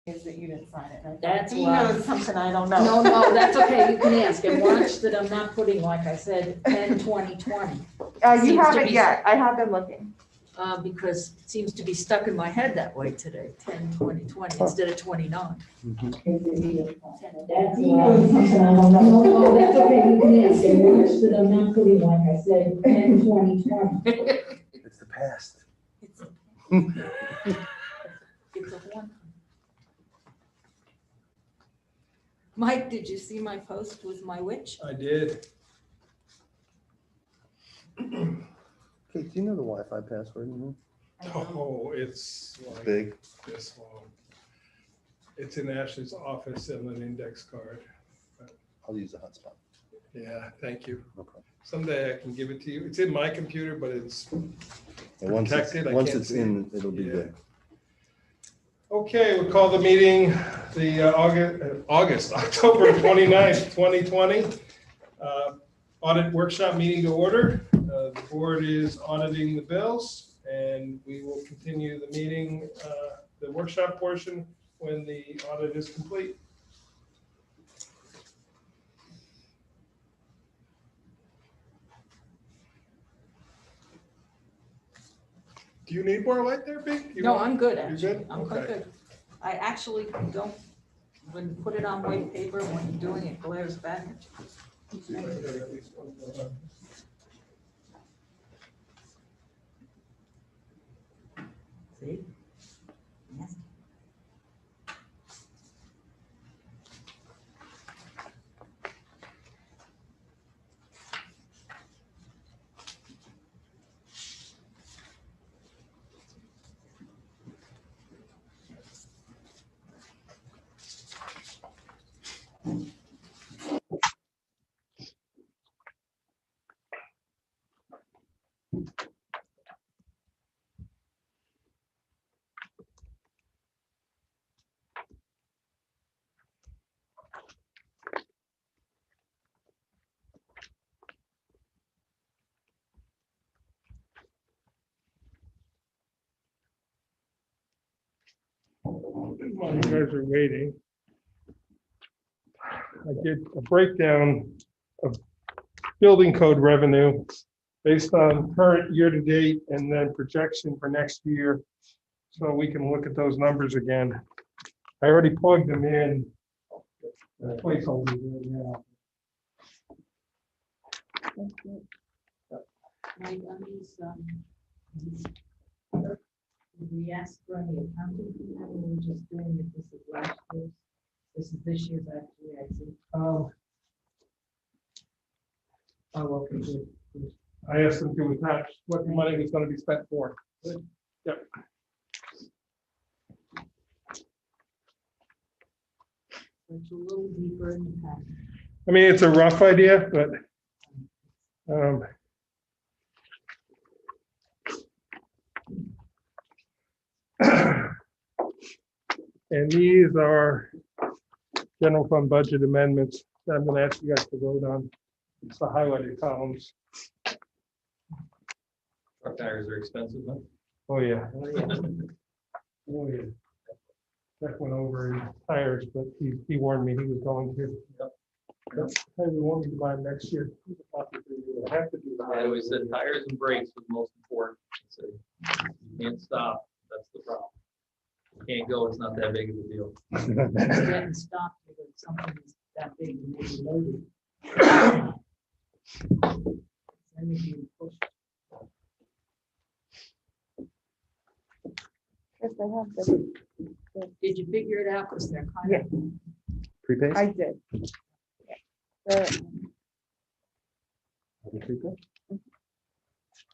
Is that you didn't sign it. And I thought, That's he why. knows something I don't know. No, that's okay, you can ask, and watch that I'm not putting, like I said, 10/20/20. You Seems to haven't be- yet. I have been looking. Because it seems to be stuck in my head that way today, 10/20/20 instead of 29. That's He knows something I don't know. No, that's okay, you can ask, and watch that I'm not putting, like I said, 10/20/20. It's the past. It's a one. Mike, did you see my post with my witch? I did. Kate, do you know the Wi-Fi password? Oh, it's like Big. this long. It's in Ashley's office in an index card. I'll use the hotspot. Yeah, thank you. No problem. Someday I can give it to you. It's in my computer, but it's And once it's, protected. I once can't it's see in, it'll be Yeah. good. Okay, we'll call the meeting the October 29th, 2020. Audit workshop meeting to order. The board is auditing the bills, and we will continue the meeting, the workshop portion, when the audit is complete. Do you need more light there, Big? You No, want- I'm good, You're actually. good? I'm quite Okay. good. I actually don't, when you put it on white paper, when you're doing it, glares back. See? Yes. While you guys are waiting, I did a breakdown of building code revenue based on current year-to-date and then projection for next year. So we can look at those numbers again. I already plugged them in. Placeholders right now. Mike, on these, did we ask for any accounting for that, or we're just doing it, this is last year's? This is this year's actually, I see. Oh, okay, good, good. I asked them to attach what the money was going to be spent for. Yep. It's a little deeper in the pack. I mean, it's a rough idea, but and these are general fund budget amendments that I'm going to ask you guys to vote on. It's the highlighted columns. Truck tires are expensive, huh? Oh, yeah. Oh, yeah. That went over in tires, but he warned me he was going to. Yep. Hey, we want me to buy them next year. I have to do I always said tires and brakes was most important. So you can't stop, that's the problem. You can't go, it's not that big of a deal. Getting stopped because something is that big and maybe loaded. Then you can push. Yes, I have them. Did you figure it out? Because they're kind of. Prepaid? I did.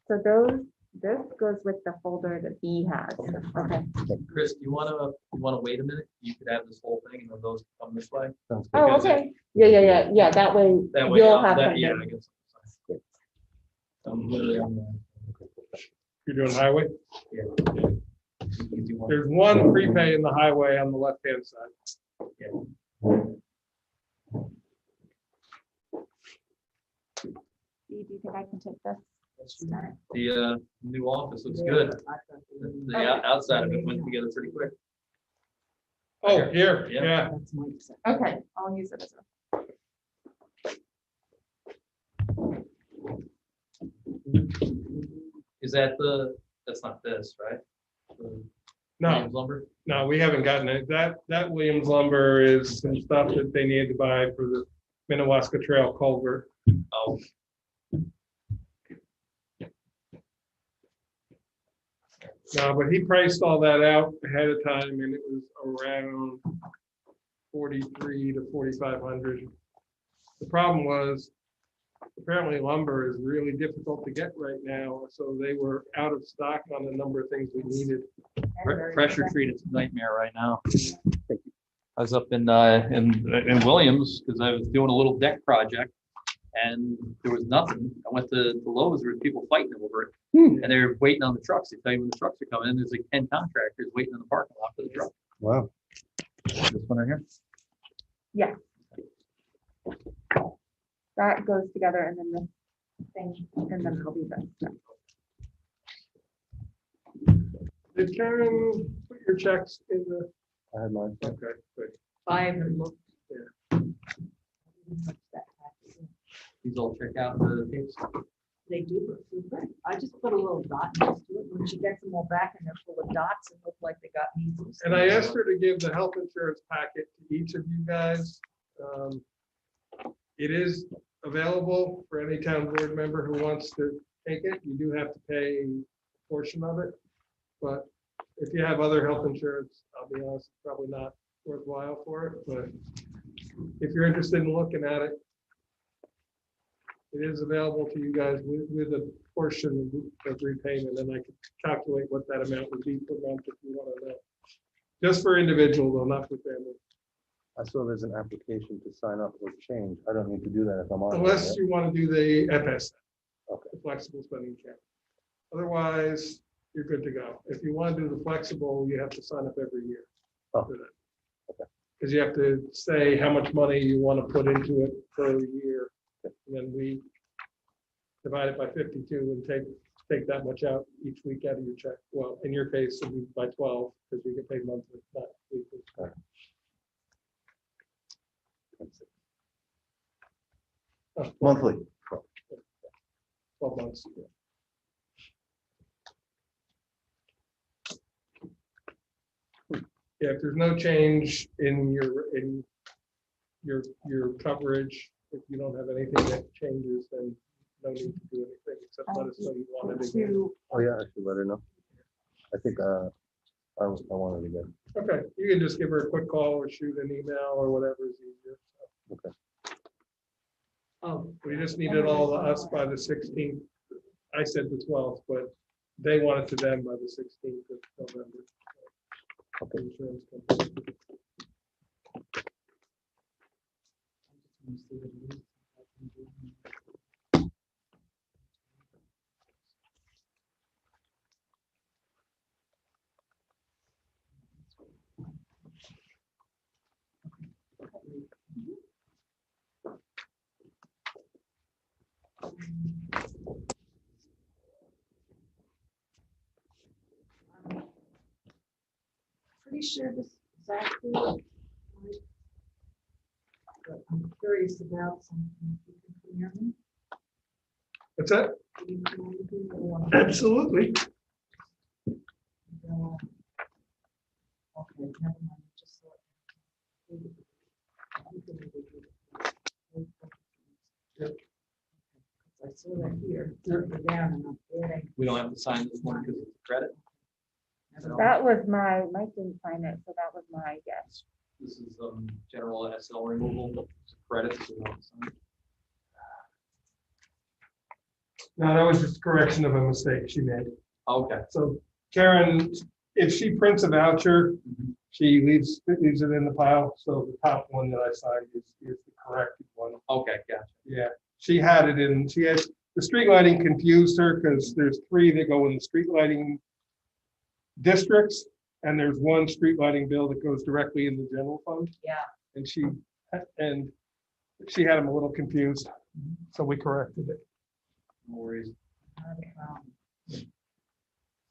So this goes with the folder that B has. Okay. Chris, do you wanna wait a minute? You could have this whole thing and then those come this way. Sounds good. Oh, Because okay. Yeah. That way That way, you'll have that, yeah, them. I guess. I'm literally on You're doing highway? the easy one. There's one prepay in the highway on the left-hand side. Do you think I can take this? The new office looks good. The outside of it went together pretty quick. Oh, here, Yeah. yeah. That's Mike's. Okay, I'll use it as a. Is that's not this, right? The No, Williams lumber? no, we haven't gotten it. That Williams lumber is some stuff that they need to buy for the Minnewaska Trail culvert. Oh, No, but he priced all that out ahead of time and it was around 43 to 4,500. The problem was apparently lumber is really difficult to get right now, so they were out of stock on a number of things we needed. pressure treated nightmare right now. I was up in Williams because I was doing a little deck project and there was nothing. I went to Lowe's, there were people fighting over it. And they were waiting on the trucks. They tell you when the trucks are coming in. There's like 10 contractors waiting in the parking lot for the truck. Wow. This one right here. Yeah. That goes together and then the thing, and then I'll be this. Did Karen put your checks in the, I had mine. okay, good. I haven't looked. Yeah. These all check out the tapes. They do look super. I just put a little dot next to it. When she gets them all back and they're full of dots, it look like they got measles. And I asked her to give the health insurance packet to each of you guys. It is available for any town board member who wants to take it. You do have to pay a portion of it. But if you have other health insurance, I'll be honest, it's probably not worthwhile for it. But if you're interested in looking at it, it is available to you guys with a portion of repayment, and I could calculate what that amount would be per month if you want to know. Just for individual though, not for family. I saw there's an application to sign up or change. I don't need to do that if I'm on. Unless you want to do the FS, Okay. the flexible spending account. Otherwise, you're good to go. If you want to do the flexible, you have to sign up every year. Oh. For that. Okay. Because you have to say how much money you want to put into it per year. And then we divide it by 52 and take that much out each week out of your check. Well, in your case, it'd be by 12 because we get paid monthly, not weekly. Oh, Monthly. 12 months. Yeah, if there's no change in your coverage, if you don't have anything that changes, then no need to do anything except let us know you want it again. Oh, yeah, I should let her know. I think I wanted to get. Okay, you can just give her a quick call or shoot an email or whatever is easier. So Okay. Oh, we just need it all to us by the 16th. I said the 12th, but they want it to them by the 16th of November. Okay. Insurance company. pretty sure this is exactly. But I'm curious about something. You can hear me? What's that? You can hear me? Absolutely. Okay, never mind. Just so I saw that here, further down, and I'm getting. We don't have to sign this one because it's credit. That was Mike didn't sign it, so that was my guess. This is general SL removal, credit. So we don't sign. No, that was just a correction of a mistake she made. Okay. So Karen, if she prints a voucher, she leaves it in the pile. So the top one that I signed is the corrected one. Okay, gotcha. Yeah, she had it in, the street lighting confused her because there's 3 that go in the street lighting districts. And there's one street lighting bill that goes directly in the general fund. Yeah. And she had them a little confused. So we corrected it. No worries. Not a problem.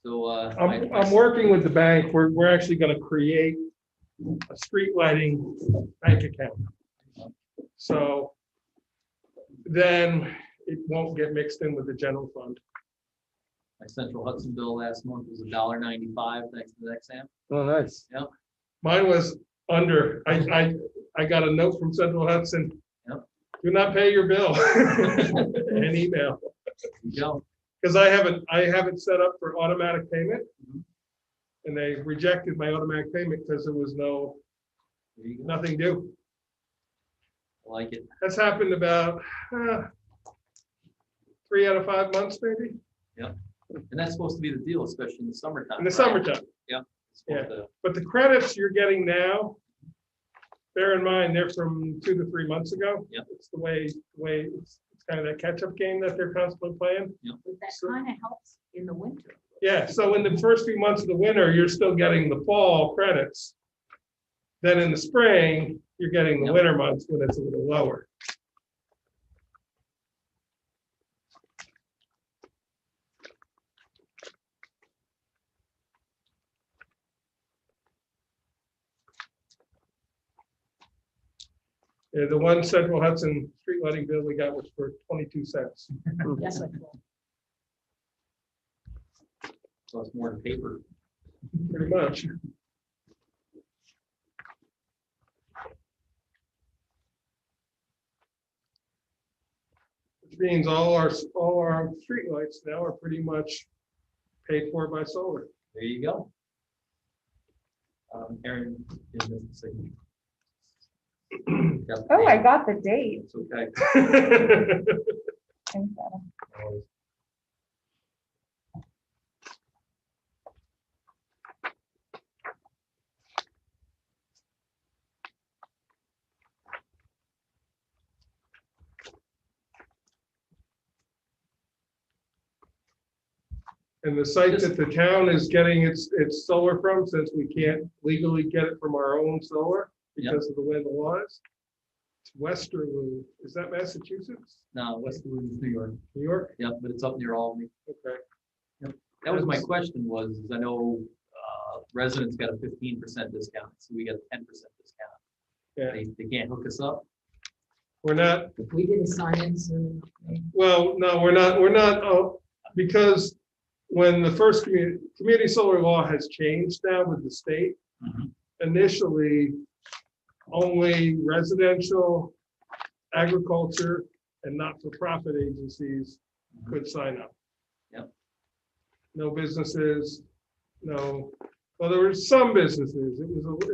So I'm working with the bank. We're actually going to create a street lighting bank account. So then it won't get mixed in with the general fund. My Central Hudson bill last month was $1.95 thanks to the exam. Oh, nice. Mine was under, I got a note from Central Hudson. Yep. Do not pay your bill. An email. There you go. Because I haven't set up for automatic payment. Mhm. And they rejected my automatic payment because there was There you go. nothing due. I like it. That's happened about 3 out of 5 months, maybe, And that's supposed to be the deal, especially in the summertime. in the right? Summertime. It's supposed to- But the credits you're getting now, bear in mind, they're from 2 to 3 months ago. Yep. It's the way it's kind of that catch-up game that they're constantly playing. But that kind of helps in the winter. Yeah, so in the first few months of the winter, you're still getting the fall credits. Then in the spring, you're getting the Yep. winter months when it's a little lower. Yeah, the one Central Hudson street lighting bill we got was for 22 cents. Yes, I will. Costs more than paper. Pretty much. Which means all our streetlights now are pretty much paid for by solar. There you go. Aaron, is this the signature? Got the Oh, I date. got the date. It's okay. Thanks, Adam. And the site that the town is getting its solar from, since we can't legally get it from our own solar because of the way the law is, it's Westerlo. Is that Massachusetts? No, West Woodlands, New York. New York? Yep, but it's up near Albany. Okay. That was my question was, is I know residents got a 15% discount, so we got a 10% discount. Yeah. They can't hook us up. We're not, We didn't sign in soon enough. well, no, we're not, because when the first community solar law has changed now with the state, Mhm. initially, only residential, agriculture, and not-for-profit agencies could sign up. Yep. No businesses, no, well, there were some businesses. It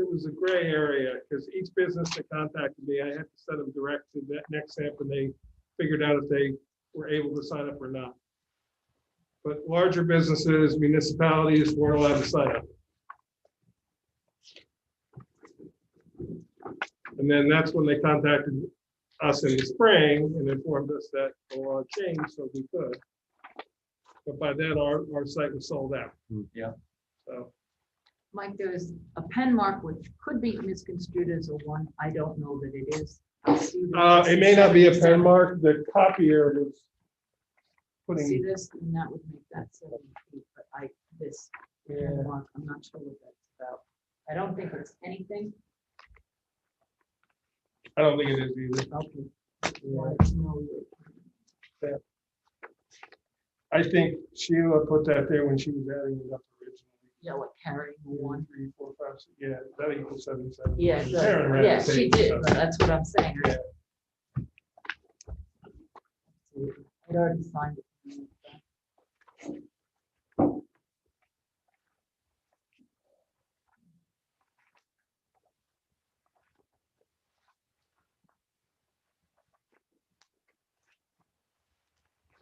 was a gray area, because each business that contacted me, I had to send them direct to that next step, and they figured out if they were able to sign up or not. But larger businesses, municipalities weren't allowed to sign up. And then that's when they contacted us in the spring and informed us that the law changed, so we could. But by then, our site was sold out. Yeah. So, Mike, there's a pen mark which could be misconstrued as a 1. I don't know that it is. I see that it may not be a pen 77. mark, the copier was See putting, this, and that would make that 7 feet, but this yeah, pen mark, I'm not sure what that's about. I don't think it's anything. I don't think it is either. Okay. Yeah. Wanted to know your- I think Sheila put that there when she was adding it up originally. Yeah, what carrying a 1. 3, 4, 5, 6, yeah, that equals 77. Yeah, Karen ran yeah, the she tape, did, so- but that's what I'm saying. Yeah. I'd already signed it.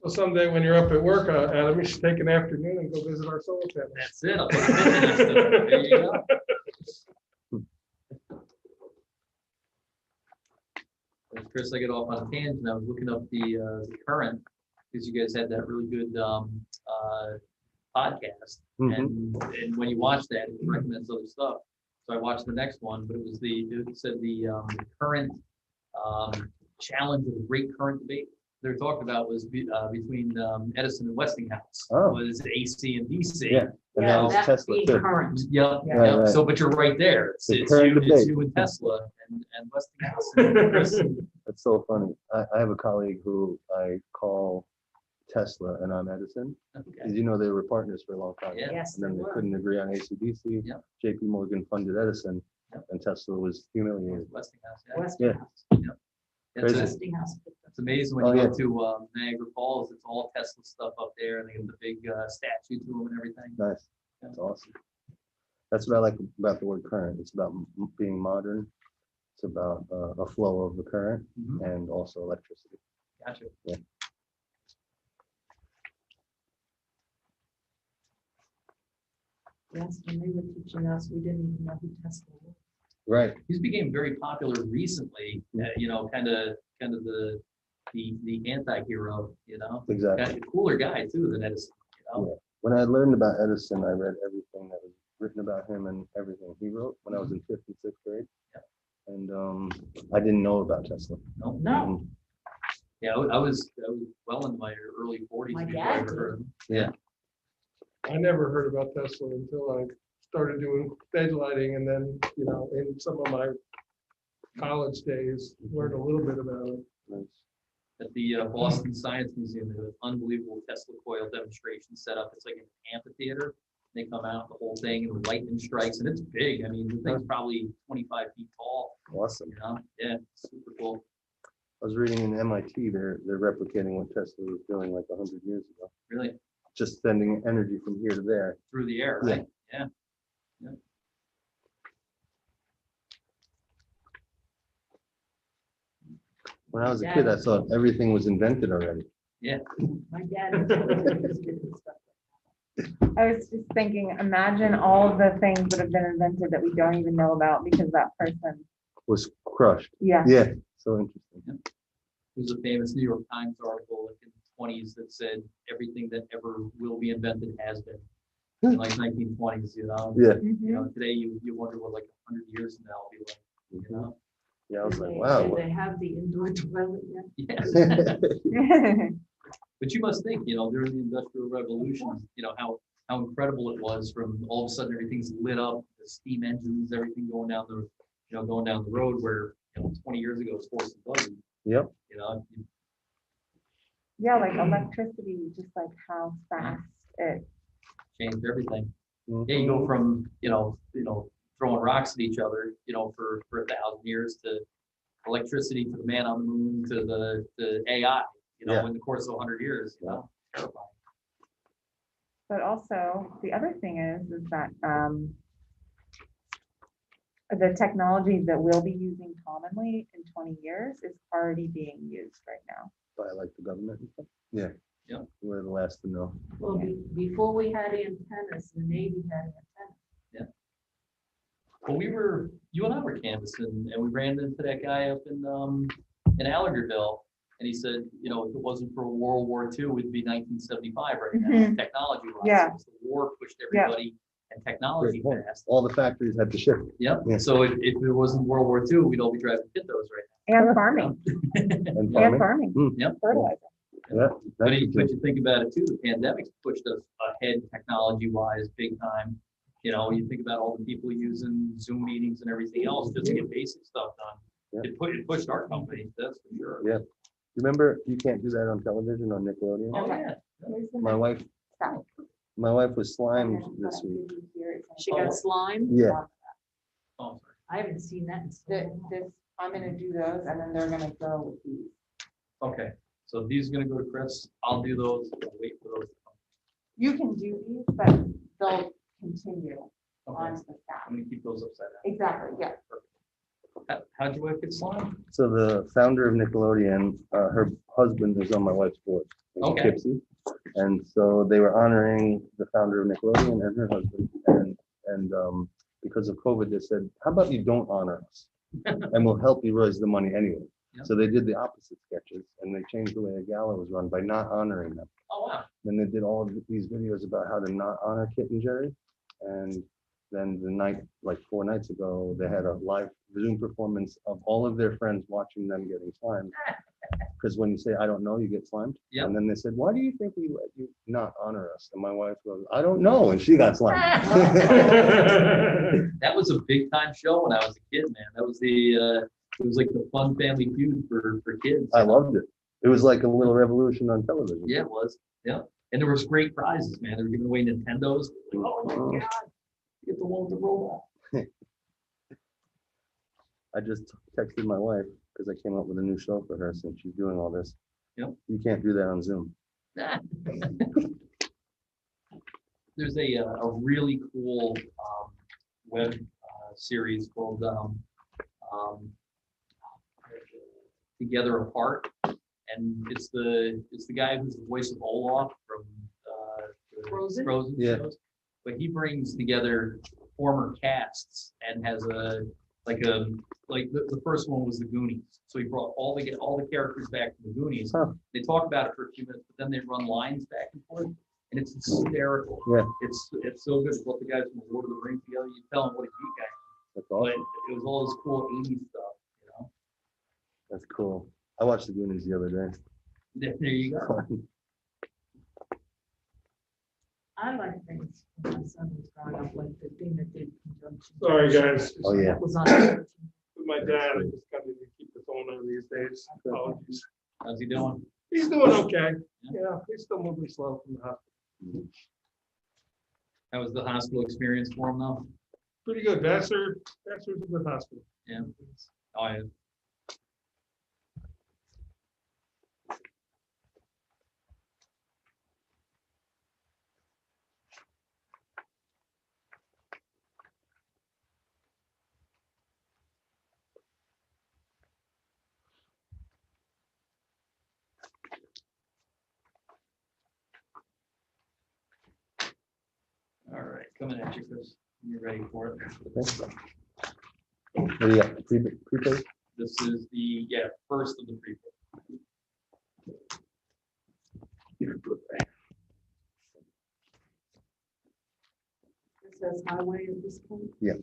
So someday when you're up at work, Adam, you should take an afternoon and go visit our solar panels. That's it. I'll put a picture next to it. There you go. Chris, I get off on a tangent. I was looking up the current, because you guys had that really good podcast. And when you watch that, it recommends other stuff. So I watched the next one, but it said the current challenge of the great current debate. they were talking about was between Edison and Westinghouse. Oh. Was AC and DC. Yeah. And that was that Tesla being too. current. Yep, Right, yep. right. So, but you're right there. It's, The it's current you, it's debate. you and Tesla and Westinghouse and Chris. That's so funny. I have a colleague who I call Tesla and I'm Edison. Okay. Because you know they were partners for a long time. Yeah. Yes, And then they they were. couldn't agree on AC/DC. Yep. JP Morgan funded Edison Yep. and Tesla was humiliated. Westinghouse. Yeah. Westinghouse. It's, Crazy. Westinghouse. it's amazing when Oh, you yeah. go to Niagara Falls. It's all Tesla stuff up there, and they have the big statue to them and everything. Nice. That's awesome. That's what I like about the word current. It's about being modern. It's about a flow of the current Mhm. and also electricity. Gotcha. Yes, when they were teaching us, we didn't even know who Tesla was. Right. He's became very popular recently. You know, kind of the anti-hero. You know, Exactly. kind of cooler guy too than Edison. You know. When I learned about Edison, I read everything that was written about him and everything he wrote when I was in 5th and 6th grade. Yeah. And I didn't know about Tesla. No. No, Yeah, I was well into my early 40s My before I dad ever did. heard of him. Yeah. I never heard about Tesla until I started doing stage lighting, and then, you know, in some of my college days, learned a little bit about it. Nice. At the Boston Science Museum, they have an unbelievable Tesla coil demonstration set up. It's like an amphitheater. They come out, the whole thing, and the lightning strikes, and it's big. I mean, the thing's probably 25 feet tall. Awesome. You know, yeah, super cool. I was reading in MIT, they're replicating what Tesla was doing like 100 years ago. Really Just sending energy from here to there. through the air, Yeah. right? Yeah. When I was a kid, I thought everything was invented already. my dad. was doing stuff like I was just thinking, imagine all the things that have been invented that we don't even know about because that person, Was crushed. yeah. Yeah. So interesting. There's a famous New York Times article like in the 20s that said everything that ever will be invented has been. In like 1920s, you know. Yeah. You Mhm. know, today you wonder what like 100 years from now will be like. You know. Yeah, I was Do like, they- wow. Do they have the indoor toilet yet? Yeah. But you must think, you know, during the Industrial Revolution, you know, how incredible it was from all of a sudden everything's lit up, the steam engines, everything going down the road where, you know, 20 years ago it was horse and buggy, Yep. you know. Yeah, like electricity, just like how fast it, Changed everything. Mhm. Yeah, you go from, you know, throwing rocks at each other, you know, for 1,000 years to electricity, to the man on the moon, to the AI, you know, Yeah. in the course of 100 years, you know, terrifying. but also the other thing is that the technology that we'll be using commonly in 20 years is already being used right now. By like the government and stuff. Yeah. Yeah. We're the last to know. Well, before we had antennas, the Navy had antennas. Well, you and I were canvassing, and we ran into that guy up in Allergerville, and he said, you know, if it wasn't for World War II, it'd be 1975 right now, Mhm. technology-wise. Yeah. The war pushed Yeah. everybody and technology Great point. fast. All the factories had to shift. Yep. Yeah. So if it wasn't World War II, we'd all be driving Pintos right And farming, And and farming. farming, Yep. fertilizer. Yeah. But that's you, the but you think about it too, the pandemic's pushed us ahead technology-wise, big time. You know, you think about all the people using Zoom meetings and everything else just to get basic stuff done. Yeah. It pushed our company, that's for sure. Yeah. Remember, you can't do that on television on Nickelodeon. Oh, yeah. Here's the My next wife, step. my wife was slimed And then this what I'm week. doing here is I'm She going got slime. Yeah. Oh, sorry. I haven't seen that in so This, long. this, I'm gonna do those and then they're gonna go with these. Okay, so these are gonna go to Chris. I'll do those. I'll wait for those to come. You can do these, but they'll continue Okay, on to the staff. I'm gonna keep those upside Exactly, yeah. down. How'd your wife get slime? So the founder of Nickelodeon, her husband is on my wife's board. in Okay. Poughkeepsie. And so they were honoring the founder of Nickelodeon and her husband. And because of COVID, they said, how about you don't honor us? And we'll help you raise the money anyway. Yeah. So they did the opposite sketches and they changed the way a gala was run by not honoring them. Oh, wow. Then they did all of these videos about how to not honor Kit and Jerry. And then the night, like 4 nights ago, they had a live Zoom performance of all of their friends watching them getting slimed. Because when you say, I don't know, you get slimed. Yep. And then they said, why do you think we let you not honor us? And my wife goes, I don't know. And she got slimed. That was a big time show when I was a kid, man. That was it was like the Fun Family Feud for kids. I loved it. It was like a little revolution on television. Yeah, it was. Yeah. And there was great prizes, man. They were giving away Nintendos. Like, oh my God. You get the one with the robot. I just texted my wife because I came up with a new show for her since she's doing all this. Yep. You can't do that on Zoom. There's a really cool web series called Together Apart, and it's the guy who's the voice of Olaf from the Frozen? Yeah. shows. But he brings together former casts and has like the first one was the Goonies. So he brought all the characters back from the Goonies. Huh. They talk about it for a few minutes, but then they run lines back and forth, and it's hysterical. Yeah. It's so good. What the guys from Lord of the Rings together, you tell them what a geek guy. That's But awesome. it was all this cool 80s stuff, you know. That's cool. I watched the Goonies the other day. There you go. I like things when my son was growing up, like the thing that did conjunction. Sorry, guys. Oh, yeah. That was on. 13. With my dad, I just got to keep the phone on these days. Apologies. How's he doing? He's doing okay. Yeah, he's still moving slow from the hospital. How was the hospital experience for him though? Pretty good. Vassar's a good hospital. Yeah. Oh yeah. All right, coming at you, Chris. You're ready for it. What do you got? Prepaid? This is the first of the prequel. It says highway at this point. Yeah.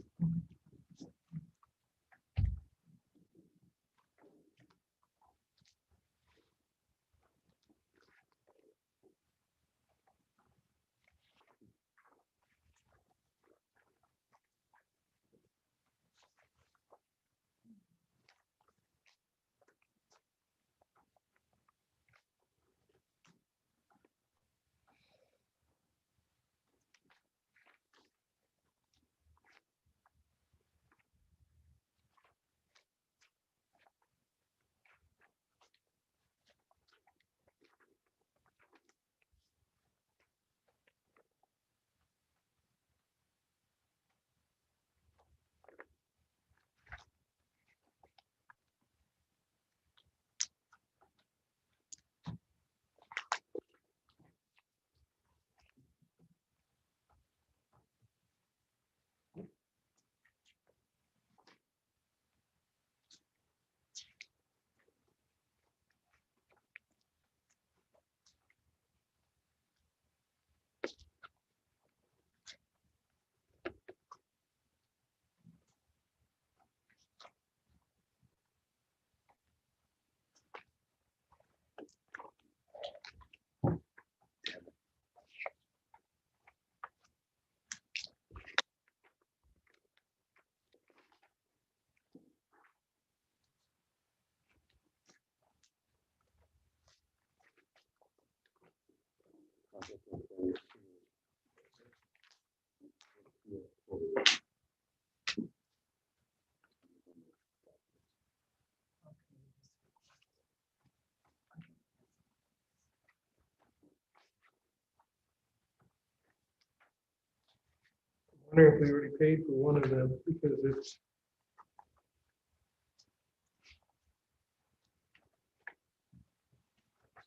I wonder if we already paid for one of them because it's.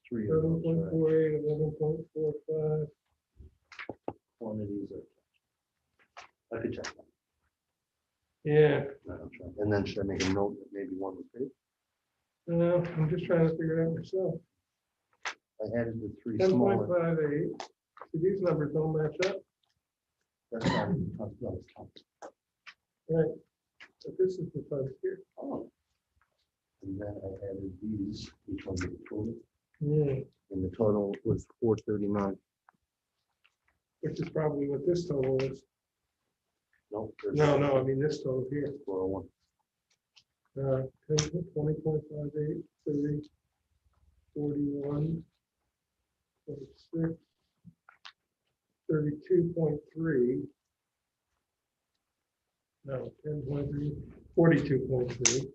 Three of those, right? 11.48, 11.45. One of these are. I could check that. Yeah, I'll try. And then should I make a note that maybe one was paid? no, I'm just trying to figure it out myself. I added the three 10.58. smaller. These numbers don't match up. That's not even count. Right. But this is the funds here. Oh. And then I added these, each one with a total, Hmm, and the total was 439. which is probably what this total is. No. No, I mean this total here. 401. 10, 20.58, 30, 41, 26, 32.3. No, 10.3, 42.3.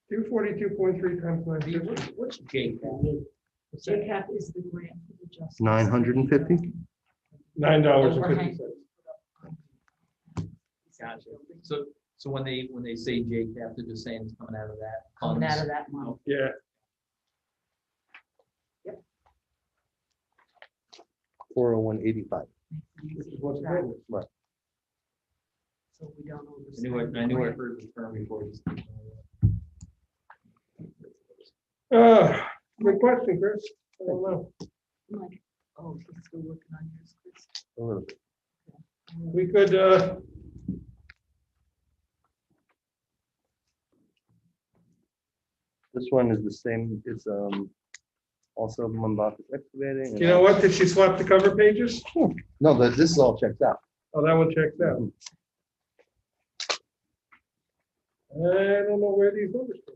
Do 42.3 times What's J? JCAP is the grant for the justice. 950? $9.50. Gotcha. So when they say JCAP, they're just saying it's coming out of that. Coming out funds. of that month. Yeah. Yep. 401.85. Which is what's Right. good. Right. So we don't I knew I heard the term before. Good question, Chris. I don't know. I'm like, oh, he's still working on yours, Chris. A little bit. We could, This one is the same, it's also Mombasa excavating. and you know what? Did she swap the cover pages? No, this is all checked out. Oh, that one checks out. I don't know where these numbers come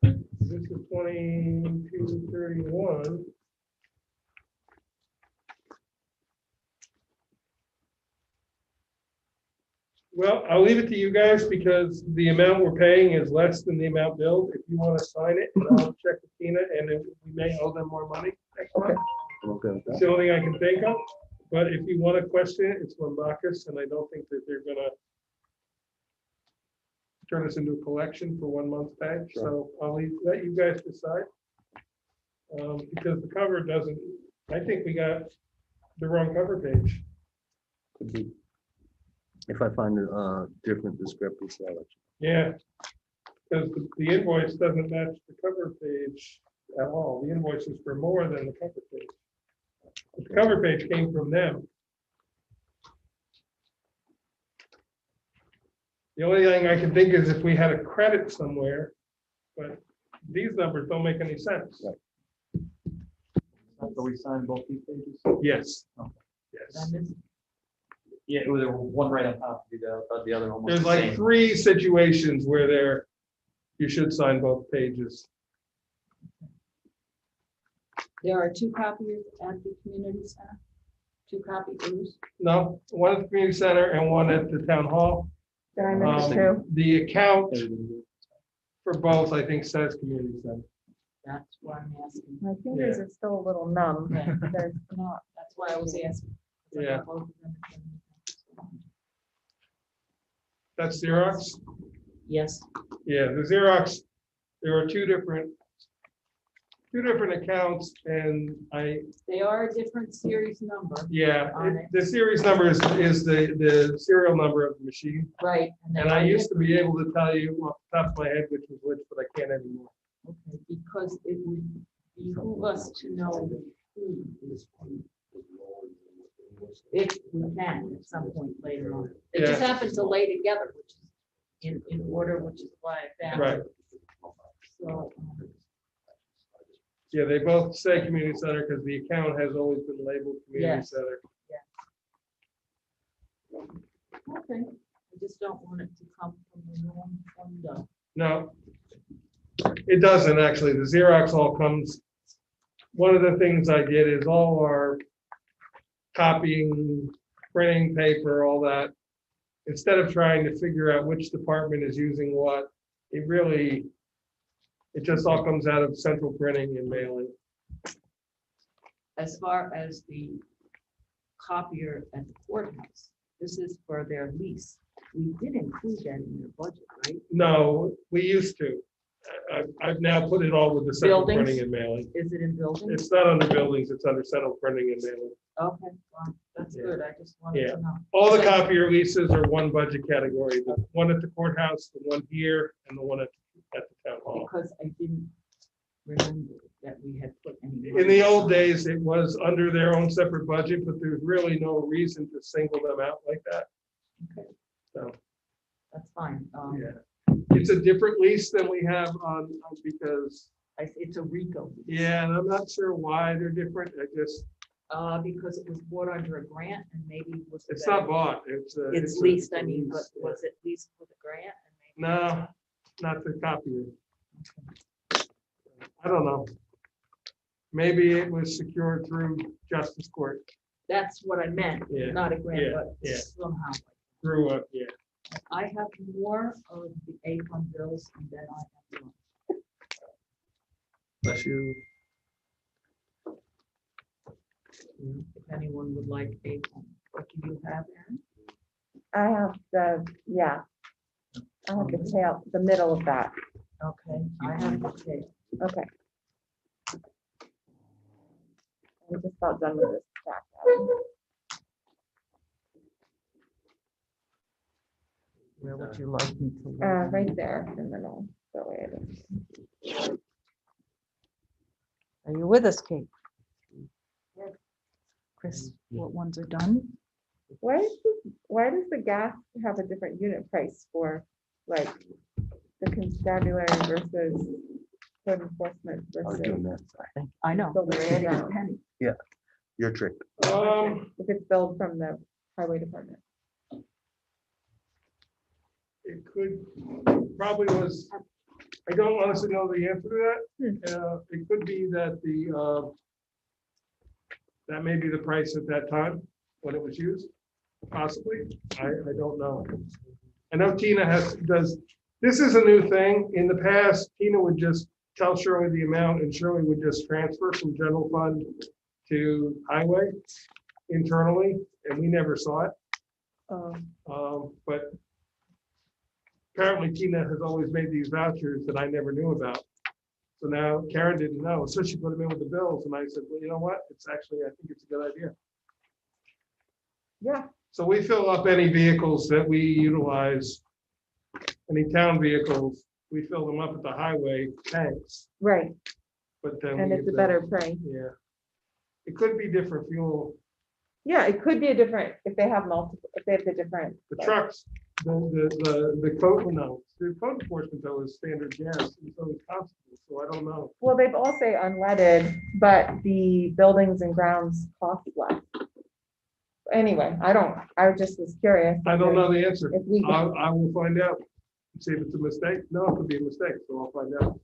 from. This is 2231. Well, I'll leave it to you guys because the amount we're paying is less than the amount billed. If you want to sign it, I'll check with Tina and then we may owe them more money next month. I'm okay with It's that. the only thing I can think of. But if you want to question it, it's Lumbakis, and I don't think that they're gonna turn this into a collection for 1 month's pay. Sure. So I'll let you guys decide. Because the cover doesn't, I think we got the wrong cover page. Could be. If I find a different discrepancy, I'll let Yeah. Because the invoice doesn't match the cover page at all. The invoice is for more than the cover page. The cover page came from them. The only thing I can think is if we had a credit somewhere, but these numbers don't make any sense. Right. So we signed both these pages? Yes. Okay. Yes. Yeah, there was one right on top of the other one. was There's the like same. 3 situations where you should sign both pages. There are 2 copiers at the community center, 2 copiers. No, one at the community center and one at the town hall. Did I miss Um, two? The account for both, I think, says community center. That's why I'm asking. My fingers are still a little numb. Yeah. There's not. That's why I was asking. 'Cause I Yeah. got both of them at the- That's Xerox? Yes, Yeah, the Xerox, there are two different accounts and they are a different series number, yeah, On it. the series number is the serial number of the machine. right? they And I are used to be different. able to tell you off the top of my head which was which, but I can't anymore. Okay, because it would behoove us to know who is who. If we can at some point later on. It just Yeah. happened to lay together, which is in order, which is why I found Right. it. So, Yeah, they both say community center because the account has always been labeled community Yes. center. okay, I just don't want it to come from the wrong fund. No, it doesn't actually. The Xerox all comes, one of the things I did is all our copying, printing paper, all that. Instead of trying to figure out which department is using what, it just all comes out of central printing and mailing. As far as the copier at the courthouse, this is for their lease. We did include that in your budget, right? No, we used to. I've now put it all with the central Buildings? printing and mailing. Is it in buildings? It's not under buildings, it's under central printing and mailing. Okay, well, that's Yeah. good. I just wanted Yeah. to know. All the copier leases are one budget category, the one at the courthouse, the one here, and the one at the town hall. Because I didn't remember that we had put any. In the old money days, it was under their own separate budget, but there's really no reason to single them out like that. aside. Okay, So, that's fine. yeah. It's a different lease than we have because, It's a RICO. yeah, and I'm not sure why they're different. I just, Because it was bought under a grant and maybe was. it's not bought. It's a leased, I mean, but lease, yeah. was it leased with a grant? And maybe- No, not the copier. I don't know. Maybe it was secured through justice court, That's what I meant, Yeah, not a grant, yeah, but yeah. somehow. through a, yeah. I have more of the ACON bills and then I have one. Bless you. If anyone would like ACON, what do you have, Aaron? I have I have the tail, the middle of that. Okay, I have the tape. Okay. I just about done with this stack. Where would you like me to? look? Right there in the middle. That way it is. Are you with us, Kate? Yes. Chris, what ones are done? Why does the gas have a different unit price for like the constabulary versus code enforcement I was versus? doing that. Sorry. I know. Building We're adding a ground. penny. Your trick. If it's billed from the highway department? It could, probably was, I don't honestly know the answer to that. It could be that that may be the price at that time when it was used, possibly. I don't know. I know Tina this is a new thing. In the past, Tina would just tell Shirley the amount and Shirley would just transfer from general fund to highway internally, and we never saw it. But apparently Tina has always made these vouchers that I never knew about. So now Karen didn't know, so she put them in with the bills, and I said, well, you know what? It's actually, I think it's a good idea. Yeah, So we fill up any vehicles that we utilize, any town vehicles, we fill them up at the highway tanks, right. but then. And we it's a give better them- price. Yeah. It could be different fuel. Yeah, it could be a different, if they have multiple, if they have the different. The like- trucks, the code, no, the code enforcement though is standard gas, and so is constable, so I don't know. Well, they've all say unleaded, but the buildings and grounds cost less. Anyway, I just was curious. I don't know the answer. If we, I will find out. See if it's a mistake. No, it could be a mistake, so I'll find out.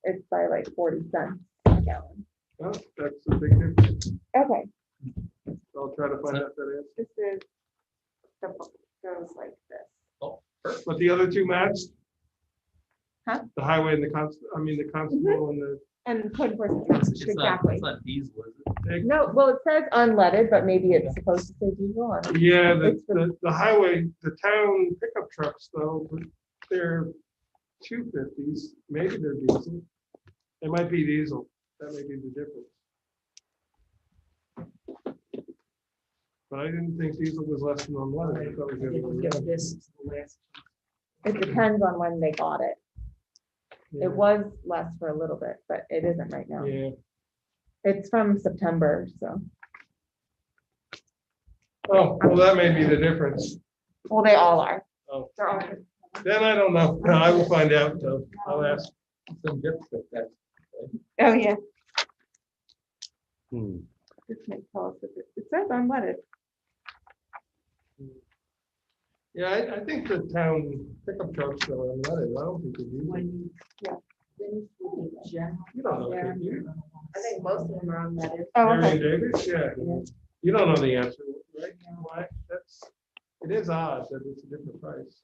it's by like 40 cents a gallon. Oh, that's a big difference. Okay, I'll try to find out that answer. this is, the book goes like this. But the other two matched? Huh? The highway and the constable and the, And code enforcement, exactly. It's not diesel, is it? No, well, it says unleaded, but maybe it's supposed to say diesel on it. yeah, It's the- the highway, the town pickup trucks though, they're 250s, maybe they're diesel. They might be diesel, that may be the difference. But I didn't think diesel was less than unleaded. I thought it was the other way around. This is the last. It depends on when they got it. Yeah. It was less for a little bit, but it isn't right now. Yeah, It's from September, so. oh, well, that may be the difference. Well, they all are. Oh, They're all. then I don't know, no, I will find out, though, I'll ask. Some gift with that. Oh, yeah. Hmm. This may tell us if it says unleaded. Yeah, I think the town pickup trucks are unleaded, I don't think they're diesel. When you. Yeah. Finish with the general. You don't know, there, do you? you're gonna wanna I think see most of them are unleaded. Oh, Oh, Mary okay. Davis, yeah, you don't know the answer, right? Why, it is odd that it's a different price.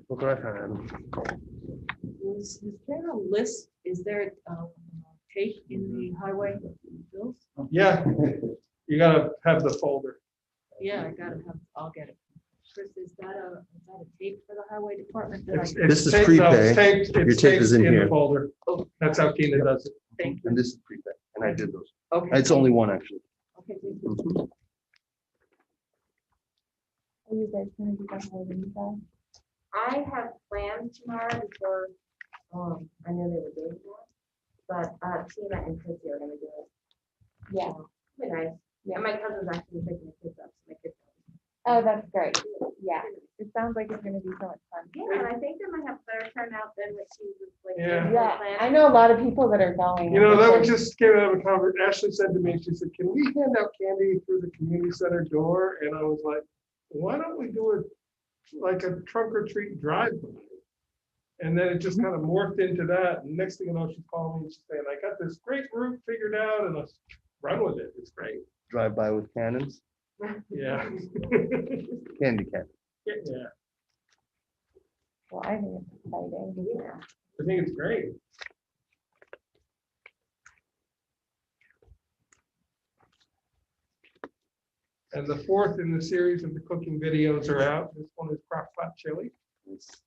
What could I find? Is there a list, is there a take in the highway bills? Yeah, you gotta have the folder. Yeah, I'll get it. Chris, is that a tape for the highway department? that I It's- can- This is taped- no, it's prepay. taped- Your it's tape is taped in the here. Folder, Oh, that's how Tina does it. thank you. And this is prepay, and I did those. Okay. It's only one, actually. Okay, thank you. Mhm. Are you guys gonna do that Halloween side? I have plans tomorrow before I knew they were doing that, but Tina and Chrissy are gonna do it. Yeah. Be nice. Yeah. And my cousin's actually picking the kids up, so my kids. Oh, that's great. Yeah, it sounds like it's gonna be so much fun. Yeah, and I think they might have better turnout than what she was like. Yeah. originally Yeah, planning. I know a lot of people that are going. You know, that was just came out of a conversation. Ashley said to me, she said, can we hand out candy through the community center door? And I was like, why don't we do it like a trunk or treat drive-by? And then it just kind of morphed into that. And next thing you know, she's calling me, she's saying, I got this great route figured out and let's run with it. It's great. Drive by with cannons, Yeah. candy cannon. Yeah, Well, I think it's exciting. Yeah. I think it's great. And the fourth in the series of the cooking videos are out. This one is crock pot chili. It's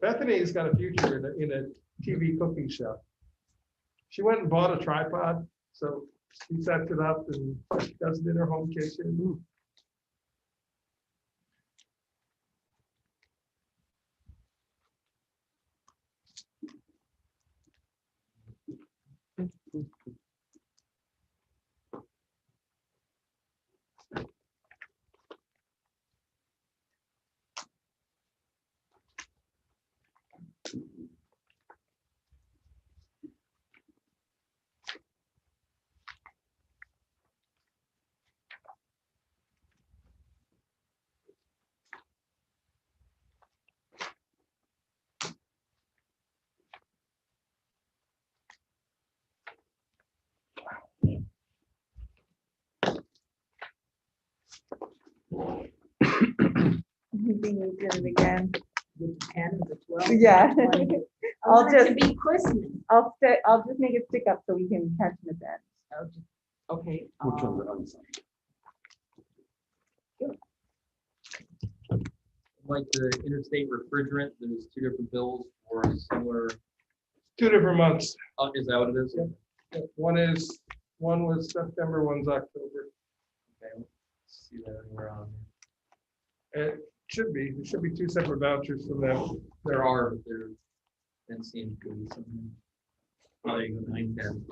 Bethany's got a future in a TV cooking show. She went and bought a tripod, so she sets it up and does it in her home kitchen. You think we did it again? With the 10 and the 12. Yeah. I I'll want it to just- be Christmas. I'll just make it stick up so we can catch them at the end. Okay. Which ones are unsigned? Like the interstate refrigerant, there's two different bills for similar, 2 different months. is that what it is? One was September, one's October. Okay, let's see that anywhere on It should be, there should be 2 separate vouchers for them. there are, but there didn't seem to be something. Oh, there you go, 910.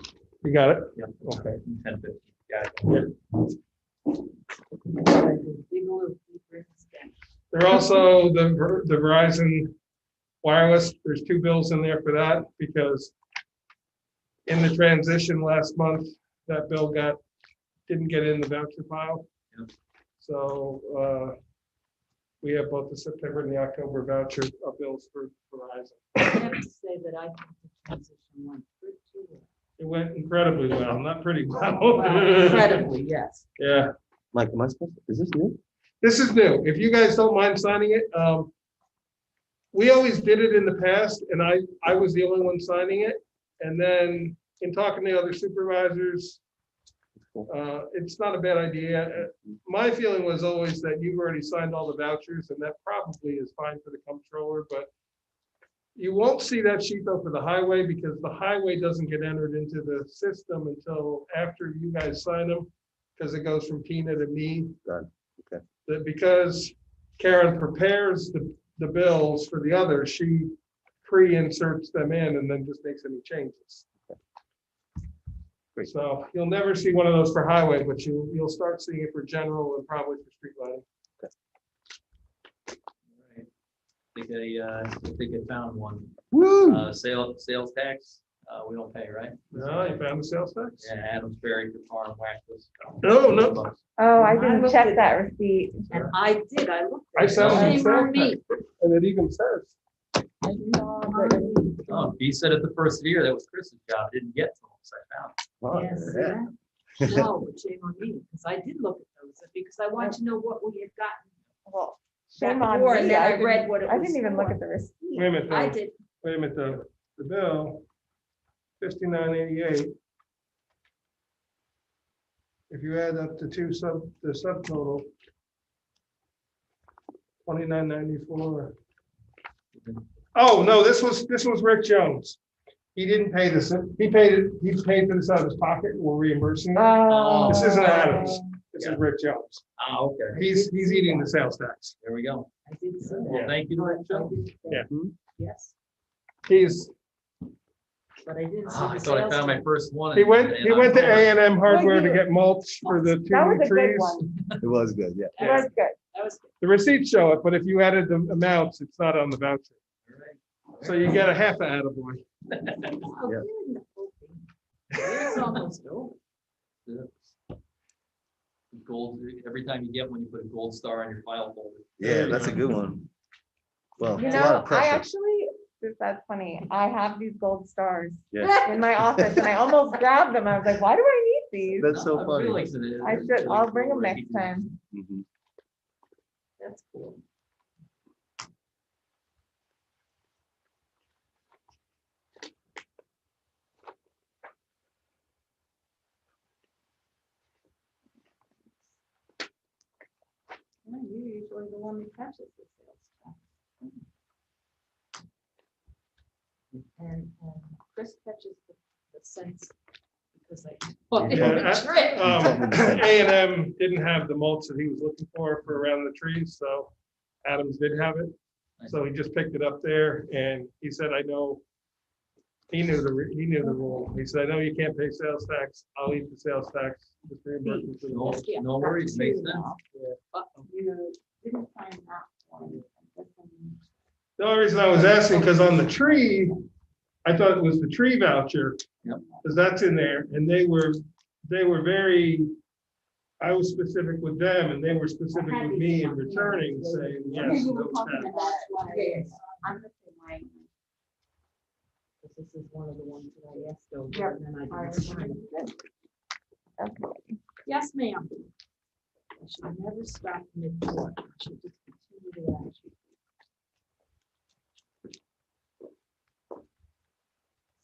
You got it? Yep. Okay. 1050. Got it. They're also the Verizon wireless, there's 2 bills in there for that because in the transition last month, that bill didn't get in the voucher file. Yep. So we have both the September and the October voucher bills for Verizon. I have to say that I think the transition went pretty well. It went incredibly well, not pretty well. Well, incredibly, yes. Yeah. Mike, am I supposed, is this new? This is new. If you guys don't mind signing it, we always did it in the past and I was the only one signing it. And then in talking to other supervisors, it's not a bad idea. My feeling was always that you've already signed all the vouchers and that probably is fine for the comptroller, but you won't see that sheet though for the highway because the highway doesn't get entered into the system until after you guys sign them, because it goes from Tina to me. Done. Okay. That because Karen prepares the bills for the others, she pre-inserts them in and then just makes any changes. Great. So you'll never see one of those for highway, but you'll start seeing it for general and probably for street lighting. Right. I think I found one. Woo! Sales tax, we don't pay, right? No, you found the sales tax? Yeah, Adams Ferry for farm waxes. No. Oh, I I didn't looked check at- that receipt. And I did, I looked. I at it. sent them Shame on sales me. tax, and it even says. I saw that. Oh, he said it the first year, that was Chris's job, didn't get to him, so I found. Oh, Yes, yeah. yeah. No, but shame on me, because I did look at those, because I wanted to know what we had gotten. Well, shame Back on before, me. and then I didn't- read what it I was didn't even look for. at the receipt. Wait a minute, I though. did, Wait a minute, the bill, 5988. If you add up the the subtotal, 2994. Oh, no, this was Rick Jones. He didn't pay this, he paid for this out of his pocket, we're reimbursing him. Oh. This isn't Adams, this is Rick Jones. Ah, okay, He's eating the sales tax. there we go. I did see Well, that. thank you, Rick Jones. I did see that. Yeah. Yes. he's, But I didn't see Oh, I the thought I sales found my tax. first one. he in- went, in he went to October. A&M Hardware to get mulch for the two That was new a good trees. one. It was good, yeah. It was good. That was. The receipts show it, but if you added the amounts, it's not on the voucher. So you get a half a attaboy. Oh, Yeah. good. It's almost over. Yeah. Gold, every time you get one, you put a gold star on your file folder. Yeah, that's a good one. Well, You it's a lot know, of I pressure. actually, that's funny. I have these gold stars Yeah, in my office and I almost grabbed them. I was like, why do I need these? that's so I funny. realize it is. I It's should, really I'll bring cool them where next you can- time. Mhm. That's cool. Yeah, you're usually the one that catches the sales tax. And Chris catches the sense because I. A&M didn't have the mulch that he was looking for around the trees, so Adams did have it. So he just picked it up there and he said, I know, he knew the rule. He said, I know you can't pay sales tax. I'll eat the sales tax. Just reimburse me for the No, mulch. no worries, makes sense. You didn't find that one. The only reason I was asking, because on the tree, I thought it was the tree voucher. Yep. Because that's in there, and they were very, I was specific with them, and they were specific with me in returning, saying, yes, You no were talking tax. about one of Yes. these. I'm the same way. This is one of the ones that I asked over. Yep. And then I I didn't sign remember. it. Okay. Yes, ma'am. I should never stop mid-court. I should just continue the action.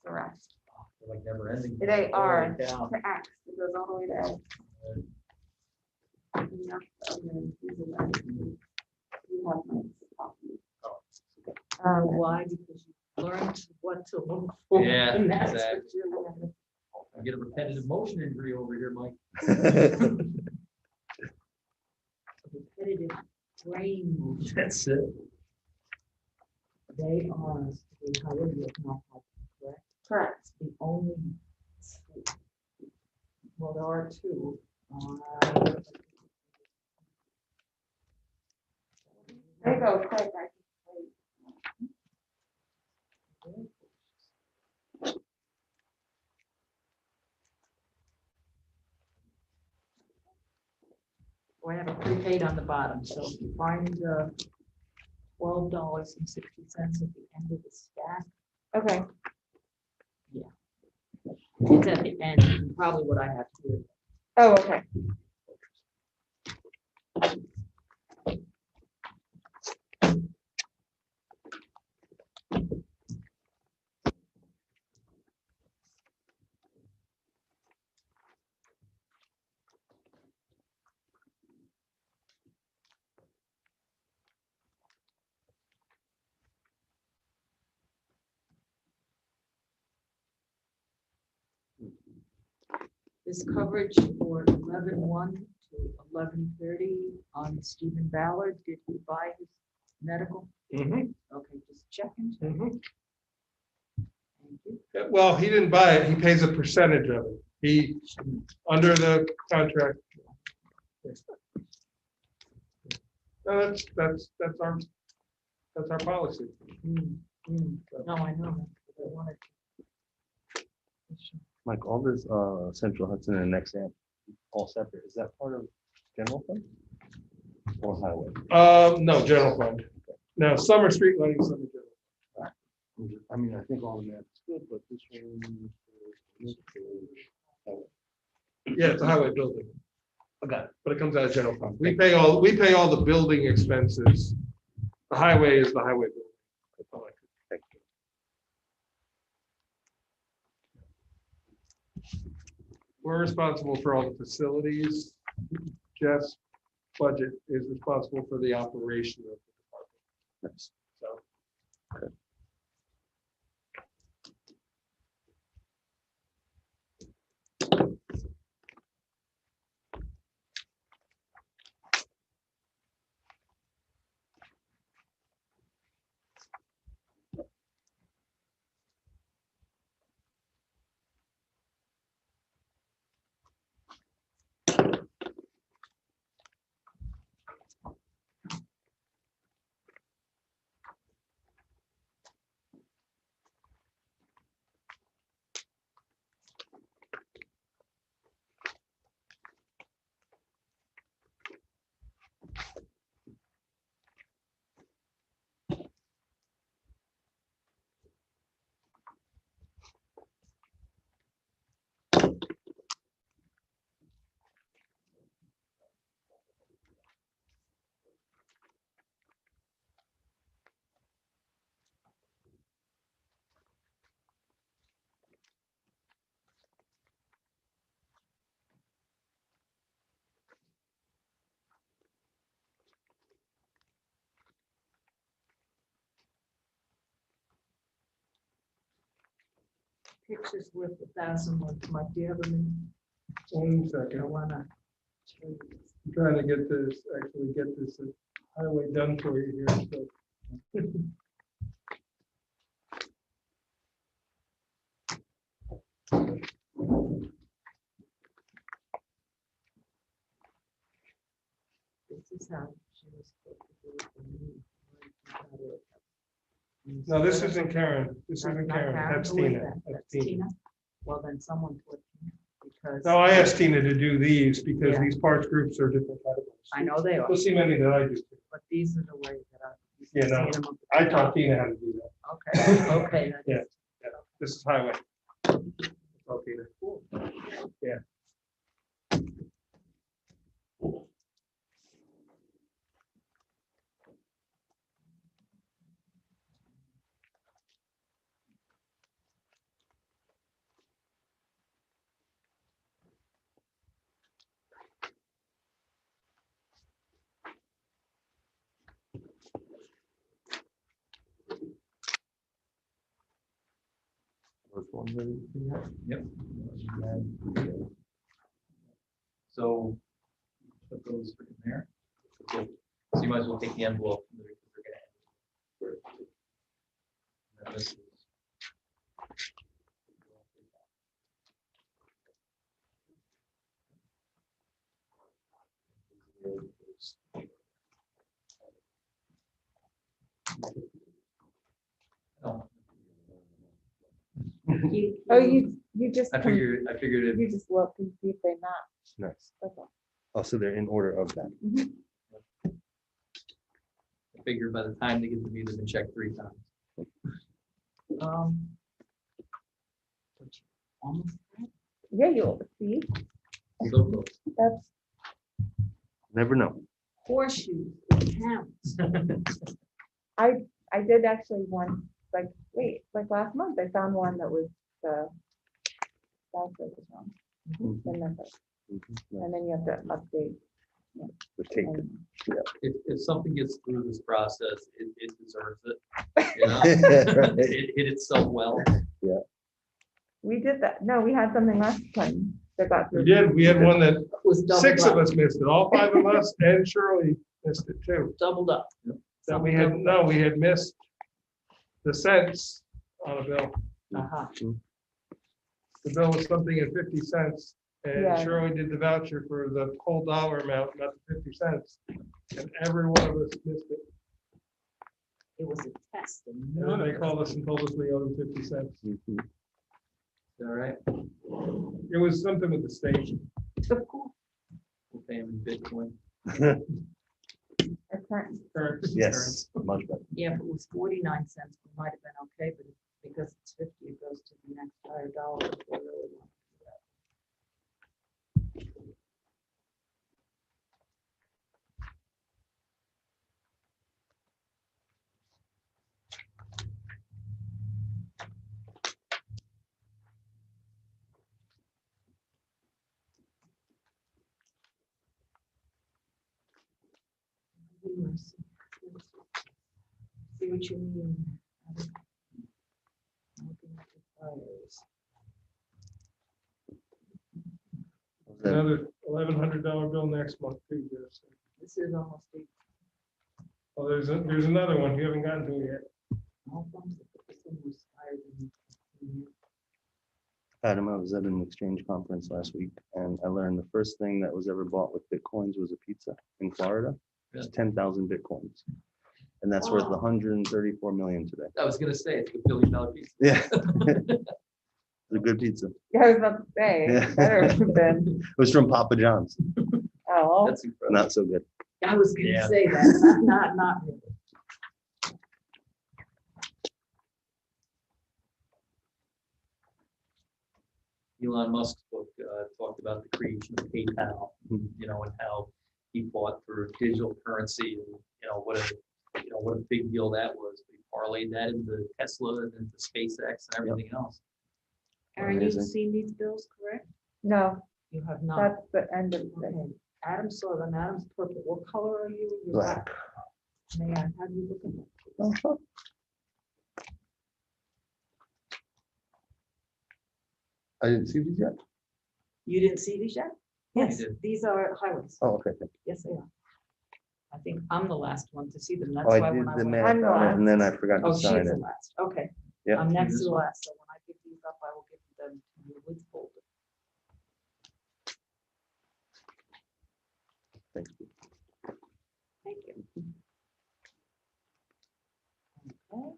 The rest. They're like never ending. They All are. the way down. To X, it goes all the way to X. And that's the other- these are the- you have my copy. Why? Because you learned what to look for. Yeah, and that's what exactly. you're learning. I get a repetitive motion injury over here, Mike. Repetitive brain motion. That's it. They are, however, not correct. Correct. The only, well, there are two. There you go, quick. I can We have a prepaid on the bottom, so if you find $12.60 at the end of the stack, Okay. it's at the end, probably what I have to do. Oh, okay. This coverage for 11/1 to 11/30 on Stephen Ballard, did he buy his medical? Mhm, Okay, just checking. mhm. Thank you. Well, he didn't buy it, he pays a percentage of it. He, under the contract. No, that's our policy. No, I know that. but I wanted to- Mike, all this Central Hudson and next amp, all separate, is that part of general fund? Or highway? No, general fund. No, Summer Street lighting, Summer General. I mean, I think all of that's good, but this one. Yeah, it's a highway building, Okay. but it comes out of general fund. We pay all the building expenses. The highway is the highway building. That's all I could- Thank you. We're responsible for all the facilities. Jeff's budget is responsible for the operation of the department. Nice. So. pictures worth 1,000 words. Mike, do you have a minute? 1 I second. wanna show you this. I'm trying to get this, actually get this highway done for you here. So. This is how she was supposed to do it for me. No, this isn't Karen. This That's isn't not Karen. Karen. That's Who is Tina. that? That's That's Tina. Tina? Well, then someone put Tina, because. No, I asked Tina to do these because Yeah. these parts groups are different categories. I know they are, We'll see many that I do. too. but these are the ways that I. Yeah, no, seen 'em up I at the taught top. Tina how to do that. Okay, okay. that's- Yeah. This is highway. Oh, Tina. Cool. Yeah. First one, maybe? Yep. So put those in there. So you might as well take the envelope. From the, we're gonna- and then this is- Oh, Oh, you just, I figured it. you just look and see if they match. Nice. That's all. Oh, so they're in order of that. I figured by the time they get to me, they've been checked 3 times. Almost. Yeah, you'll see. So close. That's, Never know. Horseshoes, counts. I did actually one, like last month, I found one that was the. That's what was wrong. The number. And then you have to update. The tape. and- If something gets through this process, it deserves it. You know? It hit itself well. We did that. No, we had something last time that got We through. did. We had one that Was doubled 6 of up, us missed it. All 5 of us and Shirley missed it too. doubled up. That we had, no, we had missed the cents on a bill. Uh-huh. The bill was something at 50 cents. And Yeah. Shirley did the voucher for the whole dollar amount, not the 50 cents. And every one of us missed it. It was a test. And And none then they of us- called us and told us we owed them 50 cents. All right. It was something with the state. Of course. We'll pay them in Bitcoin. Our current- Currency. Yes, much better. Yeah, if it was 49 cents, we might have been okay, but because it's 50, it goes to the next higher dollar. if we really want to do that. Mercy. See what you mean. Looking at the fires. Another $1,100 bill next month too, Jess. This is almost eight. Oh, there's another one. You haven't gotten to it yet. All thumbs up. This one was higher than. Adam, I was at an exchange conference last week and I learned the first thing that was ever bought with Bitcoins was a pizza in Florida. It's 10,000 Bitcoins. And that's worth Wow. 134 million today. I was gonna say, it's a $1 billion piece. Yeah. It's a good pizza. Yeah, I was about to say, Yeah. better than, It was from Papa John's. oh, That's incredible. Not so good. I was gonna Yeah. say that, not really. Elon Musk's book talked about the creation of PayPal, you know, and how he fought for digital currency and, what a big deal that was. He parlayed that into Tesla and into SpaceX and everything else. Aaron, you've Amazing. seen these bills, correct? no, You have not. that's the end of it. Okay, Adam saw them, Adam's purple. What color are you? You're Black. May I have you look at them? I didn't see these yet. You didn't see these yet? I Yes, did. these are highways. Oh, okay. Thank Yes, they are. I think I'm the last one to see them. That's you. Oh, I why did when I the went. math I'm the on it and then I forgot Oh, to she's sign the it. last. Okay. Yeah. I'm next to This the one? last, so when I pick these up, I will give them to you with folder. Thank you. Thank you. Okay.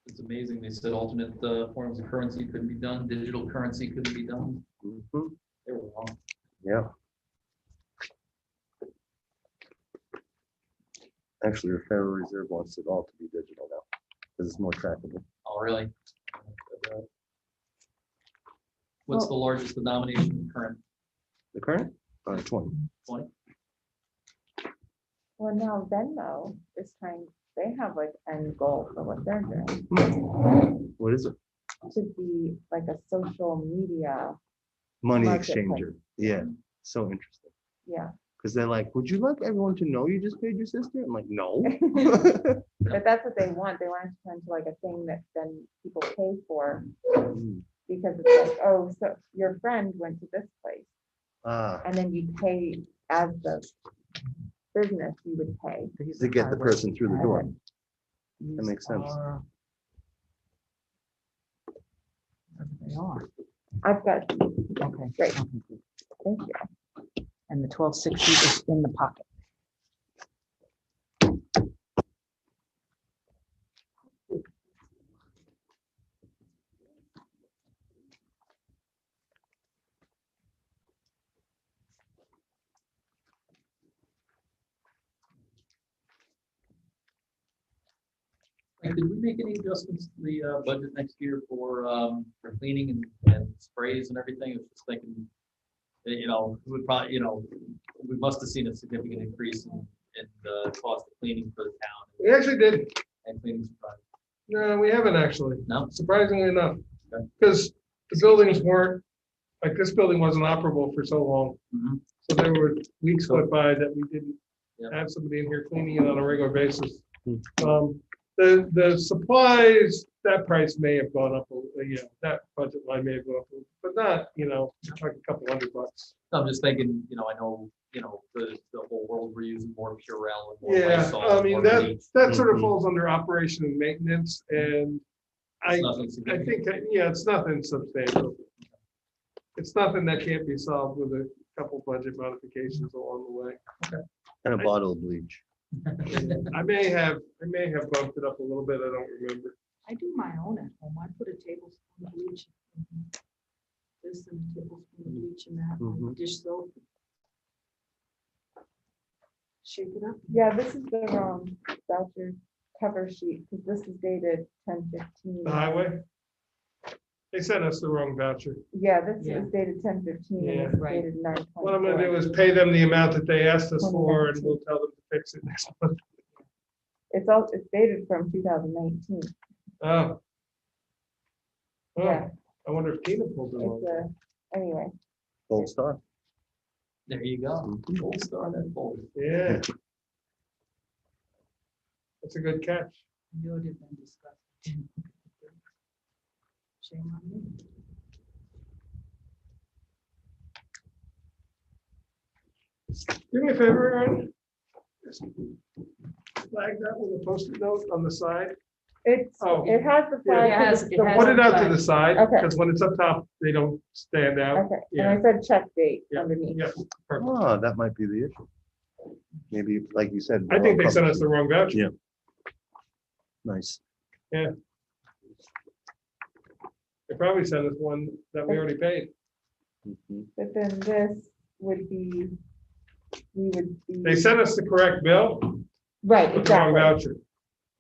It's amazing. They said alternate forms of currency couldn't be done, digital currency couldn't be done. Mhm. They were wrong. Yeah. Actually, the Federal Reserve wants it all to be digital now because it's more trackable. Oh, really? What's the largest denomination current? The current? 20. 20? Well, now Venmo is trying, they have like end goal for what they're doing What is it? to be like a social media. Money Marketplace. exchanger. Yeah. So interesting. Yeah, Because they're like, would you like everyone to know you just paid your sister? I'm like, no. but that's what they want. They want it to turn into like a thing that then people pay for Mm. because it's like, oh, so your friend went to this place Ah, and then you pay as the business, you would pay. to get the person through the door. That makes sense. They are. I've got, Okay. great, thank you. And the 1260 is in the pocket. Like, did we make any adjustments to the budget next year for cleaning and sprays and everything? I was just thinking, that, you know, we would probably, you know, we must have seen a significant increase in the cost of cleaning for the town We actually did. and cleaning supplies. No, we haven't actually, No? surprisingly enough. Okay. Because the buildings weren't, like this building wasn't operable for so long. Mhm. So there were weeks went by that we didn't Yeah. have somebody in here cleaning it on a regular basis. Hmm. The supplies, that price may have gone up, that budget line may have gone up, but not, like a couple $100. I'm just thinking, you know, I know, you know, the whole world, we're using more Purell and more Yeah, Lysol, I mean, more that, bleach. that sort of Mhm. falls under operation and maintenance, and I It's nothing I significant. think, it's nothing substantial. It's nothing that can't be solved with a couple budget modifications along the way. And a bottle of bleach. I may have bumped it up a little bit, I don't remember. I do my own at home. I put a tablespoon of bleach. This and a tablespoon of bleach in that, my Mhm. dish soap. Shake it up. Yeah, this is the wrong voucher cover sheet, because this is dated 10/15. The highway? They sent us the wrong voucher. Yeah, this Yeah. is dated 10/15, Yeah. and it's Right. dated 9/24. What I'm gonna do is pay them the amount that they asked us for, and we'll tell them to fix it next month. It's dated from 2019. Oh. Oh, Yeah, I wonder if Tina pulled it it's wrong. anyway, Gold star. There you go. Gold star that folder. Yeah. That's a good catch. Knew it had been discussed. Shame on me. Do me a favor, Aaron. Just flag that with a post-it note on the side. it Oh. has the Yeah, flag. it has- the- it the has- Put one- it out to the side, Okay. because when it's up top, they don't stand out. Okay, and Yeah. I said check date Yeah, underneath. yeah, perfect. Oh, that might be the issue. Maybe, like you said. I think they wrong sent cover us the sheet. wrong voucher. Yeah. Nice. They probably sent us one that we already paid. Mhm. But then this would be, we would be. They sent us the correct bill, Right, but the wrong exactly. voucher.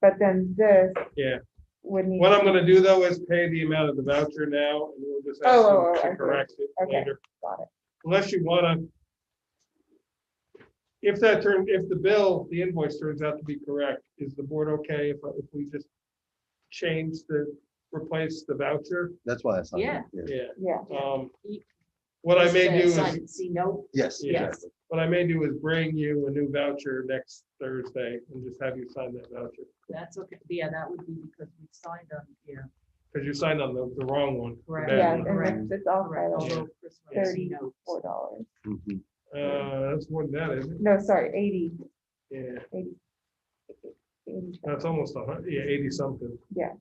But then this Yeah. would need. What I'm gonna do though is pay the amount of the voucher now, and we'll just ask Oh, them I to see. correct it Okay. later. Got it. Unless you wanna. if the invoice turns out to be correct, is the board okay if we just replace the voucher? That's why I signed Yeah. it. Yeah. Yeah, What I Just, may do sign is, and see note. Yes, Yeah. exactly. what I may do is bring you a new voucher next Thursday and just have you sign that voucher. That's okay. Yeah, that would be because we signed on, yeah. Because you signed on the wrong one. the Correct. bad yeah, one. Correct. and it's all Correct. filed Although Chris might see notes. $34. Mhm. That's more than that, isn't it? No, sorry, 80, Yeah, 80. 80. that's almost 80 something. Yeah.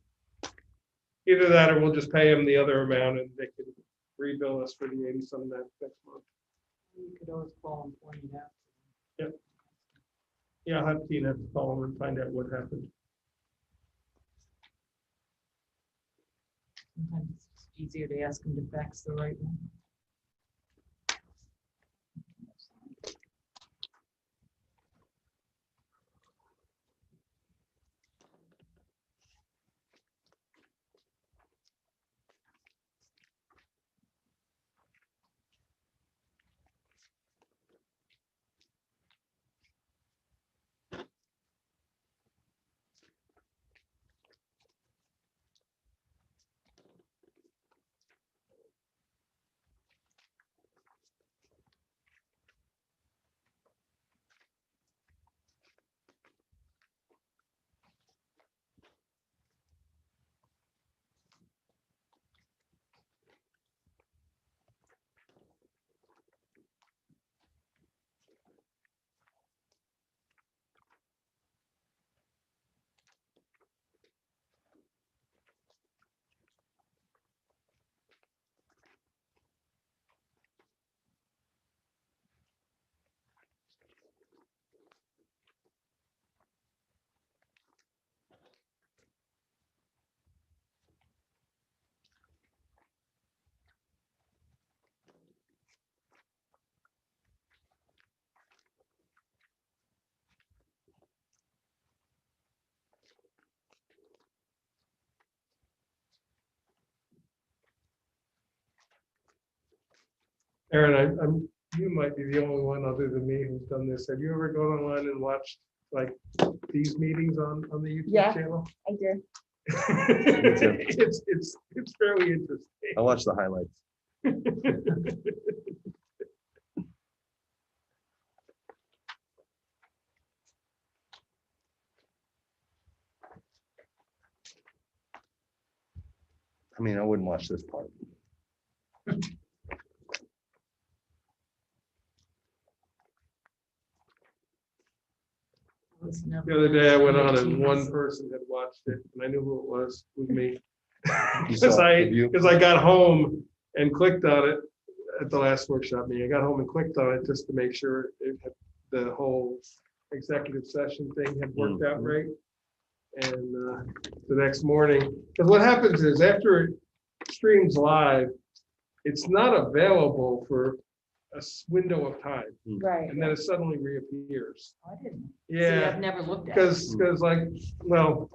Either that or we'll just pay them the other amount and they can rebill us for the 80 some next month. You could always call and point it out. Yeah, I'll have Tina call them and find out what happened. Sometimes it's easier to ask them to fax the right one. Aaron, you might be the only one other than me who's done this. Have you ever gone online and watched like these meetings on the YouTube Yeah. channel? I did. It's fairly interesting. I watched the highlights. I mean, I wouldn't watch this part. The other day I went on and one person had watched it and I knew who it was me. You saw the view? Because I got home and clicked on it at the last workshop meeting. I got home and clicked on it just to make sure the whole executive session thing had worked out right. And the next morning, because what happens is after it streams live, it's not available for a window of time, Right. and then it suddenly reappears. I didn't. See, Yeah, I've never looked at it. because like, well,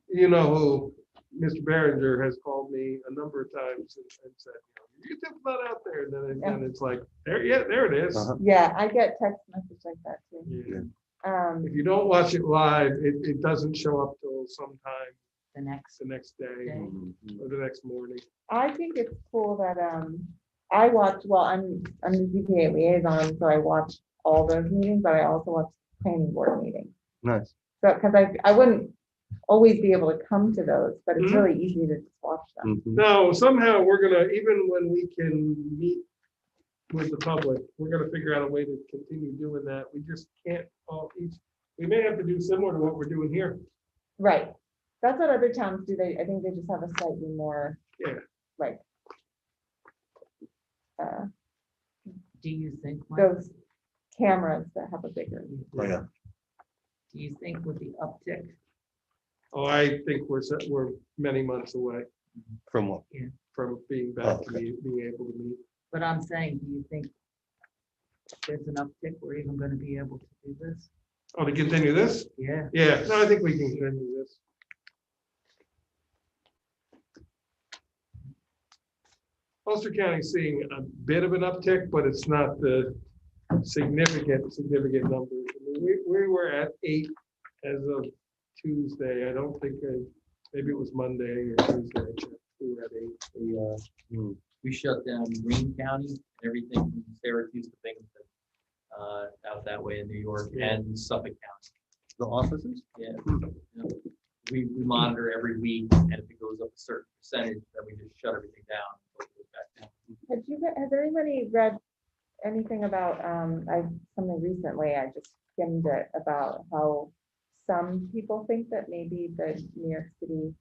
you know who Mr. Behringer has called me a number of times and said, you know, YouTube's not out there, and then it's like, there it is. Uh-huh. Yeah, I get text message like that too. Yeah. Um, If you don't watch it live, it doesn't show up till sometime The next. the next day Mhm. or the next morning. I think it's cool that, I watch, well, I'm the ZPA liaison, so I watch all those meetings, but I also watch planning board meetings. Nice. So, because I wouldn't always be able to come to those, but it's Mhm. really easy to just watch them. Mhm. No, somehow we're gonna, even when we can meet with the public, we're gonna figure out a way to continue doing that. We just can't we may have to do similar to what we're doing here. Right. That's what other towns do. I think they just have a slightly more, Yeah. like, Do you think, Mike, those cameras that have a bigger. Oh, yeah. do you think with the uptick, Oh, I think we're many months away From what? from being back to Okay. being able to meet. but I'm saying, do you think there's an uptick, we're even gonna be able to do this? Oh, to continue this? Yeah. Yeah, no, I think we can continue this. Ulster County's seeing a bit of an uptick, but it's not the significant numbers. I mean, we were at 8 as of Tuesday. I don't think, maybe it was Monday or Tuesday. I checked. We were at 8. We shut down Greene County, everything from Syracuse to Binghamton, out that way in New York and Suffolk County. The offices? Yeah. We monitor every week, and if it goes up a certain percentage, then we just shut everything down. Until it goes back down. Has anybody read anything about, something recently, I just skimmed it, about how some people think that maybe the New York City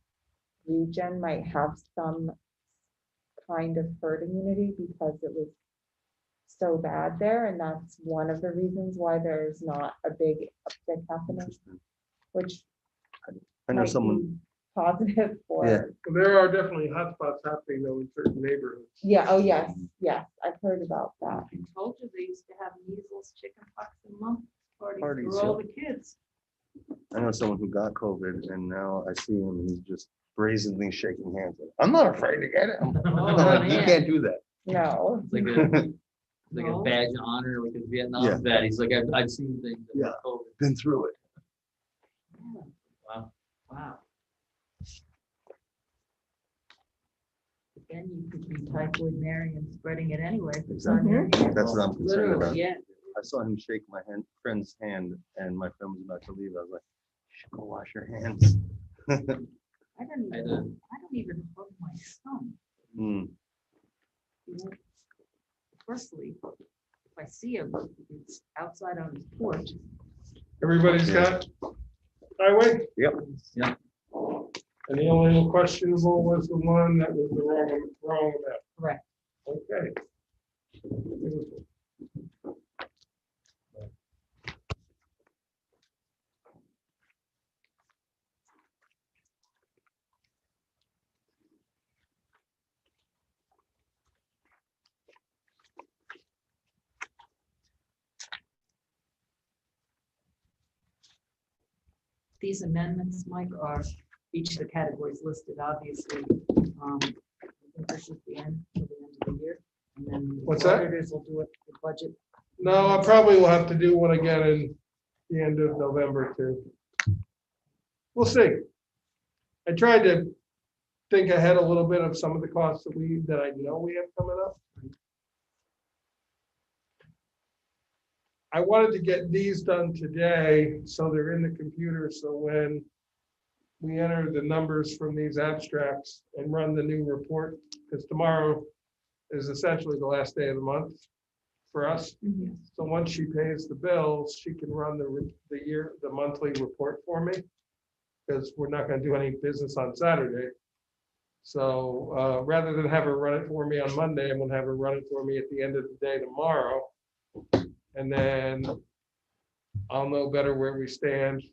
region might have some kind of herd immunity because it was so bad there, and that's one of the reasons why there's not a big uptick happening, Interesting. which I know might someone, be positive for. Yeah. Well, there are definitely hotspots happening though in certain neighborhoods. Yeah, oh, yes, I've heard about that. I told you they used to have measles, chickenpox, and mumps parties Parties, for all the kids. I know someone who got COVID and now I see him and he's just brazenly shaking hands. I'm not afraid to get it. I'm like, you man. can't do that. No, It's like a, like a No. badge of honor, like a Vietnam Yeah. vet. He's like, I've seen things. that Yeah. were COVID. Been through it. Wow. Wow. But then you could be typhoid Mary and spreading it anyway. if it's on your hands. That's what I'm concerned Literally, about. yeah. I saw him shake my friend's hand and my friend was about to leave. I was like, you should go wash your hands. I don't even hug my son. Mm, You know, Firstly, if I see him, it's outside on his porch. Everybody's got highway? Yep. Yeah. And the only questionable was the one that was the wrong amount. Correct. Okay. These amendments, Mike, are each of the categories listed, obviously. I think this is the end, for the end of the year. And then the What's that? auditors will do it, the budget. No, I probably will have to do one again in the end of November too. We'll see. I tried to think ahead a little bit of some of the costs that I know we have coming up. I wanted to get these done today, so they're in the computer, so when we enter the numbers from these abstracts and run the new report, because tomorrow is essentially the last day of the month for us. So once she pays the bills, she can run the monthly report for me, because we're not gonna do any business on Saturday. So rather than have her run it for me on Monday, I'm gonna have her run it for me at the end of the day tomorrow. And then I'll know better where we stand.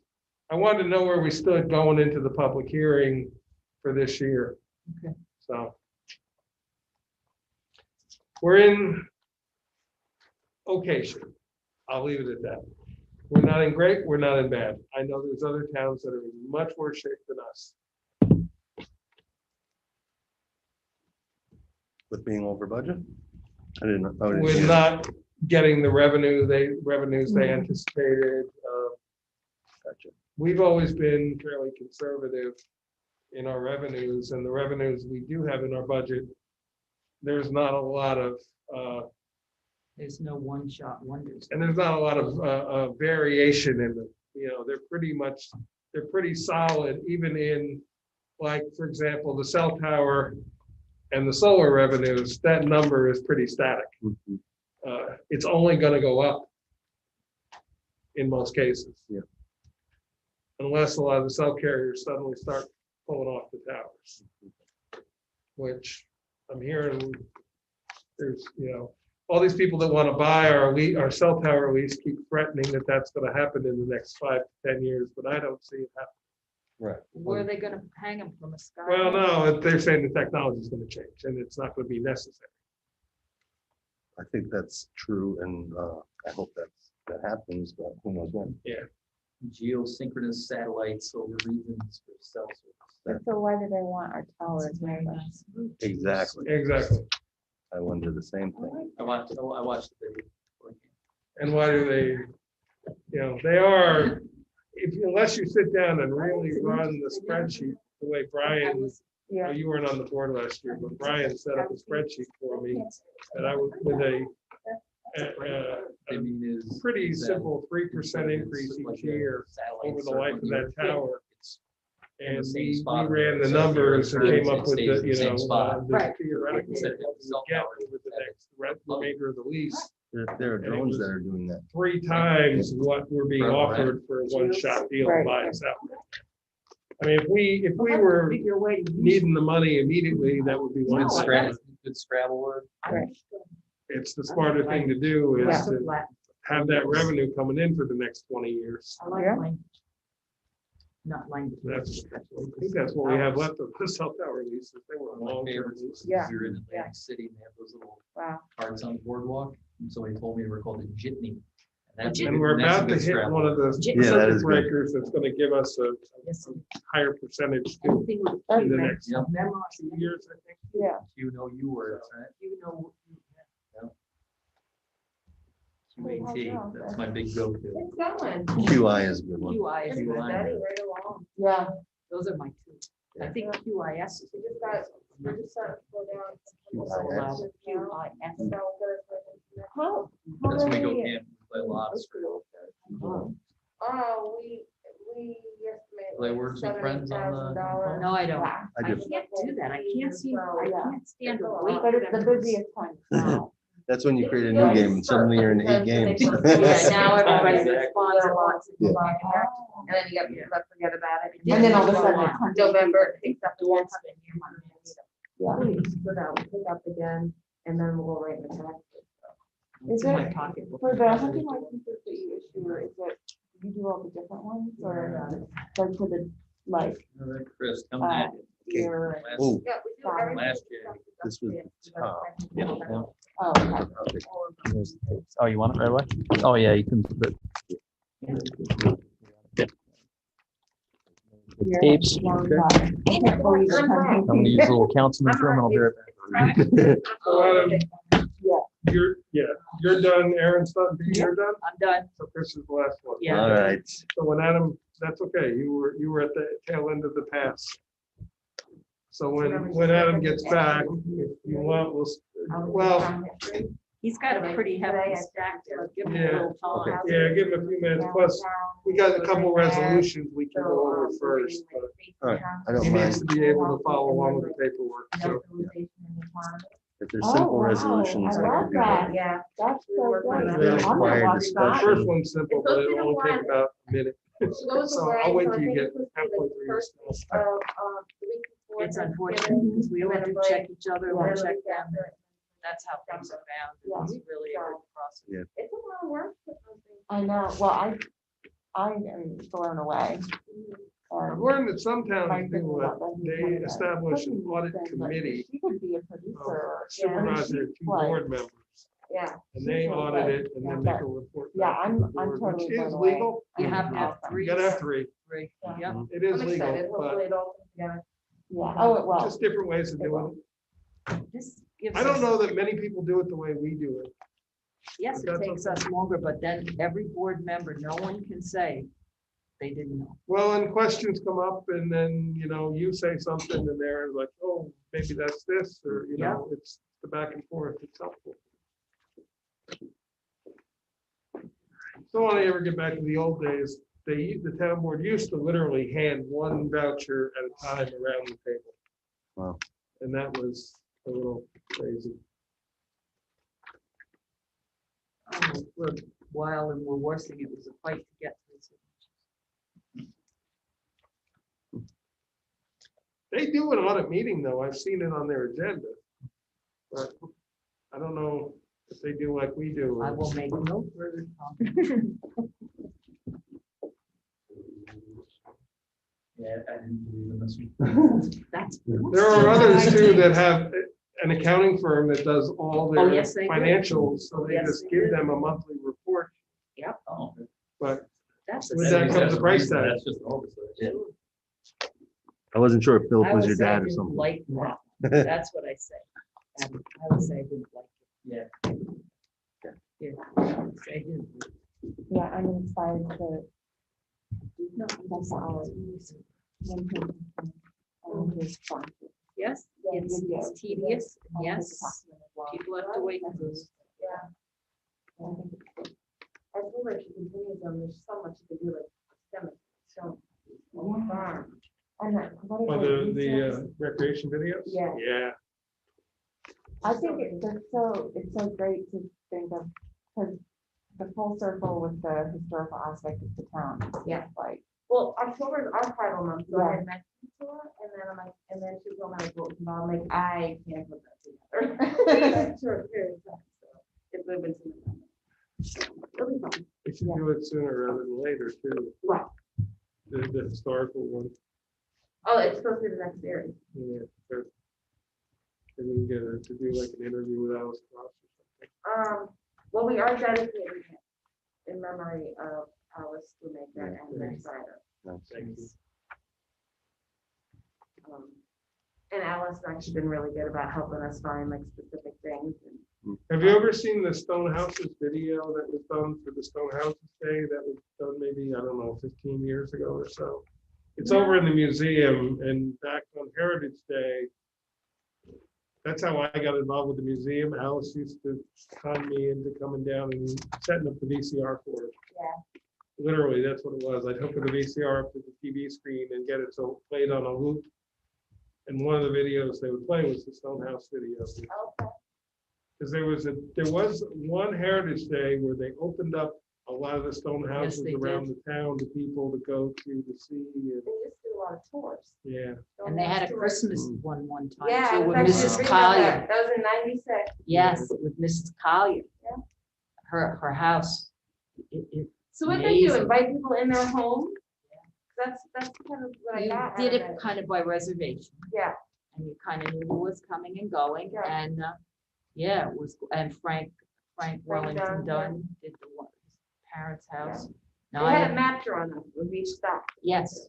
I wanted to know where we stood going into the public hearing for this year. Okay. So we're in okay shape. I'll leave it at that. We're not in great, we're not in bad. I know there's other towns that are in much worse shape than us. with being over budget? I didn't know. With not getting the revenues they anticipated. Gotcha. We've always been fairly conservative in our revenues, and the revenues we do have in our budget, there's not a lot of, There's no one-shot wonders. and there's not a lot of variation in them. You know, they're pretty solid, even in, like, for example, the cell tower and the solar revenues, that number is pretty static. Mhm. It's only gonna go up in most cases. Yeah. Unless a lot of the cell carriers suddenly start pulling off the towers. Which I'm hearing, there's, all these people that want to buy our cell tower lease keep threatening that that's gonna happen in the next 5 to 10 years, but I don't see it happening. Right. Where are they gonna hang them from a sky? Well, no, they're saying the technology is gonna change and it's not gonna be necessary. I think that's true, and I hope that happens, but who knows when. Geosynchronous satellites over regions for cell service. So why do they want our towers? That's very nice. Exactly. Exactly. I wonder the same thing. I watched the video. And why do they, they are, unless you sit down and really run the spreadsheet the way Brian, Yeah, you weren't on the board last year, but Brian set up a spreadsheet for me that I was with a I mean, is. pretty is that- simple 3% increase each year over the life of that tower. in the And same we spot ran the where, so if you're numbers and in came up with stays the, in the same spot. the Right. theoretical Instead of what we cell would get towers, over the have next remainder of the lease. There are drones that are doing that. 3 times what we're being Right. offered for a one-shot deal Right. by us out. I mean, if we were Figure a way to use needing the money immediately, that would be one Good No, thing. Scrabble, good Scrabble word. It's the smarter thing to do is Yeah. to have that revenue coming in for the next 20 years. I like Yeah. language. Not language. That's, I think that's what we have left of the cell tower leases. They were One of my long-term favorites leases. was Yeah. we were in Yeah. Atlantic City and they have those little wow. carts on the boardwalk. And somebody told me they were called a jitney. And we're about to hit one of the Yeah, that circuit is good. breakers that's gonna give us a Yes. higher percentage too, Everything with in the next Yep. memorize. 2 years, I think. Yeah, You words, right? You know. QAT, that's my big go-to. It's going. QI is a good one. QI It's is QI. good. steady right along. yeah. Those are my two. I think QIS is. We just got, we're just starting to slow down. QIS. QIS. How? That's when we go many- camp, we play lots. Oh, we estimate. Play Words with Friends on the- $70,000. No, I don't. I I do. can't do that. I can't see, I Yeah. can't stand to wait. But it's the busiest time now. That's when you create a new game and suddenly you're in 8 games. Yeah, now everybody Yeah. responds and wants to Yeah. go on there, and then you got people that forget about it. And then all of a sudden it's November, it takes up the one. Yeah. Please, put out, pick up again, and then we'll go right in the tax. It's Is in my it pocketbook. for the hunting licenses that you issue, is it, you do all the different ones or like for the, like, All right, Chris, come back. year? Last- Oh, Yeah, we do everything. Last year. this was top. Yeah. Oh, okay. Oh, you want it right away? Oh, yeah, you can. Year Tapes. long time. I can't believe it's hunting I'm gonna use a little councilman's room and I'll be right back. You're done, Aaron's done, Pete, you're done, I'm done. so Chris is the last one. Yeah. All right. So when Adam, that's okay, you were at the tail end of the pass. So when Adam gets back, if you want, well, He's got a pretty heavy stack there. Give him a Yeah. little time. yeah, give him a few minutes, plus we got a couple resolutions we can go over first, but All right, I he don't needs mind. to be able to follow along with the paperwork, so. If there's Oh, simple wow, resolutions, I I love can do that. that. Yeah. That's so We're good. working on They it. I'm gonna require watch The that. first one's simple, but it'll only take about a minute. So those So are I'll right, wait so I till you think get it's supposed to be halfway the through your first stuff. of, the week before It's Thanksgiving, unfortunate because we all and do then check each other, and we'll then the check week them. after. That's how things are found. Yeah. It's really a good process. Yeah. It's a lot of work. to put those things I know, well, I am blown away. I've And learned that some my towns thinking do about it, that, they like, establish an cooking audit things, like, committee, She could be a producer. or- supervisor, 2 Like- board members, Yeah. and they audit it and then make a report. Yeah, back to the I'm board, totally Which blown is away. legal, You have to have Awesome. three. you gotta have 3, Three. Yeah. Yep. it is I'm legal, excited. Hopefully but it all comes together. Yeah, oh, it will. just different ways of doing it. This gives I don't us- know that many people do it the way we do it. Yes, it That's takes okay. us longer, but then every board member, no one can say they didn't know. Well, and questions come up and then, you say something and they're like, oh, maybe that's this, or, it's the back and forth, it's helpful. Don't want to ever get back to the old days. The town board used to literally hand one voucher at a time around the table. Wow. And that was a little crazy. For a while, and we're worsening, it was a fight to get to this. They do an audit meeting, though. I've seen it on their agenda. But I don't know if they do like we do. I will make no further comment. Yeah, I didn't believe in this one. That's. There are others too that have an accounting firm that does all Oh, their yes, they do. financials, so they Yes, just they give do. them a monthly report, Oh, but That's. With that comes the price tag. That's just oversight. I wasn't sure if Philip I was would your say I dad or didn't something. like that. That's what I say. And I would say I didn't like it. Yeah. Yeah. I do. Yeah, I'm inspired to. No, That's all. Yes, Yeah, it's yeah, it's tedious, yeah. yes, people have to wait. for this. I feel like she continues on, there's so much to do, like, systemic, so, farm. And Oh, the recreation videos? Yeah. Yeah. I think it's so great to think of, because the full circle with the historical aspect of the town. Yeah. Like, Well, October is archival month, so I Yeah. had mentioned to her, and then I'm like, and then she told me, like, what was involved, I'm like, I can't put that together. Short period of time, so it's moving to November. It'll be fun. We should do it sooner rather than later too. What? The historical one. Oh, it's supposed to be the next series. Yeah. sure. And we can get her to do like an interview with Alice Cross or something. Well, we are dedicating it in memory of Alice Shoemaker and Yeah. Lynn Sider. Thank you. And Alice has actually been really good about helping us find like specific things. And Have you ever seen the Stone Houses video that was done for the Stone Houses Day? That was done maybe, I don't know, 15 years ago or so. It's over in the museum, and back on Heritage Day, that's how I got involved with the museum. Alice used to con me into coming down and setting up the VCR for it. Yeah. Literally, that's what it was. I'd hook the VCR up to the TV screen and get it so it played on a loop. And one of the videos they would play was the Stone House video. Okay. Because there was one Heritage Day where they opened up a lot of the stone houses they around the town to people to go to see. They used to do a lot of tours. Yeah. And they had a Tours. Christmas one time Yeah, too I was with actually Mrs. reading about Collier. that. That was in '96. Yes, with Mrs. Collier. Yeah. Her house. So what they do, Amazing. invite people in their home? That's kind of what I You got. did out of it kind of by reservation. Yeah. And you kind of knew who was coming and going, Yeah. and, yeah, it was, and Frank Wellington Dunn, yeah. Dunn did his parents' house. They Now, I had a have, map drawing up with each stop. yes,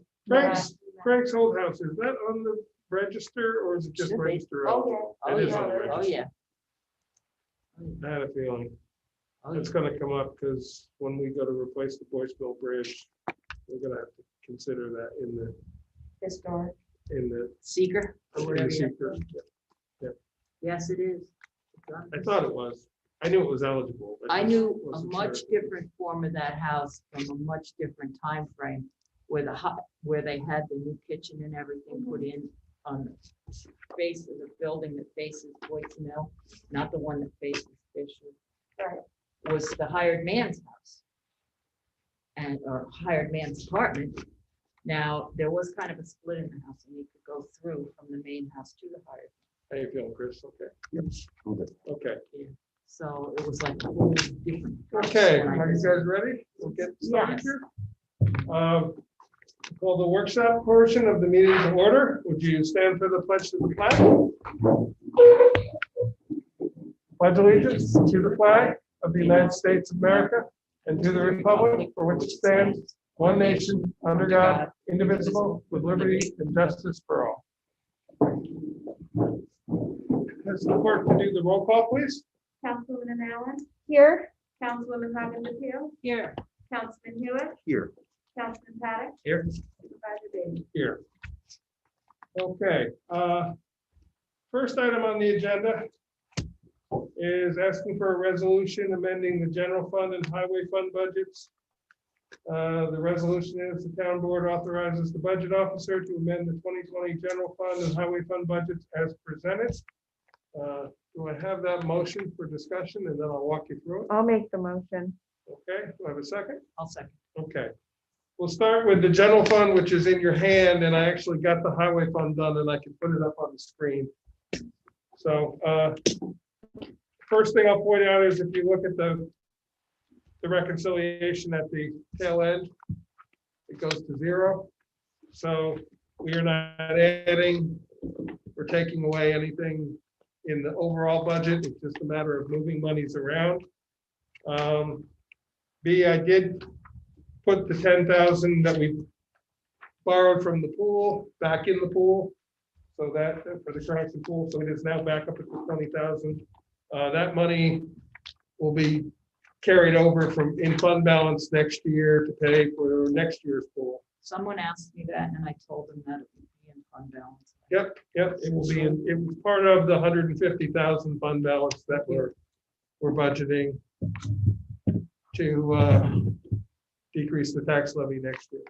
Frank's old house, is that on the register or is it just Should be. register? Oh, oh, It is yeah, on the oh, register. yeah. I had a feeling Oh, it's yeah. gonna come up because when we go to replace the Boyce Mill Bridge, we're gonna have to consider that in the Historic. Seeker, or in whatever. the you- secret. Yes, it is. I thought it was. I knew it was eligible. but I just knew a wasn't much sure. different form of that house from a much different time frame, where where they had the new kitchen and everything put in on the face of the building that faces Boyce Mill, not the one that faces Fisher. Right. Was the hired man's house. And, or hired man's apartment. Now, there was kind of a split in the house, and you could go through from the main house to the hired. How you feeling, Chris? Okay. Okay. Okay. So it was like a whole different. Okay, when I are you visited. guys ready? We'll get started Yes. here. Call the workshop portion of the meeting to order. Would you stand for the pledge to the flag? Pledge allegiance to the flag of the United States of America and to the republic for which it stands, one nation, under God, indivisible, with liberty and justice for all. Has the clerk to do the roll call, please? Councilwoman Allen? Here. Councilwoman Hopkins Hill? Here. Councilman Hewitt? Here. Councilman Paddock? Here. Supervisor Davis? Here. Okay, first item on the agenda is asking for a resolution amending the general fund and highway fund budgets. The resolution is the town board authorizes the budget officer to amend the 2020 general fund and highway fund budgets as presented. Do I have that motion for discussion, and then I'll walk you through it? I'll make the motion. Okay, do I have a second? I'll second. Okay. We'll start with the general fund, which is in your hand, and I actually got the highway fund done and I can put it up on the screen. So first thing I'll point out is if you look at the reconciliation at the tail end, it goes to 0. So we are not adding or taking away anything in the overall budget. It's just a matter of moving monies around. B, I did put the 10,000 that we borrowed from the pool back in the pool. So that for the Cranston pool, so it is now back up at the 20,000. That money will be carried over from in fund balance next year to pay for next year's pool. Someone asked me that and I told them that it would be in fund balance. Yep, it will be in, it was part of the 150,000 fund balance that we're budgeting to decrease the tax levy next year.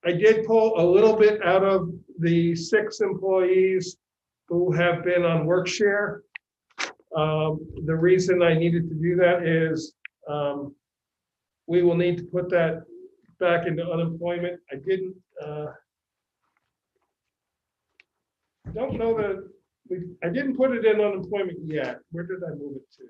I did pull a little bit out of the 6 employees who have been on work share. The reason I needed to do that is we will need to put that back into unemployment. I didn't, don't know that, I didn't put it in unemployment yet. Where did I move it to?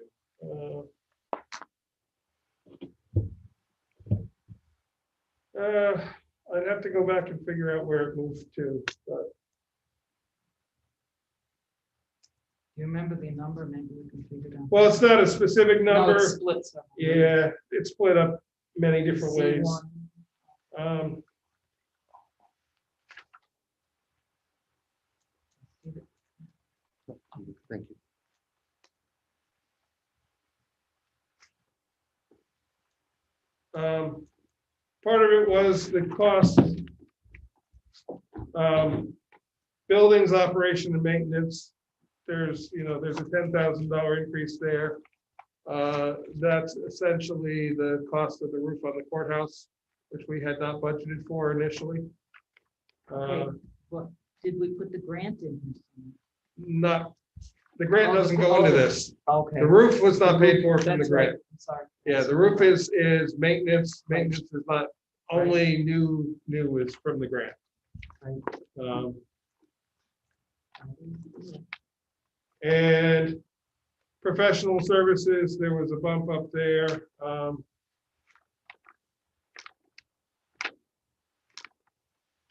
I'd have to go back and figure out where it moved to, but You remember the number? Maybe we can figure it out. well, it's not a specific No, number. it's split several. Yeah, it's split up many different ways. C1. Thank you. Part of it was the cost. Buildings, operation and maintenance. There's a $10,000 increase there. That's essentially the cost of the roof on the courthouse, which we had not budgeted for initially. What, did we put the grant in? Not, the grant doesn't go into this. Okay. The roof was not paid for from the That's right. grant. I'm sorry. Yeah, the roof is maintenance. Maintenance is not only new is from the grant. And professional services, there was a bump up there.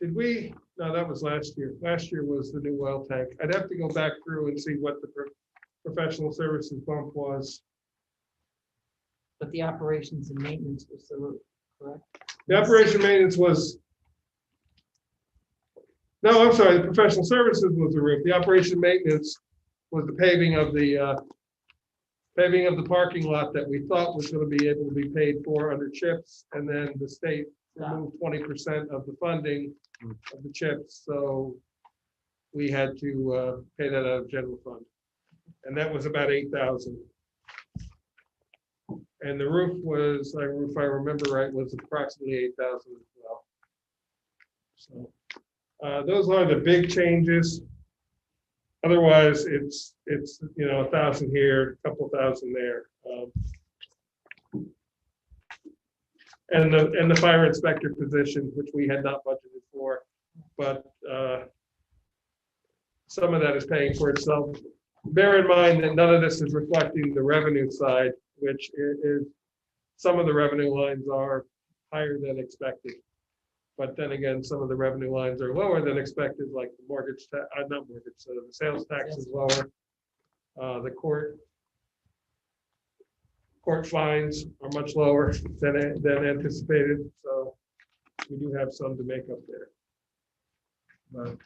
Did we? No, that was last year. Last year was the new oil tank. I'd have to go back through and see what the professional services bump was. But the operations and maintenance was the roof, correct? The operation maintenance was, no, I'm sorry, the professional services was the roof. The operation maintenance was the paving of the parking lot that we thought was going to be able to be paid for under CHIPS, and then the state removed 20% of the funding of the CHIPS, so we had to pay that out of general fund, and that was about 8,000. And the roof was, if I remember right, was approximately 8,000 as well. So those are the big changes. Otherwise, it's 1,000 here, a couple thousand there. And the fire inspector position, which we had not budgeted for, but some of that is paying for itself. Bear in mind that none of this is reflecting the revenue side, which is some of the revenue lines are higher than expected. But then again, some of the revenue lines are lower than expected, like the mortgage, not mortgage, so the sales tax is lower. The court fines are much lower than anticipated, so we do have some to make up there. But,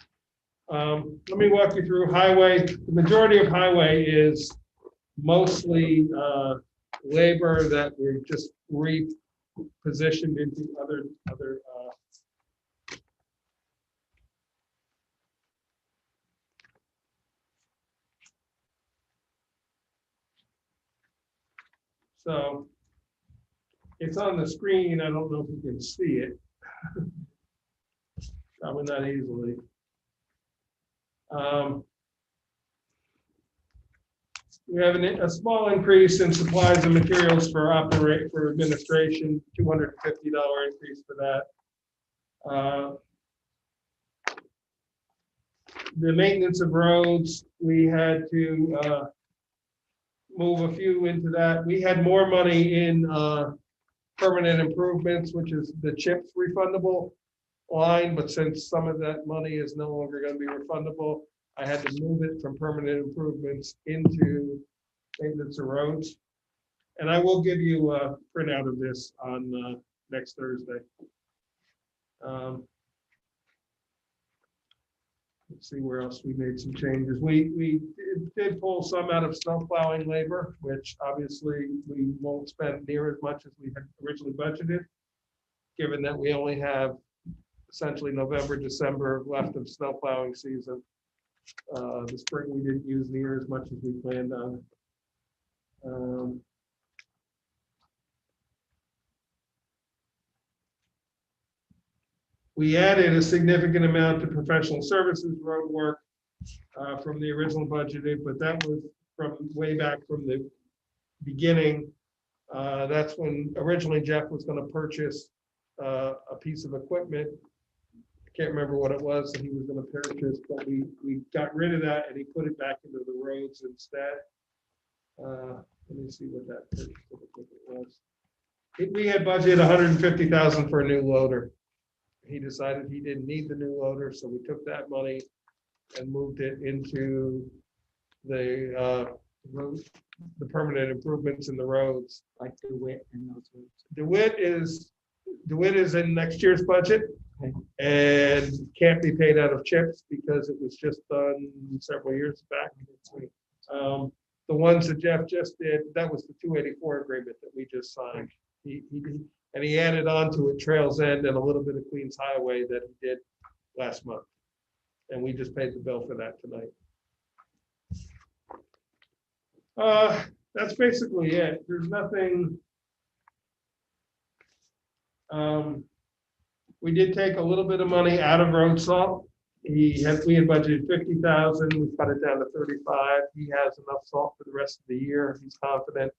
let me walk you through highway. The majority of highway is mostly labor that we're just repositioned into other so it's on the screen. I don't know if you can see it. Probably not easily. We have a small increase in supplies and materials for administration, $250 increase for that. The maintenance of roads, we had to move a few into that. We had more money in permanent improvements, which is the CHIPS refundable line, but since some of that money is no longer going to be refundable, I had to move it from permanent improvements into maintenance of roads. And I will give you a printout of this on next Thursday. let's see where else we made some changes. We did pull some out of snow plowing labor, which obviously we won't spend near as much as we had originally budgeted, given that we only have essentially November, December left of snow plowing season. The spring, we didn't use near as much as we planned on. We added a significant amount to professional services road work from the original budgeted, but that was from way back from the beginning. That's when originally Jeff was going to purchase a piece of equipment. I can't remember what it was that he was going to purchase, but we got rid of that and he put it back into the roads instead. Let me see what that purchase of equipment was. We had budgeted 150,000 for a new loader. He decided he didn't need the new loader, so we took that money and moved it into the road, the permanent improvements in the roads. Like DeWitt and those roads. DeWitt is in next year's budget. Okay. And can't be paid out of chips because it was just done several years back. The ones that Jeff just did, that was the 284 agreement that we just signed. And he added on to it Trails End and a little bit of Queens Highway that he did last month. And we just paid the bill for that tonight. That's basically it. There's nothing. We did take a little bit of money out of road salt. We had budgeted 50,000. We cut it down to 35. He has enough salt for the rest of the year. He's confident.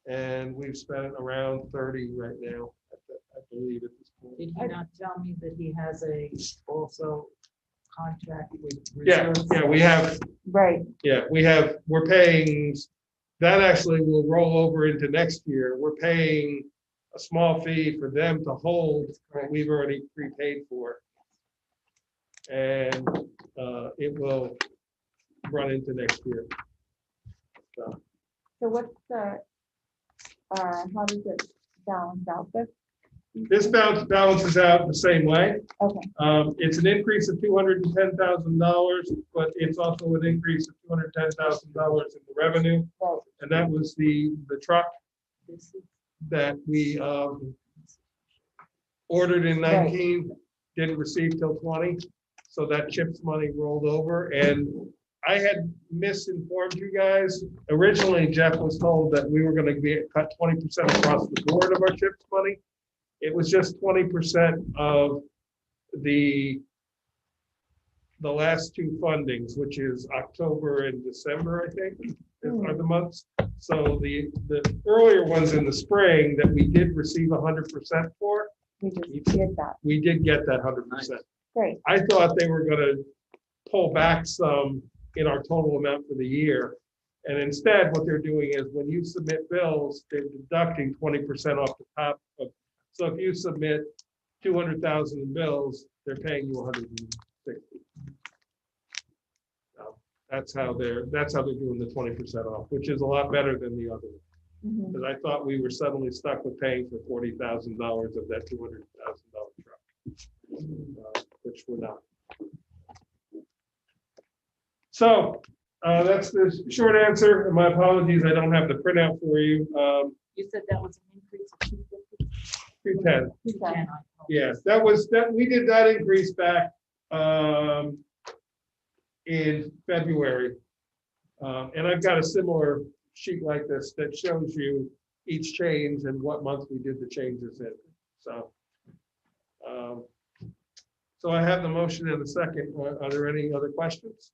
And we've spent around 30 right now, I believe at this point. Did he not tell me that he has a also contract with Yeah, reserves? yeah, we have. Right. Yeah, we're paying, that actually will roll over into next year. We're paying a small fee for them to hold what we've already prepaid for. And it will run into next year. So what's the, how does it balance out this? this balances out the same way. Okay, It's an increase of $210,000, but it's also an increase of $210,000 in the revenue. right. And that was the truck that we ordered in 19, didn't receive till 20. So that CHIPS money rolled over. And I had misinformed you guys. Originally, Jeff was told that we were going to cut 20% across the board of our CHIPS money. It was just 20% of the last two fundings, which is October and December, I think, are the months. So the earlier ones in the spring that we did receive 100% for, We just did that. we did get that 100%. Great. I thought they were gonna pull back some in our total amount for the year. And instead, what they're doing is when you submit bills, they're deducting 20% off the top of, so if you submit 200,000 in bills, they're paying you 160. So that's how they're doing the 20% off, which is a lot better than the other. Mhm. Because I thought we were suddenly stuck with paying for $40,000 of that $200,000 truck, which we're not. So that's the short answer. And my apologies, I don't have the printout for you. You said that was an increase of 250? 210. Okay. Yes, we did that increase back in February. And I've got a similar sheet like this that shows you each change and what month we did the changes in. So I have the motion in a second. Are there any other questions?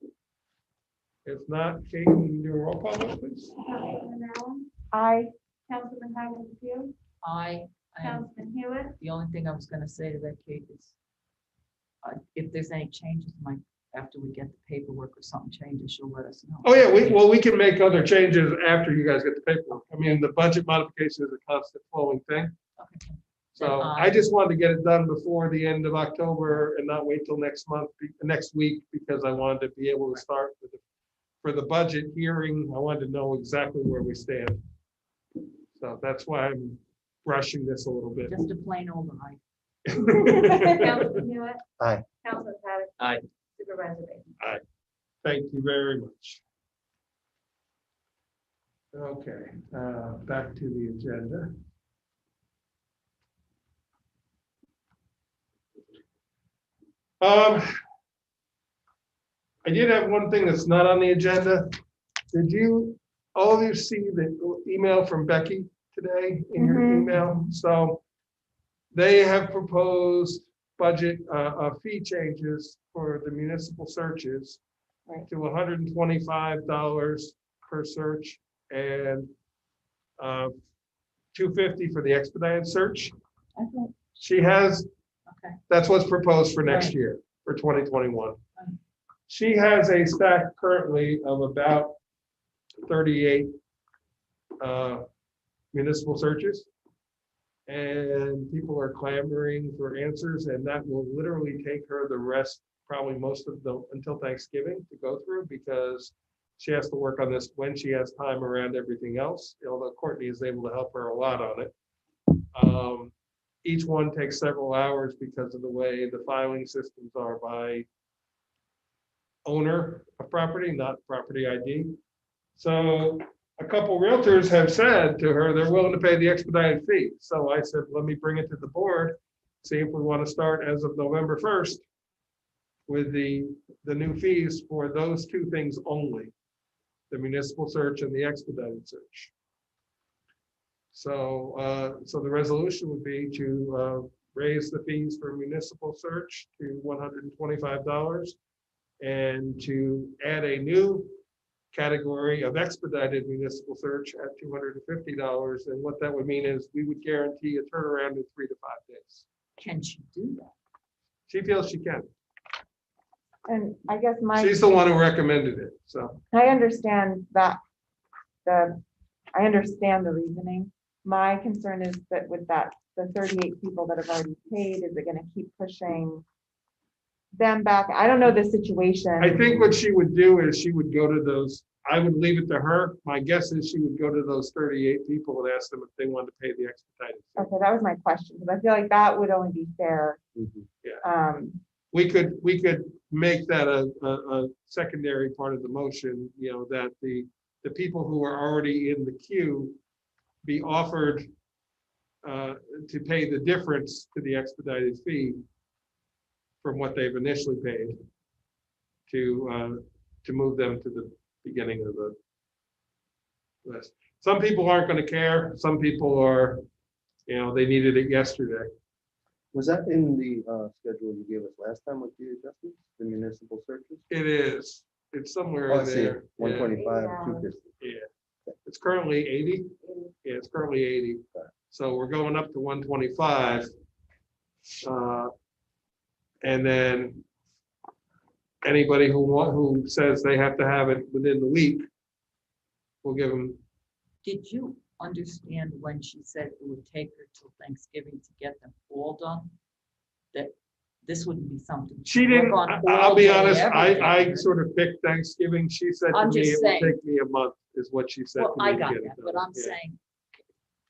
If not, Kate, can you do a roll call, vote, please? Councilman Allen, I, Councilman Hyman, I am, Councilman Hewitt, the only thing I was gonna say to that, Kate, is if there's any changes, Mike, after we get the paperwork or something changes, she'll let us know. Oh, yeah, we can make other changes after you guys get the paperwork. I mean, the budget modification is a constant flowing thing. Okay. So I just wanted to get it done before the end of October and not wait till next week, because I wanted to be able to start for the budget hearing. I wanted to know exactly where we stand. So that's why I'm rushing this a little bit. Just a plain old aye. Councilman Hewitt. Aye. Councilman Patterson. Aye. Supervisor Baker. Thank you very much. Okay, back to the agenda. I did have one thing that's not on the agenda. Did you, all of you see the email from Becky today in your Mhm. email? So they have proposed budget, fee changes for the municipal searches Right. to $125 per search and $250 for the expedited search. I thought- She has, Okay. that's what's proposed for next Right. year, for 2021. She has a stack currently of about 38 municipal searches. And people are clamoring for answers, and that will literally take her the rest, probably most of the, until Thanksgiving to go through, because she has to work on this when she has time around everything else, although Courtney is able to help her a lot on it. Each one takes several hours because of the way the filing systems are by owner of property, not property ID. So a couple realtors have said to her they're willing to pay the expedited fee. So I said, let me bring it to the board, see if we want to start as of November 1st with the new fees for those two things only, the municipal search and the expedited search. So, so the resolution would be to raise the fees for municipal search to $125 and to add a new category of expedited municipal search at $250. And what that would mean is we would guarantee a turnaround in 3 to 5 days. Can she do that? She feels she can. And I guess She's the one who recommended it, so. I understand that, I understand the reasoning. My concern is that with that, the 38 people that have already paid, is it gonna keep pushing them back? I don't know the situation. I think what she would do is she would go to those, I would leave it to her. My guess is she would go to those 38 people and ask them if they wanted to pay the expedited fee. Okay, that was my question, because I feel like that would only be fair. Yeah. We could make that a secondary part of the motion, you know, that the people who are already in the queue be offered to pay the difference to the expedited fee from what they've initially paid to move them to the beginning of the list. Some people aren't going to care. Some people are, you know, they needed it yesterday. Was that in the schedule you gave us last time with the adjustments, the municipal searches? It is. It's somewhere Oh, I in see there. it. 125, 250. Yeah. It's currently 80. Yeah, it's currently 80. So we're going up to 125. And then anybody who says they have to have it within the week, we'll give them. Did you understand when she said it would take her till Thanksgiving to get them all done? That this wouldn't be something. She work didn't, on I'll all be day, honest, every I day. sort of picked Thanksgiving. She said to I'm me, just it will saying. take me a month, is what she said Well, to me. I to got get it that, but done. I'm Yeah. saying,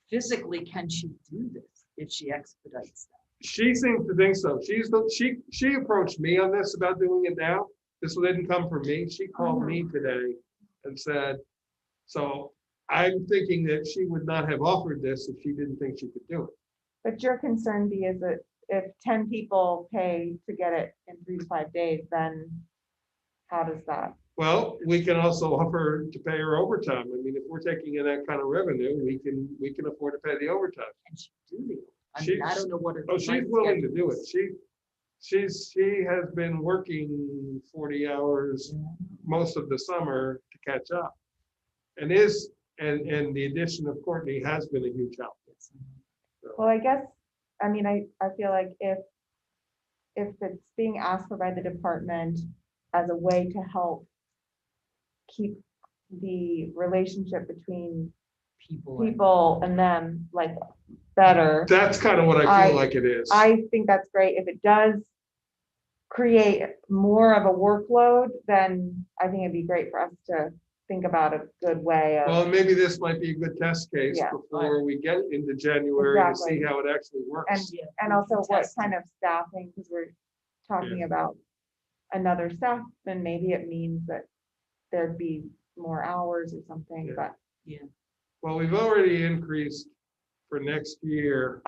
physically, can she do this if she expedites that? She seems to think so. She approached me on this about doing it now. This didn't come from me. She called me today and said, so I'm thinking that she would not have offered this if she didn't think she could do it. But your concern be is that if 10 people pay to get it in 3 to 5 days, then how does that? Well, we can also offer to pay her overtime. I mean, if we're taking in that kind of revenue, we can afford to pay the overtime. Can she do the? I mean, I don't know what. Oh, she's willing to do it. She has been working 40 hours most of the summer to catch up. And the addition of Courtney has been a huge help. Well, I guess, I mean, I feel like if it's being asked for by the department as a way to help keep the relationship between people and them like better, That's kind of what I feel like it is. I think that's great. If it does create more of a workload, then I think it'd be great for us to think about a good way of. Well, maybe this might be a good test case Yeah. before we get into January to see Exactly. how it actually works. And also what kind of staffing, because we're talking about, another staff, then maybe it means that there'd be more hours or something, Yeah. but Well, we've already increased for next year.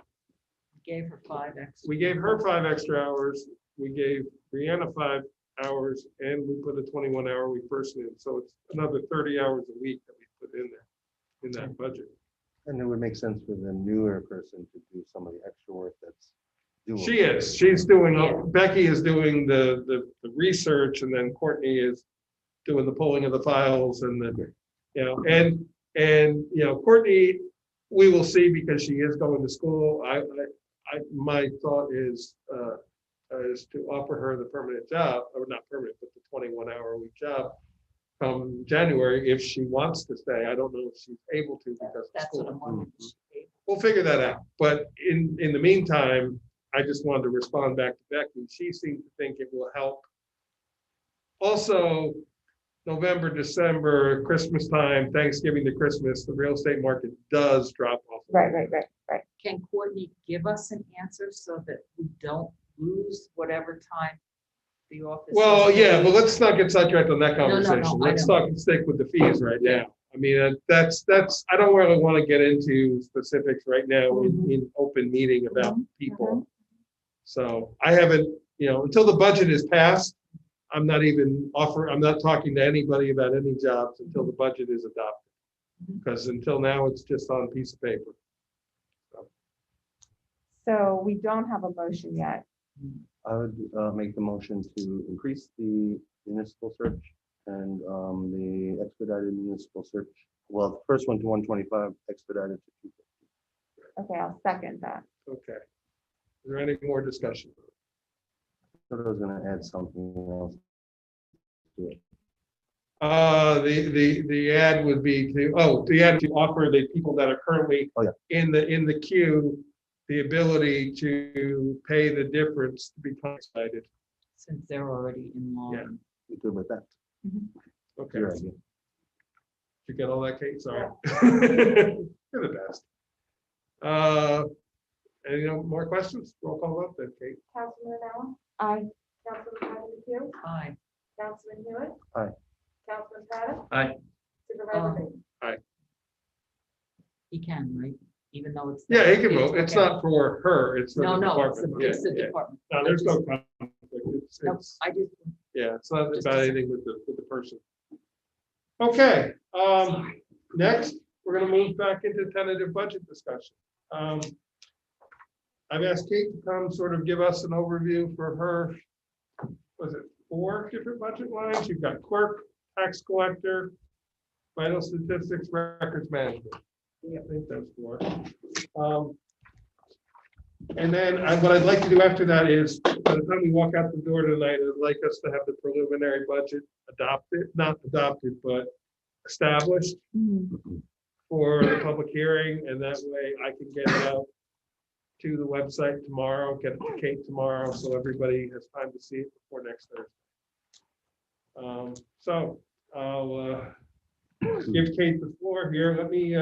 Gave her 5 extra. We gave her 5 extra hours. We gave Brianna 5 hours, and we put a 21-hour-week person in. So it's another 30 hours a week that we put in there, in that budget. And it would make sense for the newer person to do some of the extra work that's doable. She is, she's doing, Yeah. Becky is doing the research, and then Courtney is doing the pulling of the files and the, Courtney, we will see, because she is going to school. My thought is to offer her the permanent job, or not permanent, but the 21-hour-a-week job come January, if she wants to stay. I don't know if she's able to because of That's what I'm school. wondering. We'll figure that out. But in the meantime, I just wanted to respond back to Becky. She seemed to think it will help. Also, November, December, Christmas time, Thanksgiving to Christmas, the real estate market does drop off. right. Can Courtney give us an answer so that we don't lose whatever time the office? Well, has yeah, to but lose? let's not get sidetracked on that no, conversation. I Let's know. talk and stick with the fees right now. I mean, that's, I don't really want to get into specifics right now in open meeting about people. So I haven't, until the budget is passed, I'm not talking to anybody about any jobs until the budget is adopted. Because until now, it's just on a piece of paper. So we don't have a motion yet. I would make the motion to increase the municipal search and the expedited municipal search. Well, the first one to 125, expedited to 250. Okay, I'll second that. Okay. Is there any more discussion? I thought I was gonna add something else to it. The ad would be to offer the people that are currently Oh, yeah. in the queue, the ability to pay the difference to become excited. Since they're already in line. You good with that? Okay. Your idea. You get all that, Kate? Sorry. You're the best. Any more questions? Roll call vote then, Kate. Councilman Allen, I, Councilman Patton McHugh, Aye. Councilman Hewitt. Aye. Councilman Patton. Aye. Supervisor Lee. He can, right? Even though it's. Yeah, he can it's vote. It's okay. not for her, it's for the No, it's department. the, it's the Yeah. department. No, there's no conflict. Nope, It's, I just. yeah, it's not Just about a anything with the person. Okay, next, we're gonna move back into tentative budget discussion. I've asked Kate to come sort of give us an overview for her, was it 4 different budget lines? You've got clerk, tax collector, vital statistics, records management. Yeah, I think that's 4. And then what I'd like to do after that is, by the time we walk out the door tonight, I'd like us to have the preliminary budget not adopted, but established for the public hearing, and that way I can get it out to the website tomorrow, get it to Kate tomorrow, so everybody has time to see it before next Thursday. So I'll give Kate the floor here. Let me,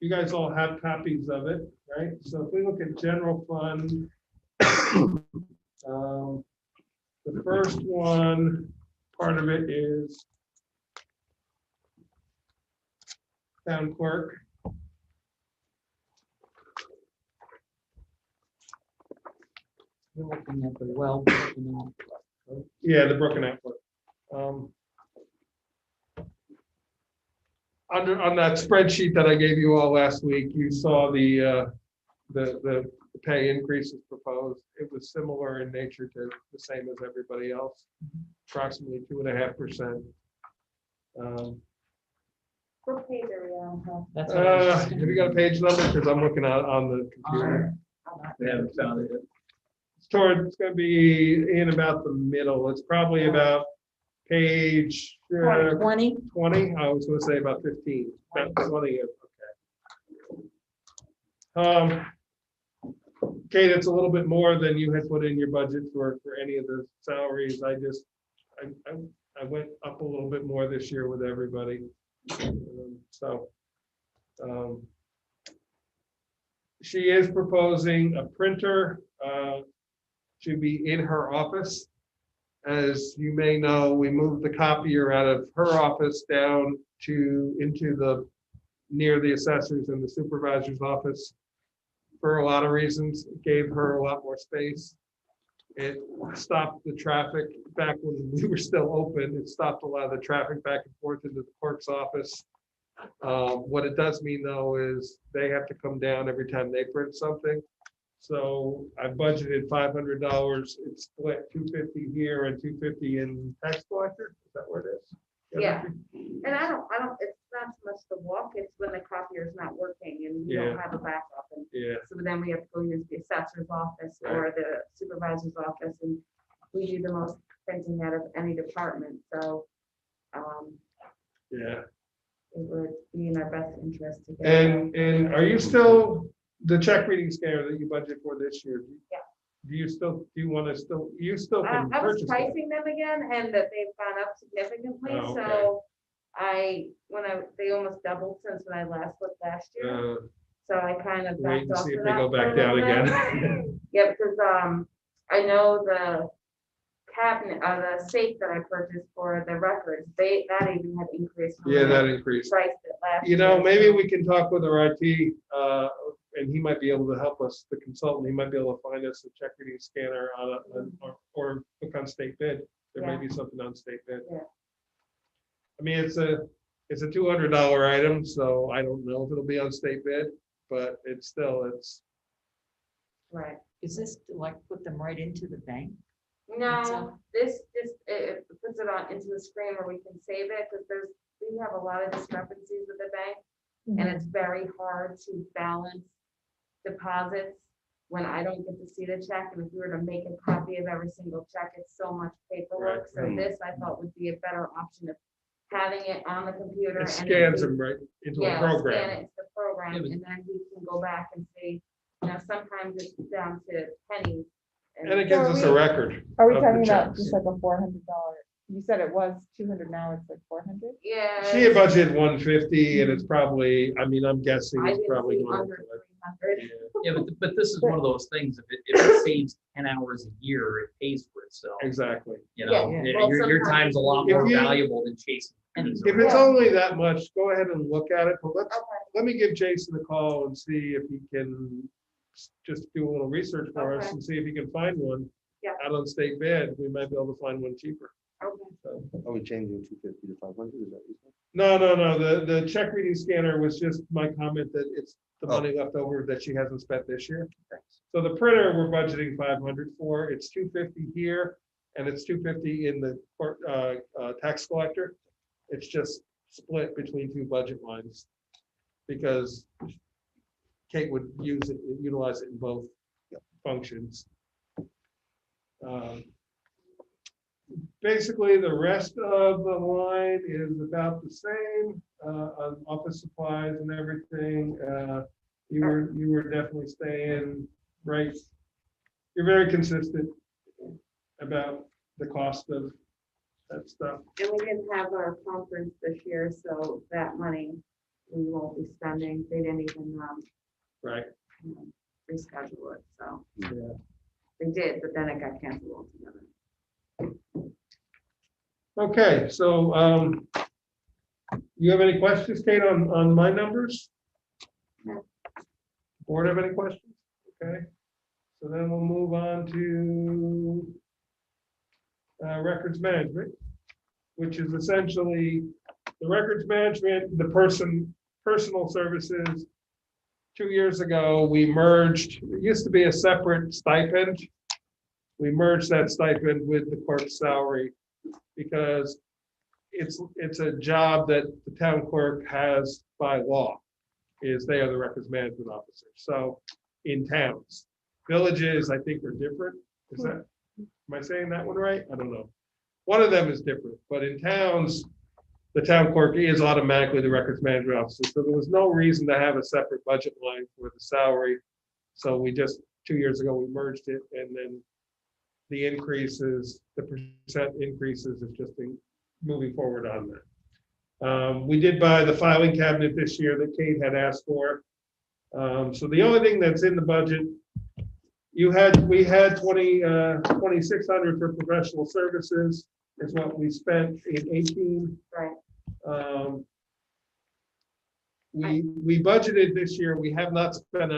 you guys all have copies of it, right? So if we look at general fund, the first one, part of it is town clerk. You're looking at the well. Yeah, the broken out one. On that spreadsheet that I gave you all last week, you saw the pay increases proposed. It was similar in nature to the same as everybody else, approximately 2.5%. What page are we on? That's what I was just Have gonna you got a page number? Because I'm looking at on the computer. We haven't found it yet. It's going to be in about the middle. It's probably about page 20? 20. I was going to say about 15. About 20. Okay. Kate, it's a little bit more than you had put in your budget for any of the salaries. I went up a little bit more this year with everybody. She is proposing a printer to be in her office. as you may know, we moved the copier out of her office down into the, near the assessors and the supervisor's office for a lot of reasons. It gave her a lot more space. It stopped the traffic back when we were still open. It stopped a lot of the traffic back and forth into the clerk's office. What it does mean though is they have to come down every time they print something. So I budgeted $500. It's split 250 here and 250 in tax collector. Is that where it is? Yeah. And I don't, it's not so much the walk, it's when the copier is not working and you don't have a backup. And Yeah. so then we have to go use the assessor's office or the supervisor's office, and we do the most printing out of any department, so Yeah. it would be in our best interest to get. And are you still the check reading scanner that you budget for this year? Yeah. Do you want to still, you still can I was purchase it? pricing them again, and that they've gone up significantly, Oh, okay. so they almost doubled since when I last looked last year. So I kind of Wait backed and off see of if they that go for a back down little bit. again. Yeah, because I know the cabinet, the safe that I purchased for the records, that even had increased. from Yeah, when that I increased. priced it last You know, year, maybe so- we can talk with our IT, and he might be able to help us, the consultant, he might be able to find us a check reading scanner on or look on state bid. There may Yeah. be something on state bid. Yeah. I mean, it's a $200 item, so I don't know if it'll be on state bid, but it's Right. Is this to like put them right into the bank? No, this just, it puts it on into the screen where we can save it, because we have a lot of discrepancies with the bank, and it's very hard to balance deposits when I don't get to see the check, and if we were to make a copy of every single check, it's so much paperwork. So Right. this, I thought, would be a better option of having it on the computer. it and scans then them right into a Yeah, scan program. it into the program, Yeah, but- and then we can go back and see, sometimes it's down to pennies. And it gives us a record. Are we of the talking about checks. just like a $400? You said it was 200, now it's like 400? Yeah. She had budgeted 150 and it's probably, I mean, I'm guessing I it's didn't probably see going up under to like. 300. Yeah, but this is one of those things, if it saves 10 hours a year, it pays for itself. Exactly. You Yeah, know, well, your sometimes time's a lot if more you- valuable than chasing pennies. If around. it's only that much, go ahead and look at it, but Okay. let me give Jason a call and see if he can just do a little research for us Okay. and see if he can find one. Yeah. Out on state bid, we might be able to find one cheaper. Okay. So, Are we changing 250 to 500? Is that what you said? no, the check reading scanner was just my comment that it's the Oh. money left over that she hasn't spent this year. Thanks. So the printer, we're budgeting 500 for, it's 250 here, and it's 250 in the court, tax collector. It's just split between two budget lines. Because Kate would utilize it in both functions. Basically, the rest of the line is about the same, on office supplies and everything. You were definitely staying right. You're very consistent about the cost of that stuff. And we didn't have our conference this year, so that money we won't be spending. They didn't even Right. reschedule it, so Yeah. they did, but then it got canceled altogether. Okay, so, you have any questions, Kate, on my numbers? No. Board have any questions? Okay, so then we'll move on to records management, which is essentially the records management, the personal services. 2 years ago, we merged, it used to be a separate stipend. We merged that stipend with the clerk's salary because it's a job that the town clerk has by law, is they are the records management officer. So in towns, villages, I think are different. Is that, am I saying that one right? I don't know. One of them is different, but in towns, the town clerk is automatically the records management officer. So there was no reason to have a separate budget line for the salary. So we just, 2 years ago, we merged it, and then the increases, the percent increases is just moving forward on that. We did buy the filing cabinet this year that Kate had asked for. So the only thing that's in the budget we had 2,600 for professional services is what we spent in 18. Right. We budgeted this year, we have not spent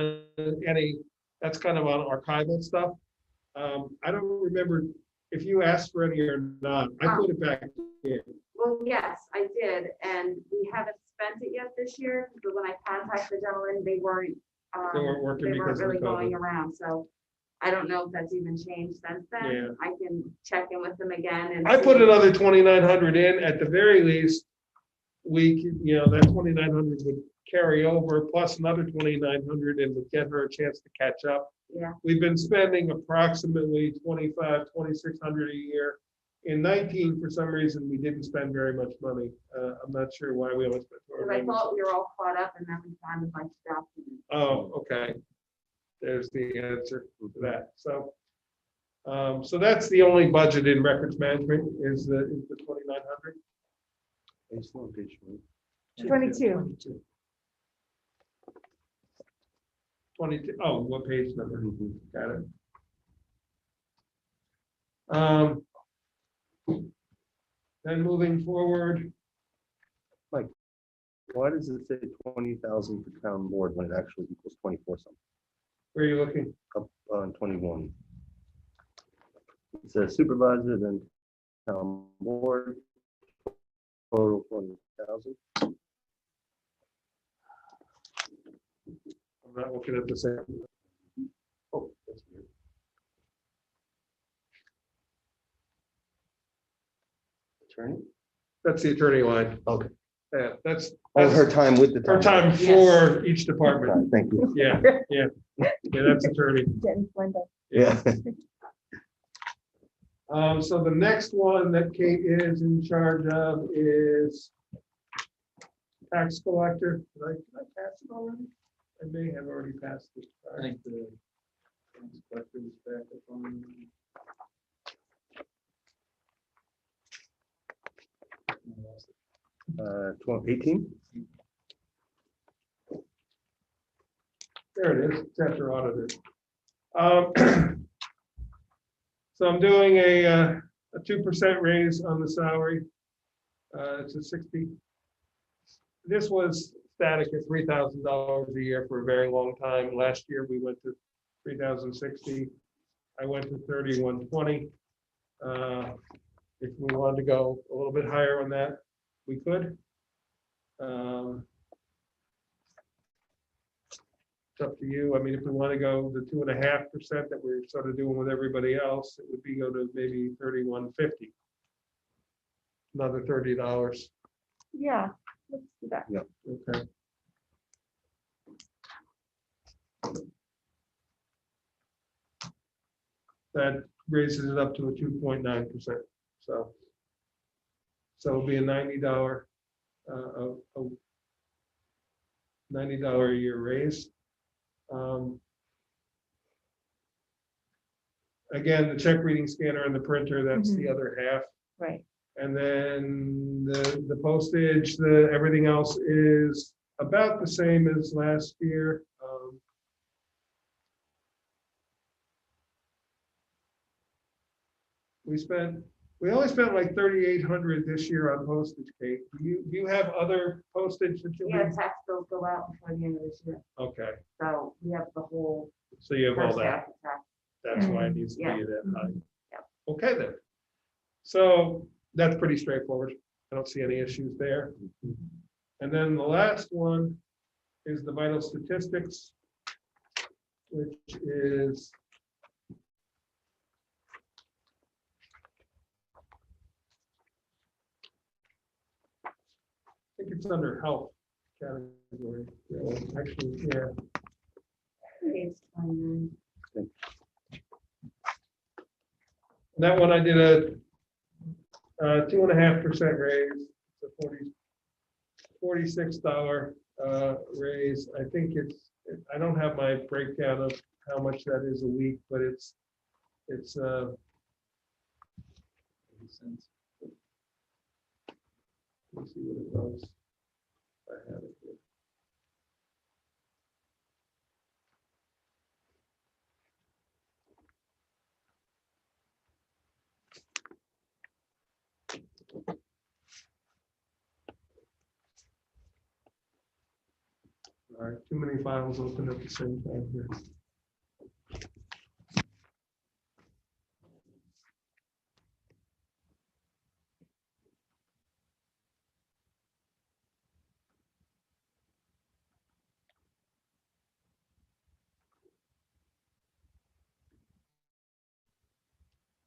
any, that's kind of on archival stuff. I don't remember if you asked for any or not, I put it back in. Well, yes, I did, and we haven't spent it yet this year, but when I contacted the gentlemen, they weren't working they weren't because of really the going COVID. around, so I don't know if that's even changed since Yeah. then. I can check in with them again and. I see. put another 2,900 in, at the very least, we could, that 2,900 would carry over, plus another 2,900 and would get her a chance to catch up. Yeah, We've been spending approximately 2,600 a year. In 19, for some reason, we didn't spend very much money. I'm not sure why we only spent. because I thought we were all caught up and then we found a bunch of documents. Oh, okay. There's the answer to that. So, so that's the only budget in records management is the 2,900. It's on page 22. 22. Oh, what page number? one. Got it. Then moving forward, Why does it say 20,000 for town board when it actually equals 24 something? where are you looking? Up on 21. It says supervisor, then town board, total 20,000. I'm not looking at the same. Oh, that's weird. Attorney? That's the attorney line. Okay. Yeah, that's Oh, her time with the. her time for each department. Right, thank you. Yeah, that's attorney. Getting Linda. Yeah. So the next one that Kate is in charge of is tax collector. Did I pass it already? I may have already passed it. I think the tax collector is back up on. 18? There it is, it's after auditor. So I'm doing a 2% raise on the salary. It's a 60. This was static at $3,000 a year for a very long time. Last year, we went to 3,060. I went to 3,120. If we wanted to go a little bit higher on that, we could. It's up to you. I mean, if we want to go the 2.5% that we're sort of doing with everybody else, it would be go to maybe 3,150. Another $30. Yeah, let's do that. Okay. That raises it up to a 2.9%. So it'll be a $90 $90 a year raise. Again, the check reading scanner and the printer, that's the other half. Right. And then the postage, everything else is about the same as last year. We only spent like 3,800 this year on postage, Kate. Do you have other postage that you Yeah, need? tax bills go out before the end of this year, Okay, so we have the whole so you have all first that. half of tax. That's why it needs to Yeah. be that high. Yeah. Okay, then. So that's pretty straightforward. I don't see any issues there. And then the last one is the vital statistics, which is I think it's under health category. Actually, yeah. Page 29. That one I did a 2.5% raise, it's a $46 raise. I think I don't have my breakdown of how much that is a week, but it's 80 cents. let's see what it was. I have it here. Sorry, too many files open at the same time here.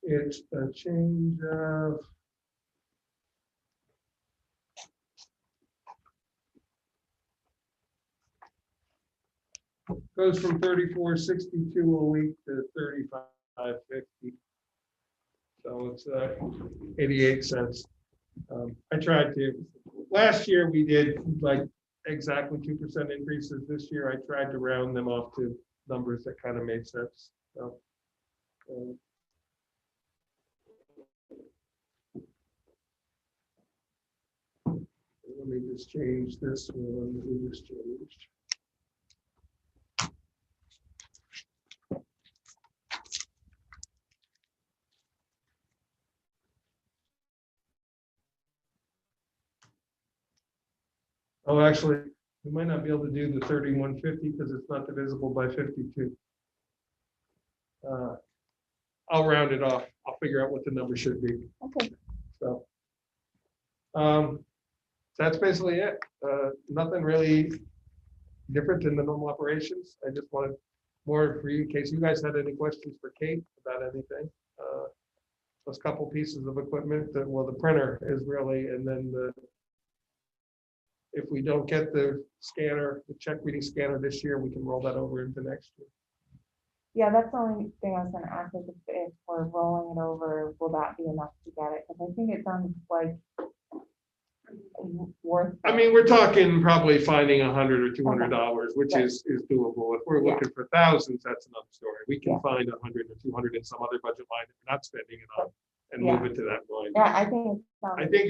It's a change of goes from 34.62 a week to 35.50. So it's 88 cents. I tried to, last year we did like exactly 2% increases. This year I tried to round them off to numbers that kind of made sense. So, let me just change this one that we just changed. Oh, actually, we might not be able to do the 3150 because it's not divisible by 52. I'll round it off. I'll figure out what the number should be. Okay. So that's basically it. Nothing really different in the normal operations. I just wanted more for you in case you guys had any questions for Kate about anything. Those couple pieces of equipment that, well, the printer is really, and then if we don't get the scanner, the check reading scanner this year, we can roll that over into next year. Yeah, that's the only thing I was gonna ask, is if we're rolling it over, will that be enough to get it? Because I think it sounds like worth. I mean, we're talking probably finding $100 or $200, which is doable. If we're looking for thousands, that's another story. We can find 100 or 200 in some other budget line that we're not spending it on and move it to that line. Yeah, I think. I think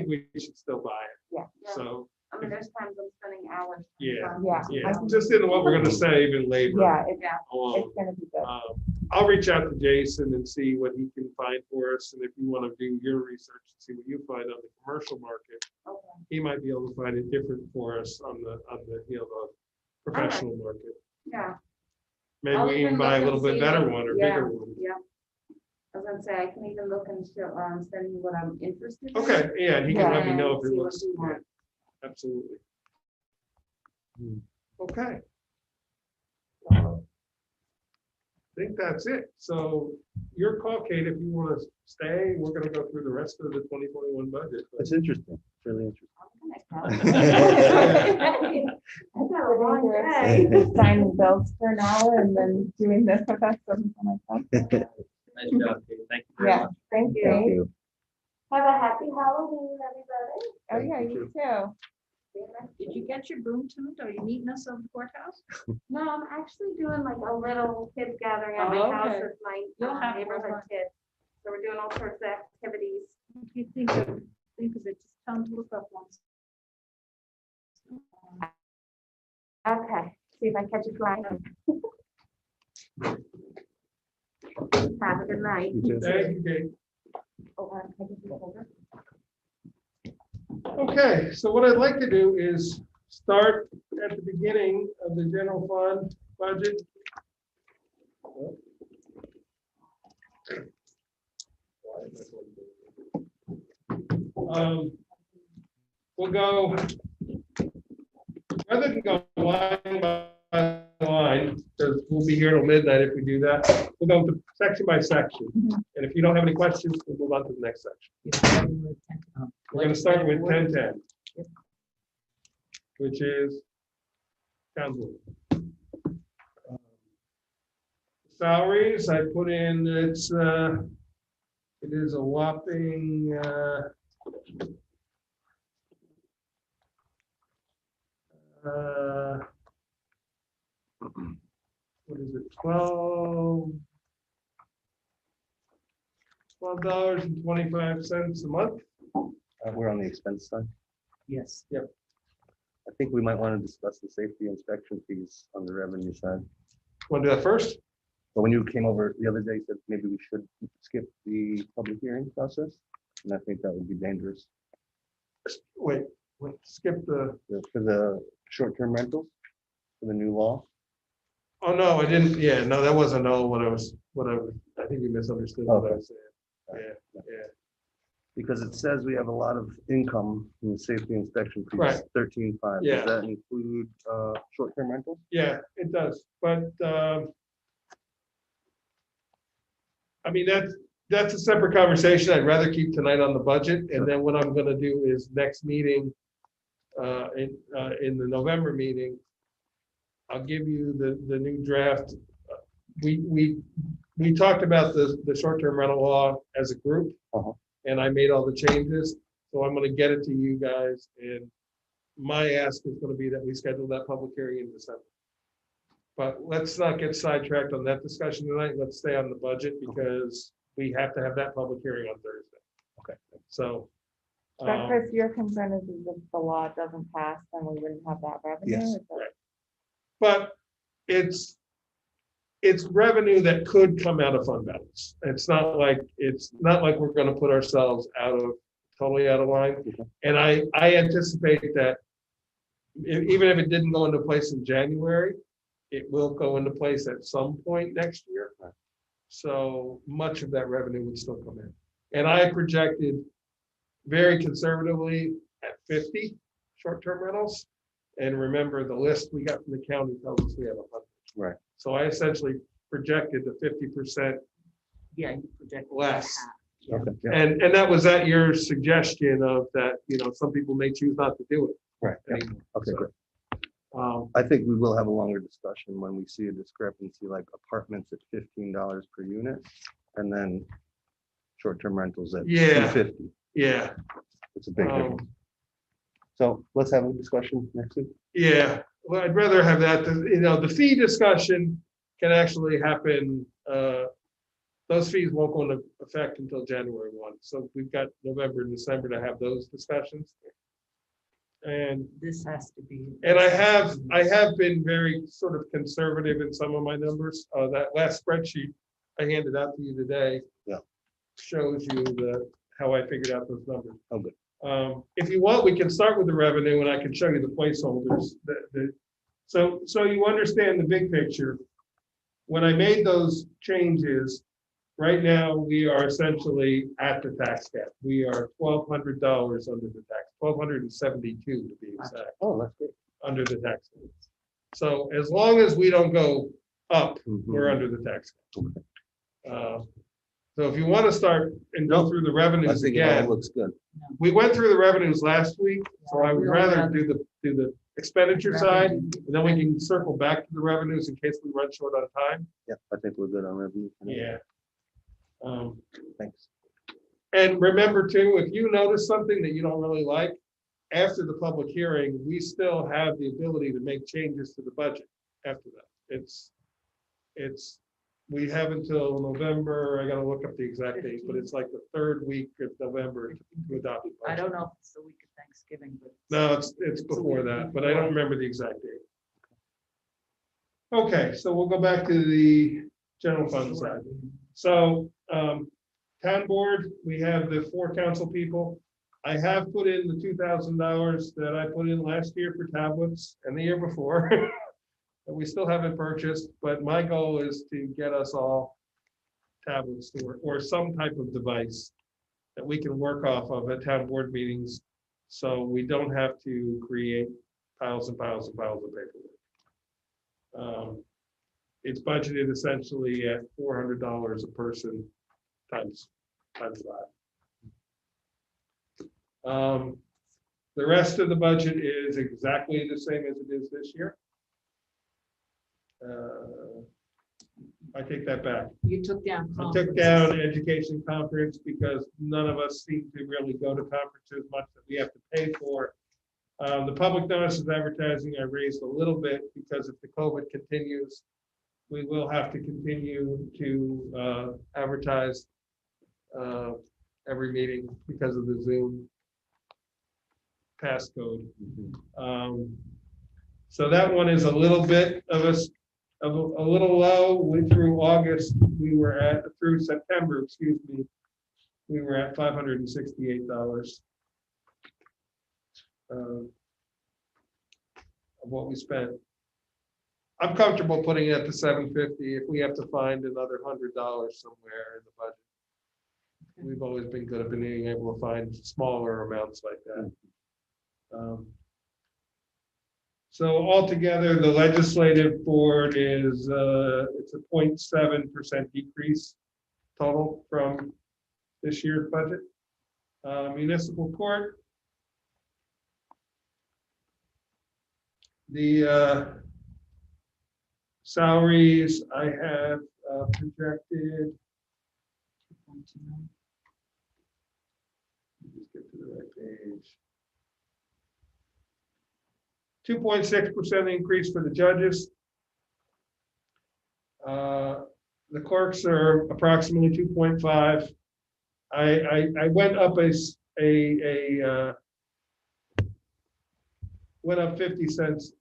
we should still buy it. Yeah. So. I mean, there's times I'm spending hours. Yeah. Yeah. Yeah, I think- just in what we're gonna save in labor. Yeah, alone. it's gonna be good. I'll reach out to Jason and see what he can find for us, and if you want to do your research and see what you find on the commercial market, Okay. he might be able to find it different for us on the the professional market. Yeah. Maybe I'll we even can buy a look little and bit see better what- one or yeah, bigger one. Yeah. I was gonna say, I can even look and show, send you what I'm interested in. Okay, yeah, and he can let me know if it See what looks. you want. Absolutely. Hmm. Okay. I think that's it. So your call, Kate, if you want to stay, we're going to go through the rest of the 2021 budget. It's interesting. It's really I've got a long day. Signing bills for an hour and then doing this with us. Something like that. interesting. Nice job, Kate. Thank you very Yeah, much. thank Thank you. you. Have a happy Halloween, everybody. Oh, yeah, you too. Did you get your broom tuned? Are you meeting us over the courthouse? No, I'm actually doing like a little kids gathering at my Oh, house okay. with my You'll have neighborhood fun. kids. So we're doing all sorts of activities. If you think of it, just tell them to look up once. Okay, see if I catch a fly. Have a good night. You too. Thank you, Kate. Oh, can I get you over? Okay, so what I'd like to do is start at the beginning of the general fund budget. We'll go, rather than go line by line, because we'll be here till midnight if we do that, we'll go section by section. And if you don't have any questions, we'll move on to the next section. We're gonna start with 1010. Which is town board. Salaries, I put in, it is a whopping, what is it, $12.25 a month? We're on the expense side. Yes. I think we might want to discuss the safety inspection fees on the revenue side. Want to do that first? But when you came over the other day, you said maybe we should skip the public hearing process. And I think that would be dangerous. Wait, skip the, For the short-term rentals, for the new law? Oh, no, I didn't, yeah, no, that wasn't all I think you misunderstood what I Okay. was saying. Yeah. Because it says we have a lot of income from the safety inspection fees, Right. 13.5. Yeah. Does that include short-term rentals? Yeah, it does, but, I mean, that's a separate conversation. I'd rather keep tonight on the budget, and then what I'm gonna do is next meeting, in the November meeting, I'll give you the new draft. We talked about the short-term rental law as a group, Uh-huh. and I made all the changes, so I'm gonna get it to you guys, and my ask is gonna be that we schedule that public hearing in December. But let's not get sidetracked on that discussion tonight. Let's stay on the budget because we have to have that public hearing on Thursday. Okay. So. But Chris, your concern is if the law doesn't pass, then we wouldn't have that revenue? Yes. Is that- Right. But it's revenue that could come out of fund balance. It's not like we're gonna put ourselves totally out of line. Okay. And I anticipate that even if it didn't go into place in January, it will go into place at some point next year. Right. So much of that revenue would still come in. And I projected very conservatively at 50 short-term rentals. And remember, the list we got from the county tells us we have 100. Right. So I essentially projected the 50% Yeah, you project. less. Okay. Yeah. And that was at your suggestion of that, some people may choose not to do it. Right. Yeah. anymore. Okay, So, great. Um, I think we will have a longer discussion when we see a discrepancy like apartments at $15 per unit and then short-term rentals at Yeah. $250. Yeah, It's a big Um, difference. So let's have a discussion next week. yeah. Well, I'd rather have that. The fee discussion can actually happen. Those fees won't go into effect until January 1. So we've got November and December to have those discussions. And This has to be. I have been very sort of conservative in some of my numbers. That last spreadsheet I handed out to you today. Yeah. Shows you how I figured out those numbers. Oh, good. If you want, we can start with the revenue and I can show you the placeholders. So you understand the big picture. When I made those changes, right now we are essentially at the tax cap. We are $1,200 under the tax, $1,272 to be exact, Oh, that's great. under the tax cap. So as long as we don't go up, we're Mhm. under the tax cap. Okay. So if you want to start and go through the I revenues think it again, all looks good. we went through the revenues last week, so I would rather do the expenditure side, and then we can circle back to the revenues in case we run short on time. Yeah, I think we're good on revenue. Yeah. Thanks. And remember too, if you notice something that you don't really like, after the public hearing, we still have the ability to make changes to the budget after that. We have until November, I gotta look up the exact date, but it's like the third week of November to adopt. the I budget. don't know if it's the week of Thanksgiving, but. No, it's before that, but I don't remember the exact date. Okay, so we'll go back to the general fund side. So, town board, we have the 4 council people. I have put in the $2,000 that I put in last year for tablets and the year before. That we still haven't purchased, but my goal is to get us all tablets or some type of device that we can work off of at town board meetings. So we don't have to create piles and piles and piles of paperwork. It's budgeted essentially at $400 a person times 5. The rest of the budget is exactly the same as it is this year. I take that back. You took down. I took down education conference because none of us seem to really go to conferences much that we have to pay for. The public notice of advertising I raised a little bit because if the COVID continues, we will have to continue to advertise every meeting because of the Zoom passcode. So that one is a little bit of a little low. Through August, we were at, through September, excuse me, we were at $568 of what we spent. I'm comfortable putting it at the 750 if we have to find another $100 somewhere in the budget. We've always been good at being able to find smaller amounts like that. So altogether, the legislative board is, it's a 0.7% decrease total from this year's budget. Municipal court. The salaries I have projected. Just get to the right page. 2.6% increase for the judges. The clerks are approximately 2.5. I went up went up 50 cents,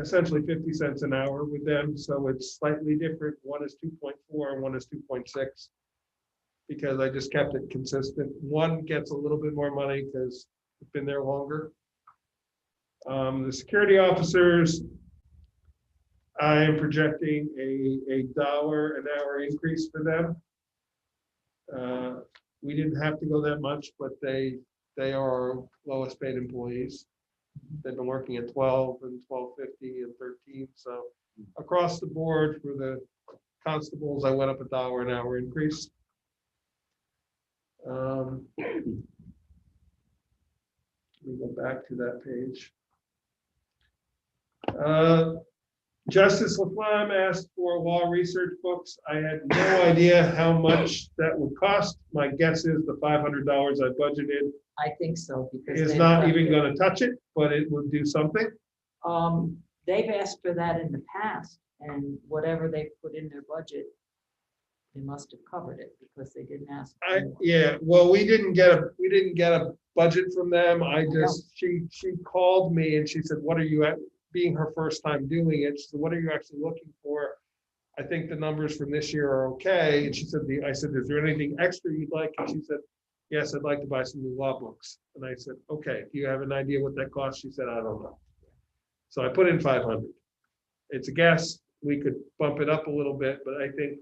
essentially 50 cents an hour with them. So it's slightly different. One is 2.4 and one is 2.6. Because I just kept it consistent. One gets a little bit more money because it's been there longer. The security officers, I am projecting a $1 an hour increase for them. We didn't have to go that much, but they are our lowest paid employees. They've been working at 12 and 12.50 and 13. So across the board for the constables, I went up $1 an hour increase. Let me go back to that page. Justice Laflamme asked for law research books. I had no idea how much that would cost. My guess is the $500 I budgeted I think so, because. is they've not left even it. going to touch it, but it would do something. They've asked for that in the past, and whatever they put in their budget, they must have covered it because they didn't ask. for more. Yeah, well, we didn't get a budget from them. She called me and she said, what are you at, being her first time doing it, she said, what are you actually looking for? I think the numbers from this year are okay. And she said, I said, is there anything extra you'd like? And she said, yes, I'd like to buy some new law books. And I said, okay, do you have an idea what that costs? She said, I don't know. So I put in 500. It's a guess. We could bump it up a little bit, but I think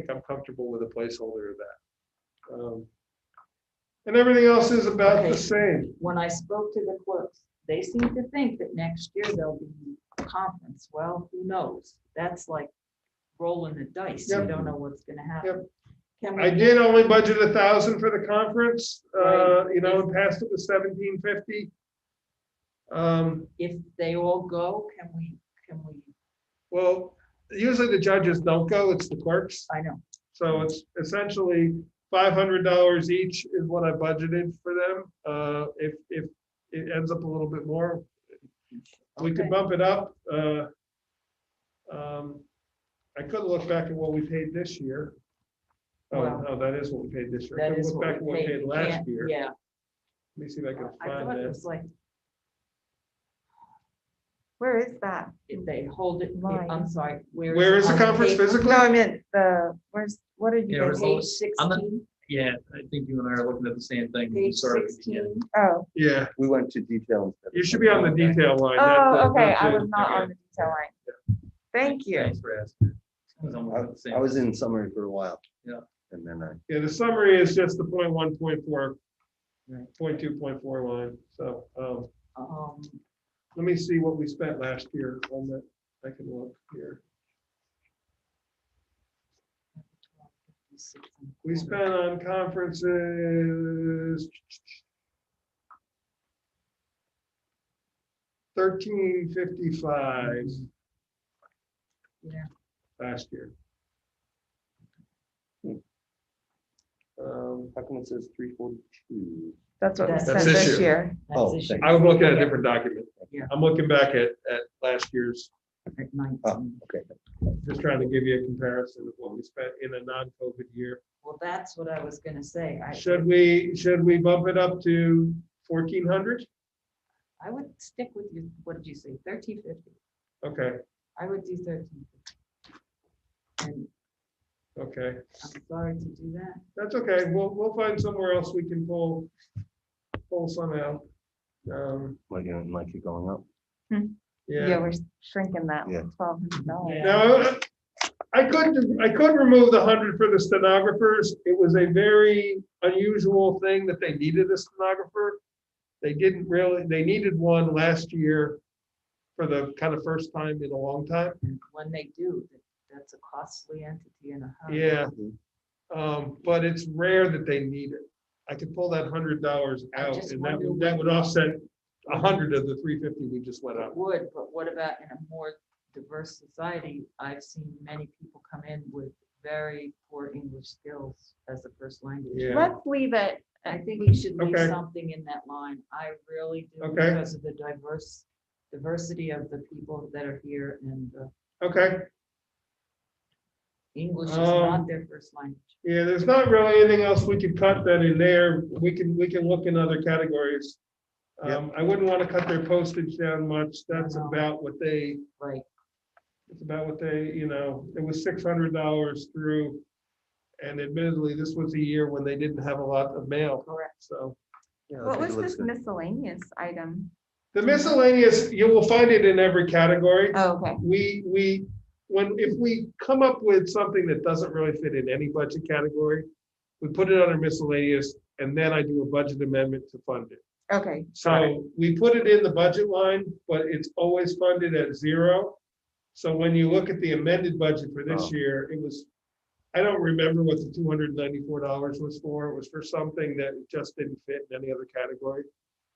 I'm comfortable with a placeholder of that. And everything else is about Okay. the same. When I spoke to the clerks, they seem to think that next year there'll be a conference. Well, who knows? That's like rolling the dice. You Yep. don't know what's gonna happen. Yep. Can we I did only budget 1,000 for the conference, Right. and passed it with 1,750. If they all go, can we, Well, usually the judges don't go, it's the clerks. I know, So it's essentially $500 each is what I budgeted for them. If it ends up a little bit more, we could Okay. bump it up. I could look back at what we paid this year. Well, Oh, that is what we paid this year. I that could is look back what at we what we paid. paid You last can't- year. Yeah, Let me see if I can I find thought it that. was like, Where is that? if they hold it, Mine. I'm sorry. Where is the on the conference paper? physically? No, I meant what are you Yeah, guys? Page I'm not- 16, Yeah, I think you and I are looking at the same thing. page sort of, yeah. 16. Oh, Yeah, We went to detail. instead of- you should be on the detail line. oh, okay, that's I it. was not Okay. on the detail line. Thank you. Thanks for asking. I was almost at the same- I was in summary for a while. Yeah. And then Yeah, the summary is just the 0.1, 0.4, Right. 0.2, 0.4 line. So let me see what we spent last year on that. I can look here. We spent on conferences $1,355 Yeah. last year. how come it says 342? That's what we That's spent this this year. That's Oh, this thank year. I was looking at a different document. Yeah. I'm looking back at last year's, At 19. Oh, okay. just trying to give you a comparison of what we spent in a non-COVID year. Well, that's what I was gonna say. Should we bump it up to 1,400? I would stick with you, what did you say, 1350? Okay, I would do 1350. And okay. I'm sorry to do that. That's okay. We'll find somewhere else we can pull some out. Like, you don't like it going up? Yeah, Yeah. we're shrinking that Yeah. $1,200. Yeah. Now, I could remove the 100 for the stenographers. It was a very unusual thing that they needed a stenographer. They didn't really, they needed one last year for the kind of first time in a long time. And when they do, that's a costly entity and a. Yeah. But it's rare that they need it. I could pull that $100 I out just and wonder that would offset what- 100 of the 350 we just went It up. would, but what about in a more diverse society? I've seen many people come in with very poor English skills as a first language. Yeah. Let's leave it. I think we should leave Okay. something in that line. I really do, Okay. because of the diversity of the people that are here, and Okay, English is not Um, their first language. yeah, there's not really anything else we could cut that in there. We can look in other categories. I wouldn't want to cut their postage down much. That's No. about what they, Right. it's about what they, it was $600 through. And admittedly, this was a year when they didn't have a lot of mail, Correct. so. Yeah, I What think was it looks this good. miscellaneous item? The miscellaneous, you will find it in every category. Oh, okay. If we come up with something that doesn't really fit in any budget category, we put it under miscellaneous, and then I do a budget amendment to fund it. Okay. got it. So we put it in the budget line, but it's always funded at 0. So when you look at the amended budget for this Oh. year, it was, I don't remember what the $294 was for. It was for something that just didn't fit in any other category.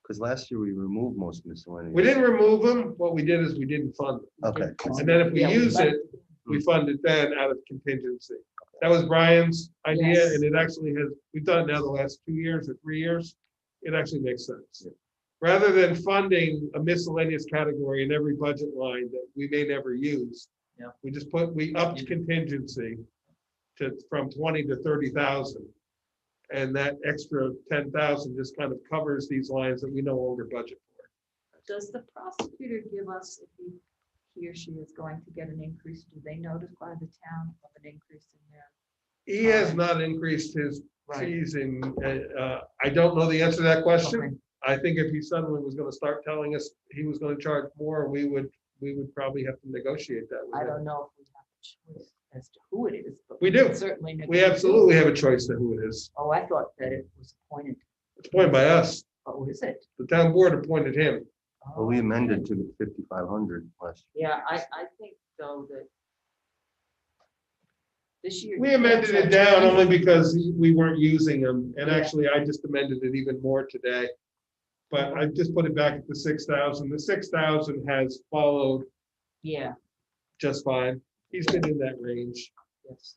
Because last year we removed most miscellaneous. We didn't remove them. What we did is we didn't fund them. Okay. And then if we Yeah, use left it, we fund it then out of contingency. That was Brian's idea, Yes. and it actually has, we've done it now the last 2 years or 3 years. It actually makes sense. Rather than funding a miscellaneous category in every budget line that we may never use. Yeah. We upped contingency from 20 to 30,000. And that extra 10,000 just kind of covers these lines that we no longer budget for. Does the prosecutor give us, if he or she is going to get an increase, do they notify the town of an increase in their? He has not increased his Right. fees and I don't know the answer to that question. Okay. I think if he suddenly was gonna start telling us he was gonna charge more, we would probably have to negotiate that with I him. don't know if we have a choice as to who it is, but. We do. can Certainly. We negotiate. absolutely have a choice to who it is. Oh, I thought that it was appointed. It's appointed by us. Oh, is it? The town board appointed him. Well, we Oh, amended to 5,500 last Yeah, I think though that this year. We amended it down only because we weren't using them. And Yeah. actually, I just amended it even more today. But I just put it back at the 6,000. The 6,000 has followed Yeah, just fine. He's been in that range. yes.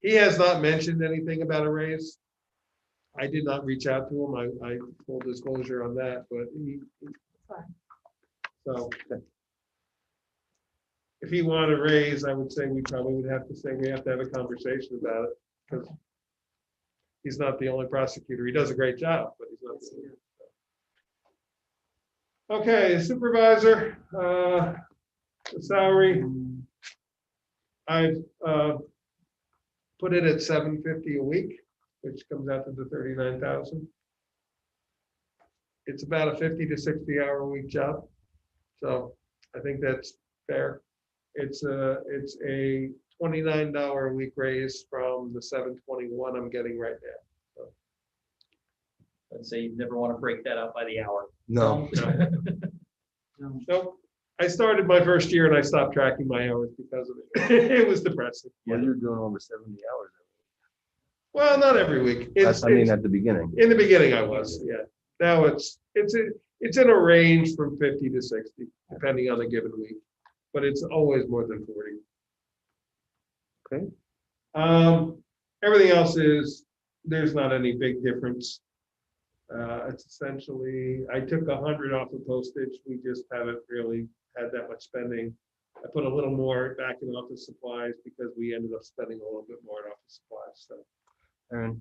He has not mentioned anything about a raise. I did not reach out to him. I full disclosure on that, but Fine. so. If he wanted a raise, I would say we probably would have to say we have to have a conversation about it, because he's not the only prosecutor. He does a great job, but he's not. Yes, the he only. Okay, supervisor, the salary, I've put it at $750 a week, which comes out to the 39,000. It's about a 50 to 60 hour a week job. So I think that's fair. It's a $29 a week raise from the $721 I'm getting right now. I'd say you never want to break that out by the hour. No, No. So I started my first year and I stopped tracking my hours because of it. It was depressing. well, you're doing over 70 hours. Well, not every week. That's, I mean, at the beginning. In the beginning I was, yeah. Now it's in a range from 50 to 60, depending on the given week, but it's always more than 40. Okay. Everything else there's not any big difference. It's essentially, I took 100 off of postage. We just haven't really had that much spending. I put a little more back in office supplies because we ended up spending a little bit more in office supplies, so. Aaron,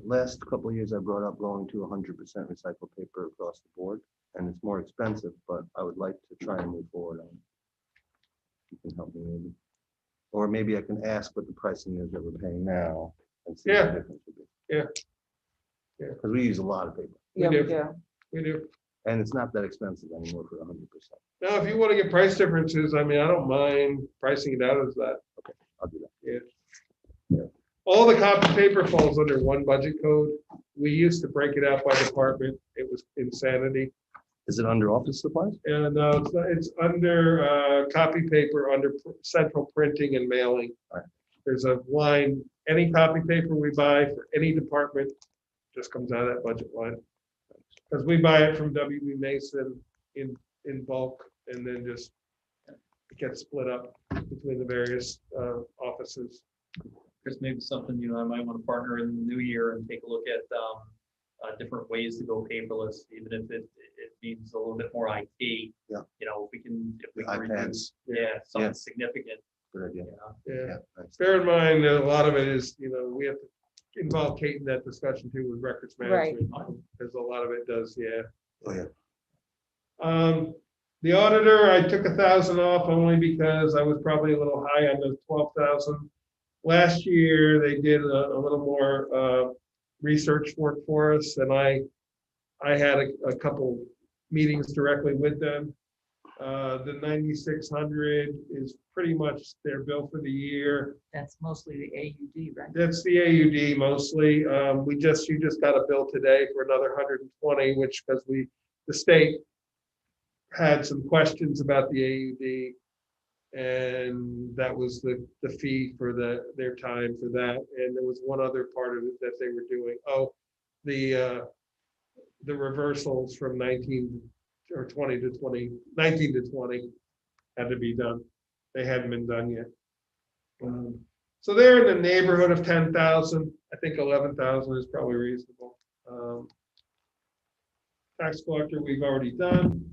last couple of years, I brought up going to 100% recycled paper across the board, and it's more expensive, but I would like to try and move forward on it. You can help me maybe. Or maybe I can ask what the pricing is that we're paying now and see what Yeah. the difference would be. Yeah. Yeah. Because we use a lot of paper, Yeah, do. we do. We do. and it's not that expensive anymore for 100%. Now, if you want to get price differences, I mean, I don't mind pricing it out as that. I'll do that. Yeah. Yeah. All the copy paper falls under one budget code. We used to break it out by department. It was insanity. Is it under office supplies? And it's not- it's under copy paper, under central printing and mailing. Alright. There's a line, any copy paper we buy for any department just comes out of that budget line. Because we buy it from WB Mason in bulk and then just it gets split up between the various offices. There's maybe something, I might want to partner in the new year and take a look at different ways to go paperless, even if it means a little bit more IT. Yeah. If we can reduce, iPads. something Yeah. significant. Good idea. Yeah. Thanks. Bear in mind, that a lot of it is, we have to involve Kate in that discussion too with records Right. management. Because a lot of it does, yeah. Oh, yeah. The auditor, I took 1,000 off only because I was probably a little high on the 12,000. Last year, they did a little more research work for us, and I had a couple meetings directly with them. The 9,600 is pretty much their bill for the year. That's mostly the AUD, right? That's the AUD mostly. You just got a bill today for another 120, which because the state had some questions about the AUD, and that was the fee for their time for that. And there was one other part of it that they were doing. Oh, the reversals from 19 or 20 to 20, 19 to 20 had to be done. They hadn't been done yet. So they're in the neighborhood of 10,000. I think 11,000 is probably reasonable. Tax collector, we've already done.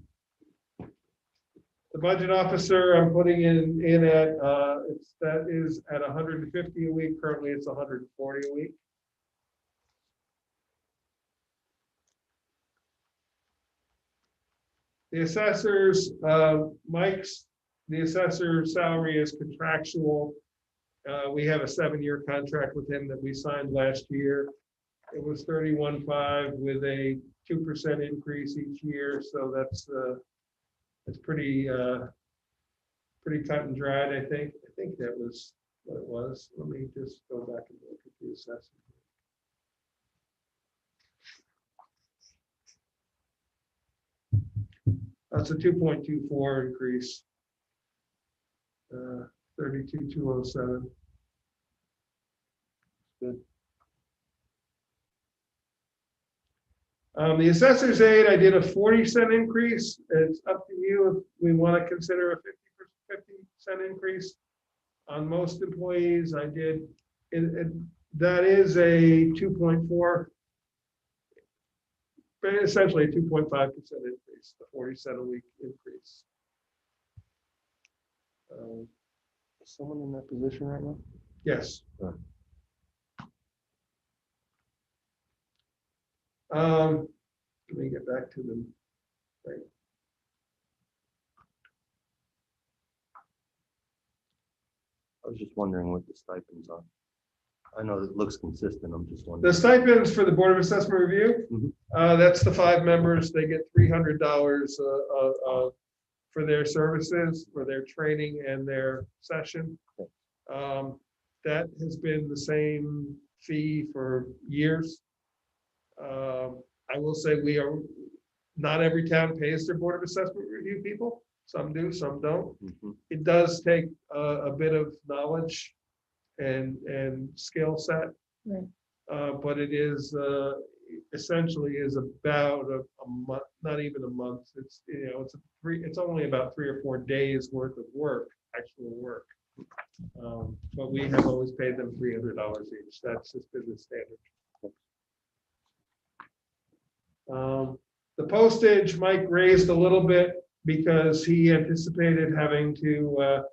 The budget officer, I'm putting in at, that is at 150 a week. Currently, it's 140 a week. The assessors, the assessor salary is contractual. We have a 7-year contract with him that we signed last year. It was 31.5 with a 2% increase each year, so that's pretty cut and dried, I think. I think that was what it was. Let me just go back and look at the assessment. That's a 2.24 increase. 32,207. Good. The assessor's aid, I did a 40-cent increase. It's up to you if we want to consider a 50-cent increase. On most employees, I did, that is a 2.4, essentially a 2.5% increase, a 40-cent a week increase. Is someone in that position right now? Yes. Right. Let me get back to them. Right. I was just wondering what the stipends are. I know it looks consistent. I'm just The wondering. stipends for the Board of Assessment Review, that's the 5 members. They get $300 for their services, for their training and their session. That has been the same fee for years. I will say not every town pays their Board of Assessment Review people. Some do, some don't. It does take a bit of knowledge and skill set. Right. But it is essentially is about a month, not even a month. It's it's only about 3 or 4 days worth of work, actual work. But we have always paid them $300 each. That's just been the standard. The postage, Mike raised a little bit because he anticipated having to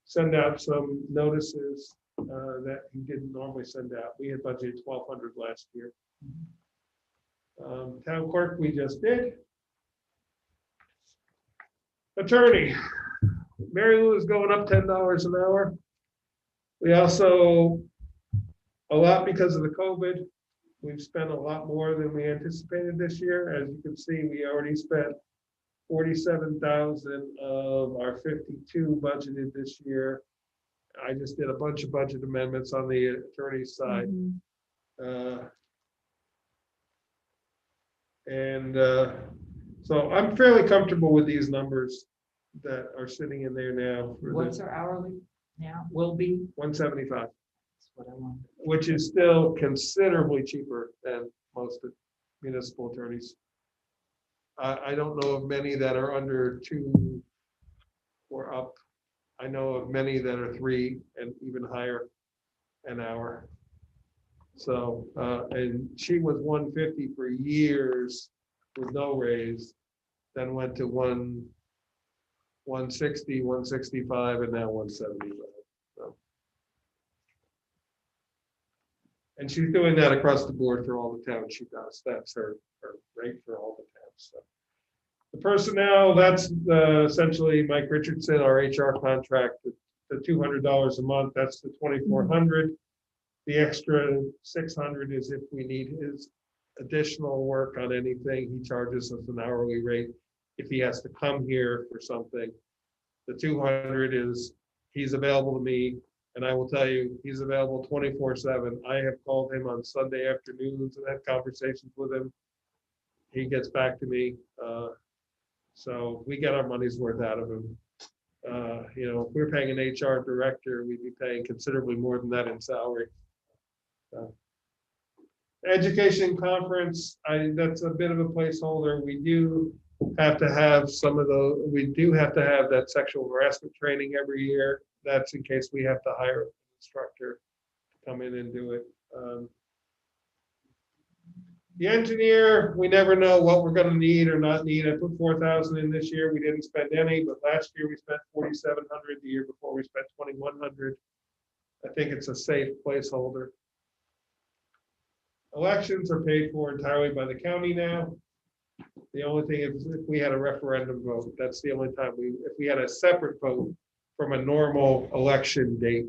send out some notices that he didn't normally send out. We had budgeted 1,200 last year. Town clerk, we just did. Attorney, Mary Lou is going up $10 an hour. We also, a lot because of the COVID, we've spent a lot more than we anticipated this year. As you can see, we already spent 47,000 of our 52 budgeted this year. I just did a bunch of budget amendments on the attorney's side. Mhm. So I'm fairly comfortable with these numbers that are sitting in there now for What's the our hourly now? Will be? 175, That's what I want. which is still considerably cheaper than most of municipal attorneys. I don't know of many that are under 2 or up. I know of many that are 3 and even higher an hour. So, and she was 150 for years with no raise, then went to 160, 165, and now 175. So. And she's doing that across the board for all the towns she does. That's her rate for all the towns. So. The personnel, that's essentially Mike Richardson, our HR contract, the $200 a month, that's the 2,400. The extra 600 is if we need his additional work on anything, he charges us an hourly rate. If he has to come here for something, the 200 is he's available to me, and I will tell you, he's available 24/7. I have called him on Sunday afternoons and had conversations with him. He gets back to me. So we get our money's worth out of him. You know, if we're paying an HR director, we'd be paying considerably more than that in salary. Education conference, that's a bit of a placeholder. We do have to have that sexual harassment training every year. That's in case we have to hire an instructor to come in and do it. The engineer, we never know what we're going to need or not need. I put 4,000 in this year. We didn't spend any, but last year we spent 4,700. The year before we spent 2,100. I think it's a safe placeholder. Elections are paid for entirely by the county now. The only thing is if we had a referendum vote, that's the only time if we had a separate vote from a normal election date,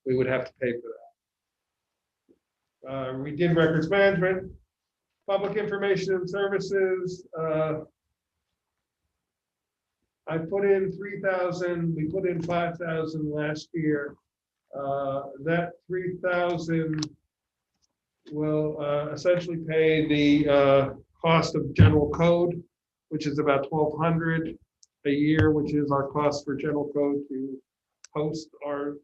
we would have to pay for that. We did records management. Public information and services, I put in 3,000, we put in 5,000 last year. That 3,000 will essentially pay the cost of general code, which is about 1,200 a year, which is our cost for general code to host our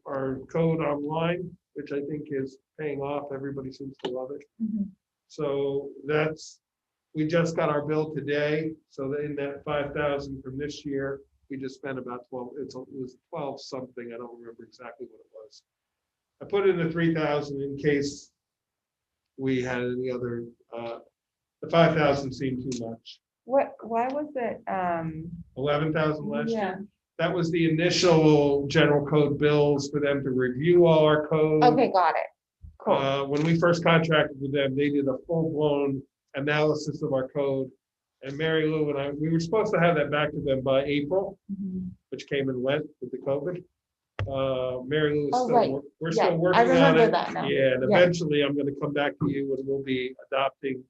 code online, which I think is paying off. Everybody seems to love it. Mhm. So we just got our bill today. So in that 5,000 from this year, we just spent about 12, it was 12 something. I don't remember exactly what it was. I put in the 3,000 in case we had any other, the 5,000 seemed too much. Why was it, 11,000 last yeah, year. That was the initial general code bills for them to review all our code. okay, got it. Cool. When we first contracted with them, they did a full-blown analysis of our code. And Mary Lou and I, we were supposed to have that back to them by April, Mhm. which came and went with the COVID. Mary Lou is Oh, still, right. we're Yeah, still I working on remember it. that now. Yeah, and Yeah. eventually I'm gonna come back to you and we'll be adopting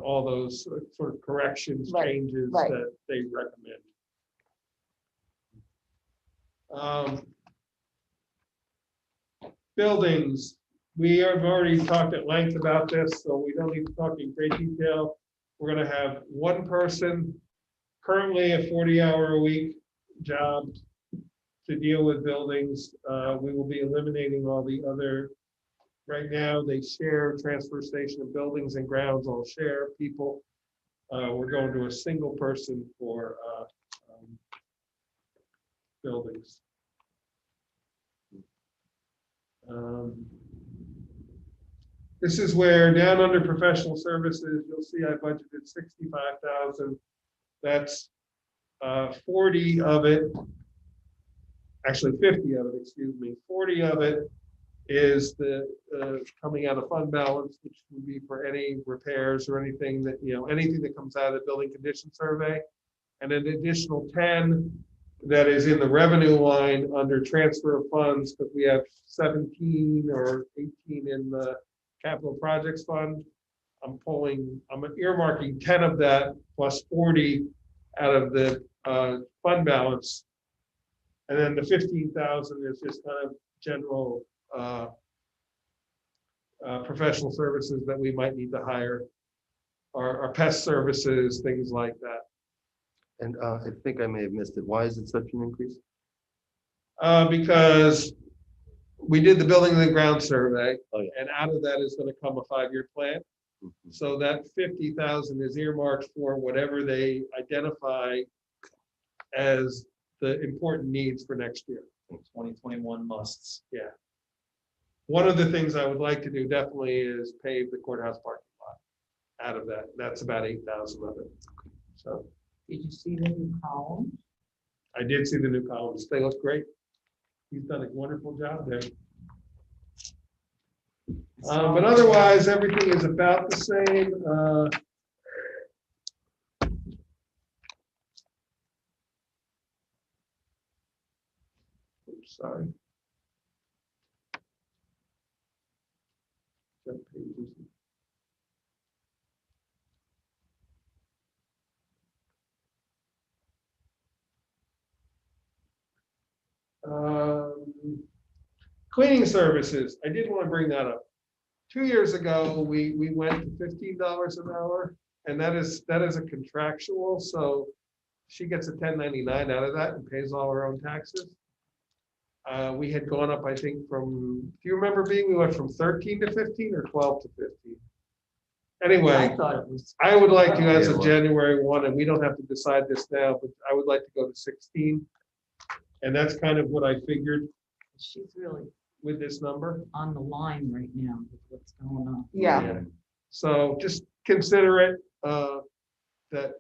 all those sort of corrections, Right, changes right. that they recommend. Buildings, we have already talked at length about this, so we don't need to talk in great detail. We're gonna have one person, currently a 40-hour-a-week job to deal with buildings. We will be eliminating all the other, right now, they share transfer station and buildings and grounds, all share people. We're going to a single person for buildings. This is where down under professional services, you'll see I budgeted 65,000. That's 40 of it, actually 50 of it, excuse me. 40 of it is the coming out of fund balance, which would be for any repairs or anything that, anything that comes out of the building condition survey. And an additional 10 that is in the revenue line under transfer of funds, because we have 17 or 18 in the capital projects fund. I'm earmarking 10 of that plus 40 out of the fund balance. And then the 15,000 is just kind of general professional services that we might need to hire, our pest services, things like that. And I think I may have missed it. Why is it such an increase? Because we did the building and the ground survey, Oh, yeah. and out of that is gonna come a 5-year plan. Mhm. So that 50,000 is earmarked for whatever they identify as the important needs for next year. 2021 musts. One of the things I would like to do definitely is pave the courthouse parking lot out of that. That's about 8,000 of it. So Did you see the new column? I did see the new columns. They look great. He's done a wonderful job there. But otherwise, everything is about the same. Oops, sorry. Jump pages. Cleaning services, I did want to bring that up. 2 years ago, we went to $15 an hour, and that is a contractual, so she gets a 1099 out of that and pays all her own taxes. We had gone up, I think, do you remember we went from 13 to 15 or 12 to 15? Anyway, I thought it was. I would like to, as Yeah, of well. January 1, and we don't have to decide this now, but I would like to go to 16. And that's kind of what I figured She's really with this number. on the line right now with what's going on. Yeah, So just consider it, that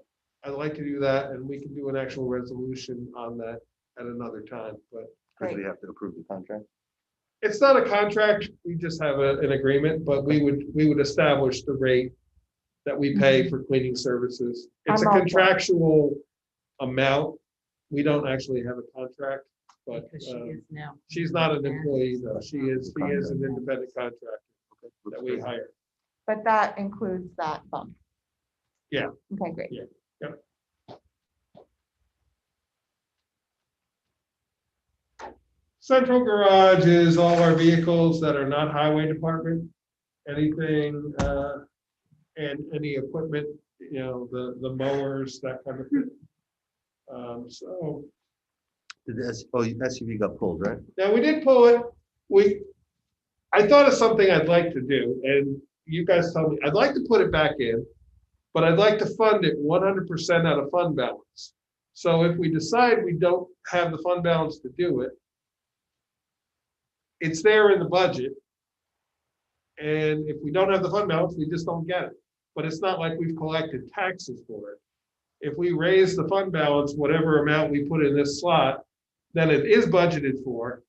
I'd like to do that, and we can do an actual resolution on that at another time, but Because Great. we have to approve the contract. it's not a contract, we just have an agreement, but we would establish the rate that we pay for cleaning services. It's a I'm all for it. contractual amount. We don't actually have a contract, but Because she is now. she's not an employee, though. She is an Contract. independent contractor Okay, that looks we good. hire. but that includes that bump. Yeah. Okay, great. Yeah. Yep. Central garage is all our vehicles that are not highway department, anything, and any equipment, the mowers, that kind of thing. So, Did the SUV got pulled, right? now we did pull it, I thought of something I'd like to do, and you guys tell me, I'd like to put it back in, but I'd like to fund it 100% out of fund balance. So if we decide we don't have the fund balance to do it, it's there in the budget. And if we don't have the fund balance, we just don't get it. But it's not like we've collected taxes for it. If we raise the fund balance, whatever amount we put in this slot, then it is budgeted for.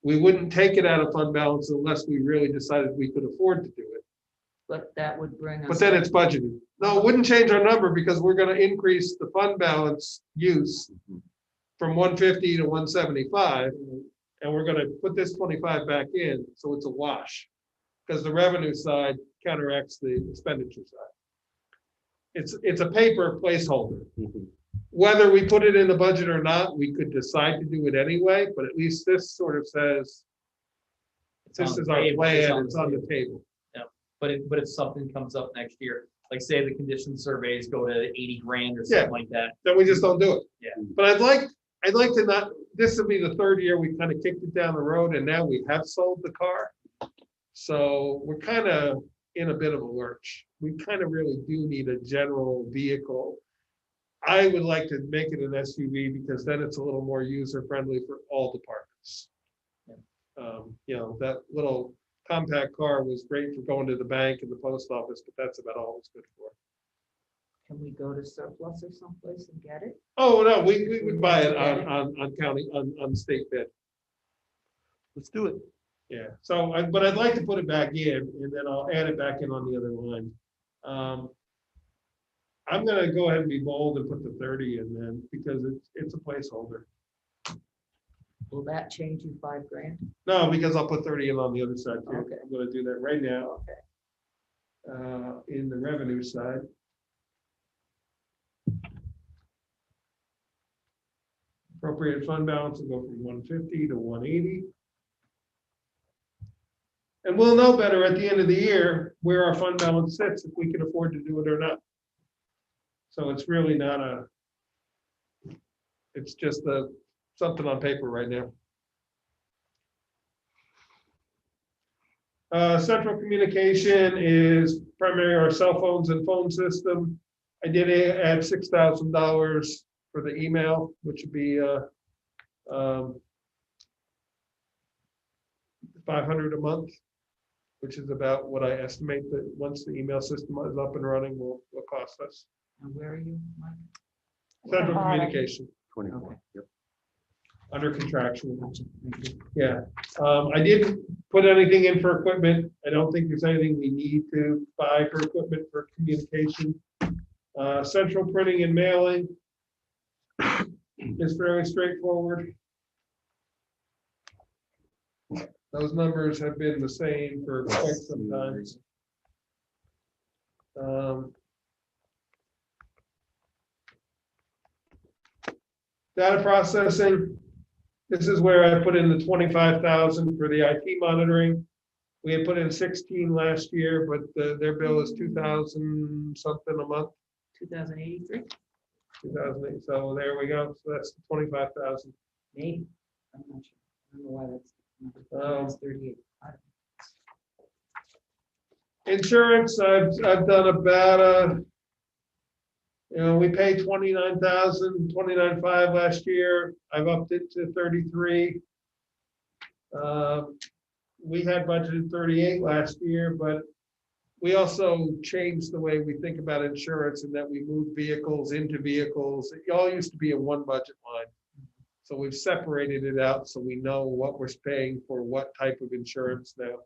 We wouldn't take it out of fund balance unless we really decided we could afford to do it. But that would bring us. But then it's budgeted. No, it wouldn't change our number because we're gonna increase the fund balance use from 150 to 175. And we're gonna put this 25 back in, so it's a wash. Because the revenue side counteracts the expenditure side. It's a paper placeholder. Mhm. Whether we put it in the budget or not, we could decide to do it anyway, but at least this sort of says, this is our plan, it's on the table. But if something comes up next year, like say the condition surveys go to 80 grand or Yeah. something like that. Then we just don't do it. Yeah. But I'd like to not, this will be the third year we kind of kicked it down the road and now we have sold the car. So we're kind of in a bit of a lurch. We kind of really do need a general vehicle. I would like to make it an SUV because then it's a little more user friendly for all departments. That little compact car was great for going to the bank and the post office, but that's about all it's good for. Can we go to surplus or someplace and get it? Oh, no, we would buy it on county, on state bid. Let's do it. Yeah, so, but I'd like to put it back in and then I'll add it back in on the other line. I'm gonna go ahead and be bold and put the 30 in then because it's a placeholder. Will that change you 5 grand? No, because I'll put 30 in on the other side too. Okay. I'm gonna do that right now. Okay. In the revenue side. Appropriate fund balance will go from 150 to 180. And we'll know better at the end of the year where our fund balance sits, if we can afford to do it or not. So it's really not it's just something on paper right now. Central communication is primarily our cell phones and phone system. I did add $6,000 for the email, which would be $500 a month, which is about what I estimate that once the email system is up and running will cost us. And where are you, Mike? Central communication 24, yep. under contractual. Gotcha, thank you. Yeah, I didn't put anything in for equipment. I don't think there's anything we need to buy for equipment for communication. Central printing and mailing is fairly straightforward. Those numbers have been the same for quite some time. Data processing. This is where I put in the 25,000 for the IT monitoring. We had put in 16 last year, but their bill is 2,000 something a month. 2083, 2008. So there we go. So that's 25,000. maybe. I'm not sure. I don't know why that's. Um, That's 38. Insurance, I've done about we paid 29,000, 29,500 last year. I've upped it to 33. We had budgeted 38 last year, but we also changed the way we think about insurance in that we moved vehicles into vehicles. It all used to be in one budget line. So we've separated it out so we know what we're paying for what type of insurance now.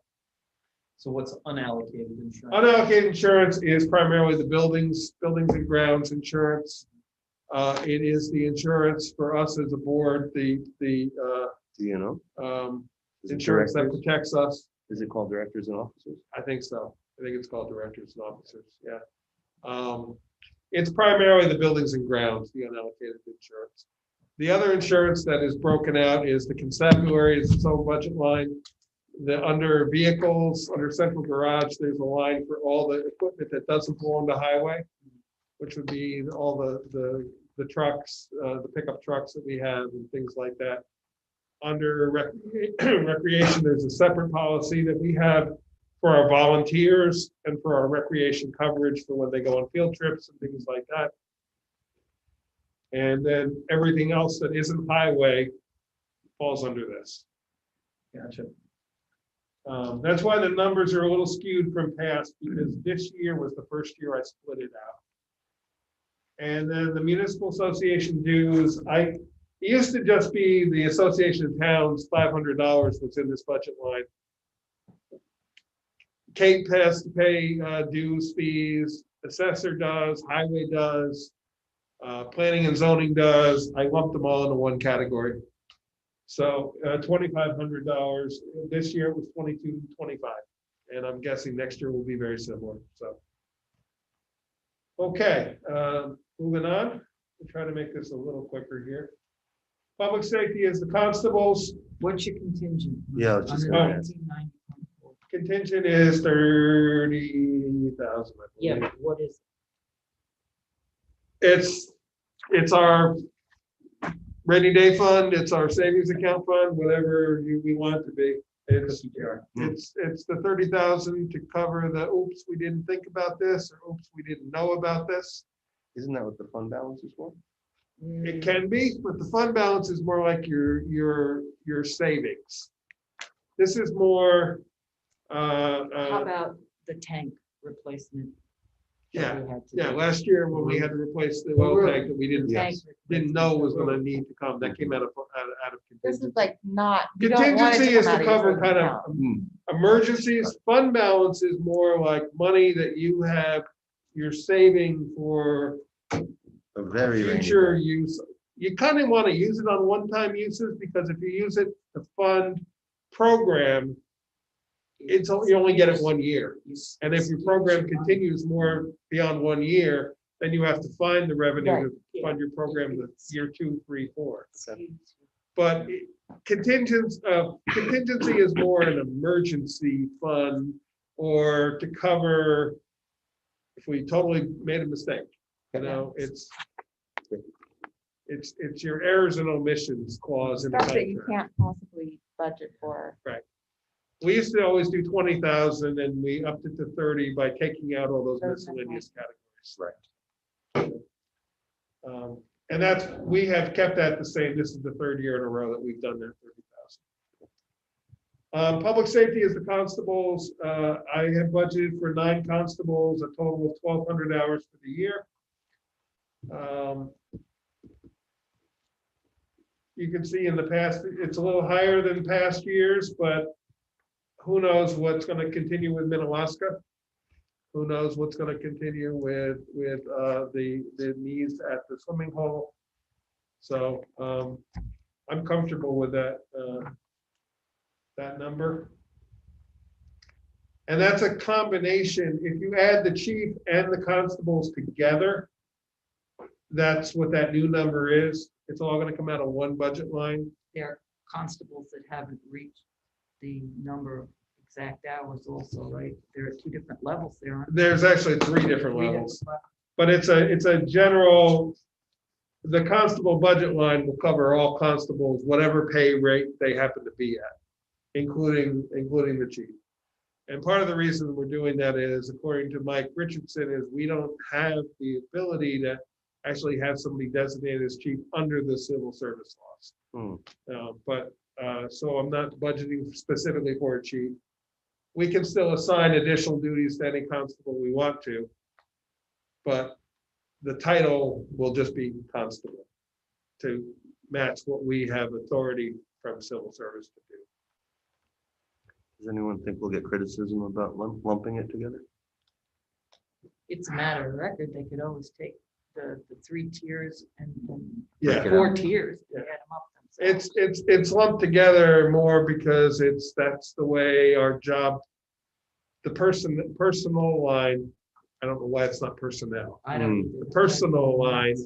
So what's unallocated insurance? Unallocated insurance is primarily the buildings and grounds insurance. It is the insurance for us as a board, the Is it insurance that directors? protects us. Is it called directors and officers? I think so. I think it's called directors and officers, yeah. It's primarily the buildings and grounds, the unallocated insurance. The other insurance that is broken out is the constabulary, it's its own budget line. The under vehicles, under central garage, there's a line for all the equipment that doesn't belong to highway, which would be all the trucks, the pickup trucks that we have and things like that. Under recreation, there's a separate policy that we have for our volunteers and for our recreation coverage for when they go on field trips and things like that. And then everything else that isn't highway falls under this. Gotcha. That's why the numbers are a little skewed from past, because this year was the first year I split it out. And then the municipal association dues, it used to just be the association of towns, $500 was in this budget line. Kate has to pay dues, fees, assessor does, highway does, planning and zoning does. I lumped them all into one category. So $2,500. This year it was $2,225, and I'm guessing next year will be very similar. So, okay, moving on. We'll try to make this a little quicker here. Public safety is the constables. What's your contingent? Yeah, I was just Under gonna ask. 1990.4. Contingent is 30,000. Yeah, but what is? It's our rainy day fund, it's our savings account fund, whatever we want it to be. It's the 30,000 to cover the oops, we didn't think about this, or oops, we didn't know about this. Isn't that what the fund balance is for? It can be, but the fund balance is more like your savings. This is more How about the tank replacement? that yeah, we had to yeah, do? last year when we had to replace the oil tank that we didn't Tank know was replacement. gonna need to come, that came out of This is contingency. like not. you don't want it Contingency is come to out of your cover kind of account. emergencies. Fund balance is more like money that you have, you're saving for A very rainy future day. use. You kind of want to use it on one-time uses, because if you use it to fund program, you only get it 1 year. And if your program continues more beyond 1 year, then you have to find the revenue Right. to fund your program the year 2, 3, 4. Okay. But contingency is more an emergency fund or to cover if we totally made a mistake. You know, it's your errors and omissions clause in the Stuff that you contract. can't possibly budget for. We used to always do 20,000 and we upped it to 30 by taking out all those Those miscellaneous categories. Right. And we have kept that the same. This is the 3rd year in a row that we've done that 30,000. Public safety is the constables. I had budgeted for 9 constables, a total of 1,200 hours for the year. You can see in the past, it's a little higher than past years, but who knows what's going to continue with Minnewaska? Who knows what's going to continue with the needs at the swimming hole? So I'm comfortable with that number. And that's a combination. If you add the chief and the constables together, that's what that new number is. It's all going to come out of one budget line. There are constables that haven't reached the number of exact hours also, right? There are 2 different levels there. aren't there? There's actually 3 different 3 levels, different but it's a general, the constable budget line will cover all constables, whatever pay rate they happen to be at, including the chief. And part of the reason we're doing that is, according to Mike Richardson, is we don't have the ability to actually have somebody designated as chief under the civil service laws. So I'm not budgeting specifically for a chief. We can still assign additional duties to any constable we want to, but the title will just be constable to match what we have authority from civil service to do. Does anyone think we'll get criticism about lumping it together? It's a matter of record. They could always take the 3 tiers and Yeah. 4 tiers. They add them up themselves. It's lumped together more because that's the way our job, the personal line, I don't know why it's not personnel. I don't. The personal line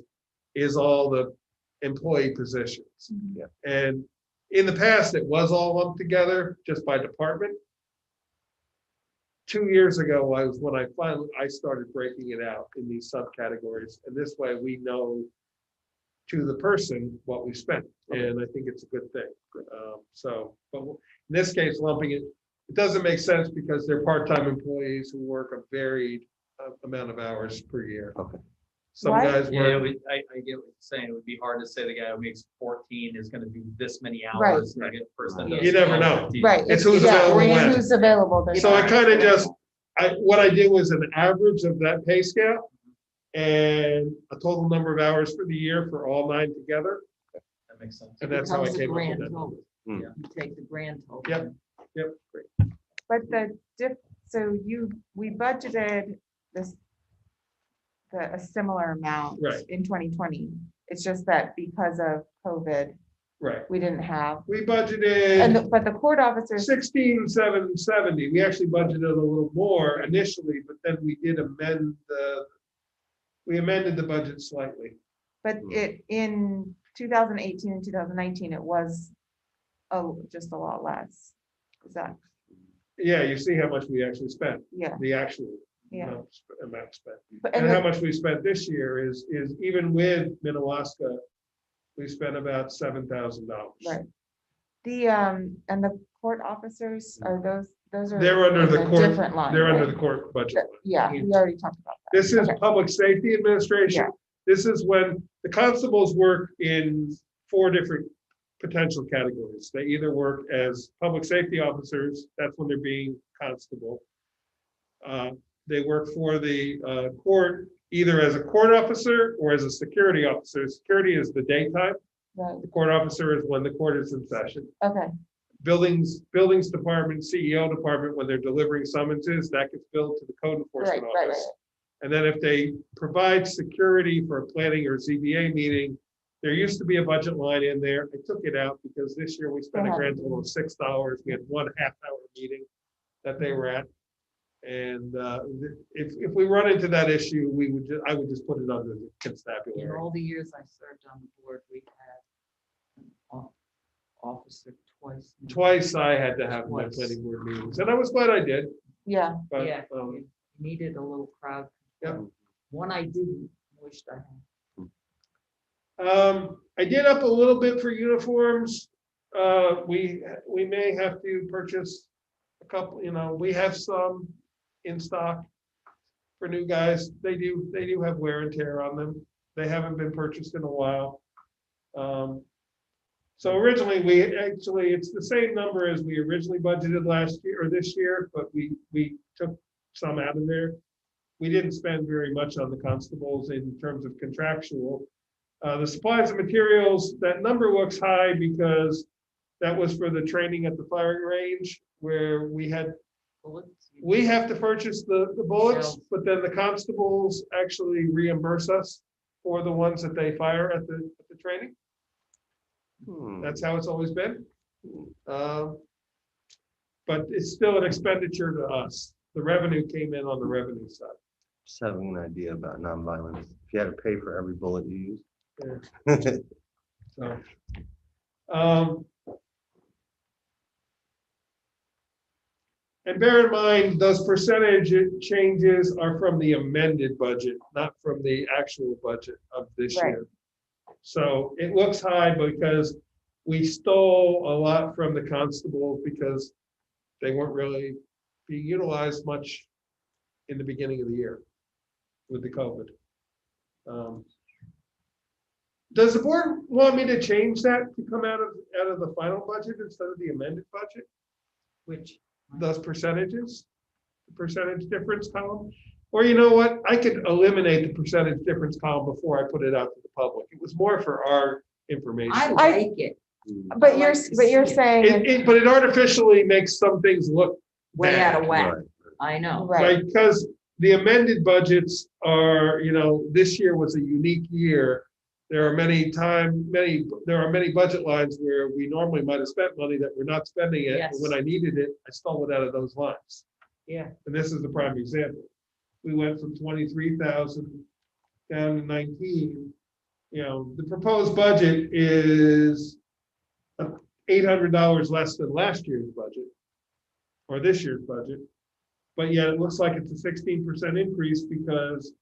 is all the employee positions. Yeah. And in the past, it was all lumped together just by department. 2 years ago was when I started breaking it out in these subcategories. And this way we know to the person what we spent. And I think it's a good thing. But in this case, lumping it doesn't make sense because they're part-time employees who work a varied amount of hours per year. Okay. Some What? guys Yeah, work. I get what you're saying. It would be hard to say the guy who makes 14 is gonna do this many Right. hours. and the person that You does never know. 15. Right. It's who's yeah, available it's when. Who's available. there's So I not- kind of what I did was an average of that pay scale and a total number of hours for the year for all 9 together. That makes sense. And that's how I Becomes a came up with grand that. total. Hmm. You take the grand total. Yep. Yep. But so we budgeted a similar amount Right. in 2020. It's just that because of COVID, Right. we didn't have, We budgeted but the court officers, 16,770. We actually budgeted a little more initially, but then we did amended the budget slightly. but it, in 2018 and 2019, it was just a lot less. Is that, Yeah, you see how much we actually spent, yeah, the actual yeah. amount spent. But, And how much we spent this year is even with Minnewaska, we spent about $7,000. Right. And the court officers, are those are. They're under in the a court, different line, they're under right? the court budget. Yeah, we already talked about that. This is Okay. Public Safety Administration. Yeah. This is when the constables work in 4 different potential categories. They either work as public safety officers, that's when they're being constable. They work for the court, either as a court officer or as a security officer. Security is the daytime. Right, The court officer is when the court is in session. okay, Buildings department, CEO department, when they're delivering summonses, that gets billed to the code right, enforcement right, right. office. And then if they provide security for a planning or ZBA meeting, there used to be a budget line in there. I took it out because this year we spent a grand total of $6. We had 1 half-hour meeting that they were at. And if we run into that issue, I would just put it under the In constabulary. all the years I served on the board, we've had an officer twice. Twice I had to have my Twice. planning board meetings, and I was glad I did, Yeah, but, Yeah, you needed a little crowd. Yep. One I didn't, wished I had. I did up a little bit for uniforms. We may have to purchase a couple, we have some in stock for new guys. They do have wear and tear on them. They haven't been purchased in a while. So originally, it's the same number as we originally budgeted last year or this year, but we took some out of there. We didn't spend very much on the constables in terms of contractual. The supplies and materials, that number looks high because that was for the training at the firing range where we have to purchase the bullets, Shells. but then the constables actually reimburse us for the ones that they fire at the training. That's how it's always been. But it's still an expenditure to us. The revenue came in on the revenue side. Just having an idea about nonviolence. If you had to pay for every bullet you use. So, and bear in mind, those percentage changes are from the amended budget, not from the actual budget of this Right. year. So it looks high because we stole a lot from the constables because they weren't really being utilized much in the beginning of the year with the COVID. Does the board want me to change that to come out of the final budget instead of the amended budget? Which, Those percentages, the percentage difference column? Or you know what, I could eliminate the percentage difference column before I put it out to the public. It was more for our information. I like it. but I you're, like to but you're see it. saying, But it artificially makes some things look Way bad. out of whack. Right. I know. right, Right, because the amended budgets are, this year was a unique year. There are many budget lines where we normally might have spent money that we're not spending it. Yes. But when I needed it, I stole it out of those lines. Yeah. And this is the prime example. We went from 23,000 down to 19. The proposed budget is $800 less than last year's budget or this year's budget. But yet it looks like it's a 16% increase because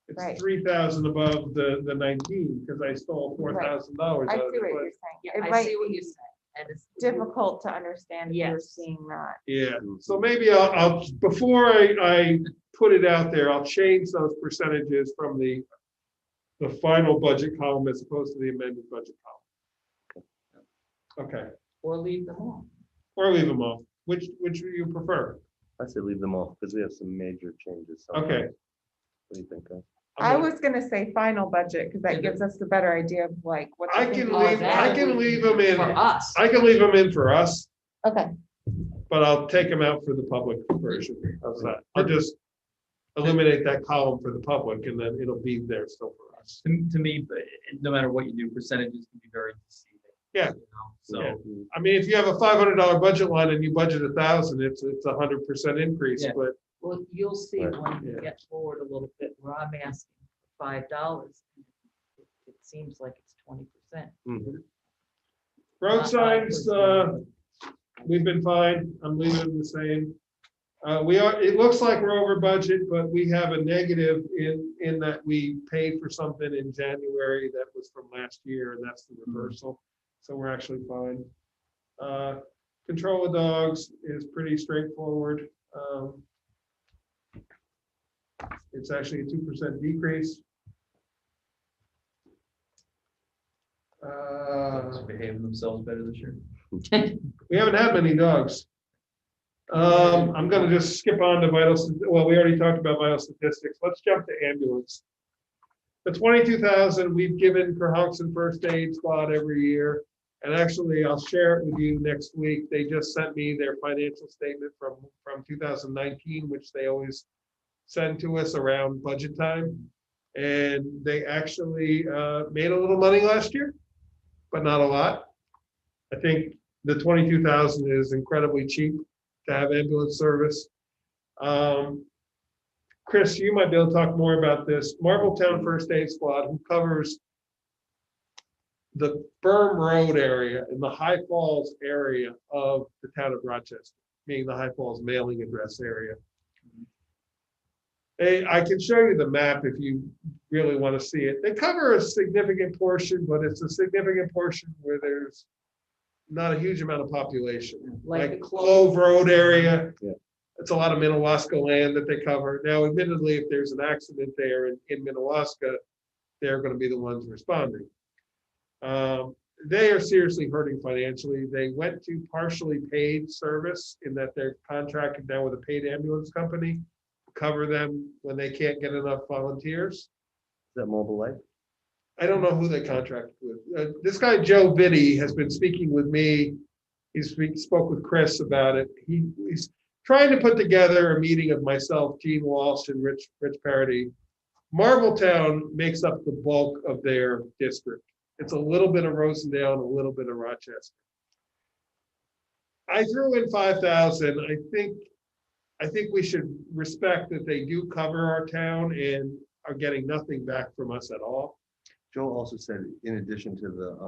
it's Right. 3,000 above the 19 because I stole $4,000 I out see of what the you're budget. saying. Yeah, It I might see what be you're saying. And it's difficult to understand if you're Yes. seeing that. Yeah, so maybe I'll before I put it out there, I'll change those percentages from the final budget column as opposed to the amended budget column. Okay, Or leave them all. or leave them off. Which do you prefer? I say leave them off because we have some major changes. Okay. sometimes. What do you think, guys? I was gonna say final budget, because that Yeah, gives us a better idea of like what. I they're can thinking. leave, I can leave them in, For us. I can leave them in for us, Okay, but I'll take them out for the public version. How's that? I'll just eliminate that column for the public and then it'll be there still for us. To me, no matter what you do, percentages can be very deceiving. Yeah. you know, So. Yeah. I mean, if you have a $500 budget line and you budget 1,000, it's 100% increase, Yeah. but Well, you'll see Right. when we Yeah. get forward a little bit where I'm asking for $5. It seems like it's 20%. road signs, we've been fine. I'm leaving them the same. It looks like we're over budget, but we have a negative in that we paid for something in January that was from last year, and that's the reversal. So we're actually fine. Control of dogs is pretty straightforward. It's actually a 2% decrease. Behaving themselves better this year. We haven't had many dogs. I'm gonna just skip on to well, we already talked about vital statistics. Let's jump to ambulance. The 22,000 we've given for Hoxton First Aid Squad every year. And actually, I'll share it with you next week. They just sent me their financial statement from 2019, which they always send to us around budget time. And they actually made a little money last year, but not a lot. I think the 22,000 is incredibly cheap to have ambulance service. Chris, you might be able to talk more about this. Marbletown First Aid Squad, who covers the Berm Road area and the High Falls area of the town of Rochester, meaning the High Falls mailing address area. I can show you the map if you really want to see it. They cover a significant portion, but it's a significant portion where there's not a huge amount of population. Like Like Clove Road area. Yeah. It's a lot of Minnewaska land that they cover. Now, admittedly, if there's an accident there in Minnewaska, they're going to be the ones responding. They are seriously hurting financially. They went to partially paid service in that they're contracted now with a paid ambulance company to cover them when they can't get enough volunteers. Is that Mobile Life? I don't know who they contracted with. This guy, Joe Biddy, has been speaking with me. Spoke with Chris about it. He's trying to put together a meeting of myself, Gene Walsh, and Rich Parity. Marbletown makes up the bulk of their district. It's a little bit of Rosendale and a little bit of Rochester. I threw in 5,000. I think we should respect that they do cover our town and are getting nothing back from us at all. Joe also said, in addition to the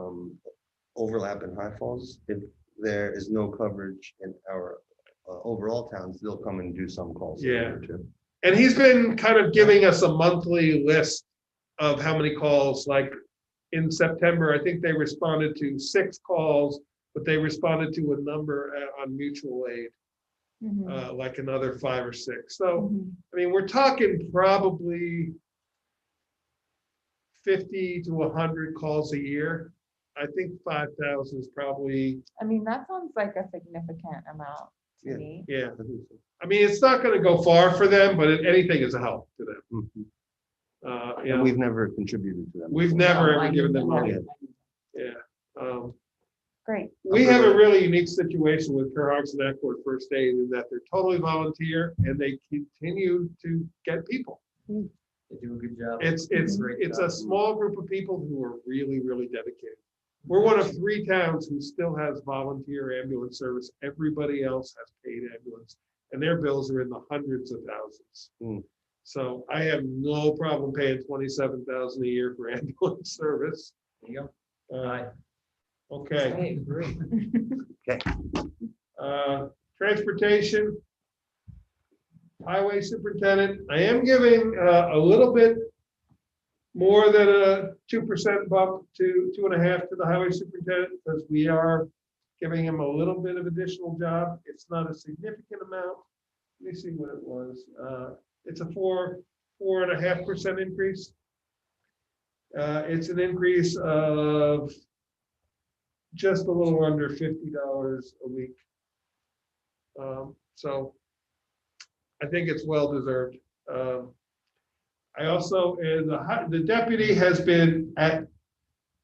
overlap in High Falls, if there is no coverage in our overall towns, they'll come and do some calls. Yeah. Too. And he's been kind of giving us a monthly list of how many calls, like in September, I think they responded to 6 calls, but they responded to a number on mutual aid, like another 5 or 6. So, I mean, we're talking probably 50 to 100 calls a year. I think 5,000 is probably. I mean, that sounds like a significant amount to Yeah. me. Yeah. I think so. I mean, it's not going to go far for them, but anything is a help to them. Mhm. You And know, we've never contributed to them. we've before. never No, I ever given them know. money. Yeah. Great. We have a really unique situation with Fairhogs and Eckford First Aid in that they're totally volunteer and they continue to get people. They do a good job. It's a job. small group of people who are really, really dedicated. We're one of 3 towns who still has volunteer ambulance service. Everybody else has paid ambulance, and their bills are in the hundreds of thousands. Mm. So I have no problem paying $27,000 a year for ambulance service. There you go. Okay. I agree. Transportation. Highway superintendent, I am giving a little bit more than a 2% bump to 2.5 to the highway superintendent, because we are giving him a little bit of additional job. It's not a significant amount. Let me see what it was. It's a 4.5% increase. It's an increase of just a little under $50 a week. So I think it's well deserved. I also, the deputy has been at,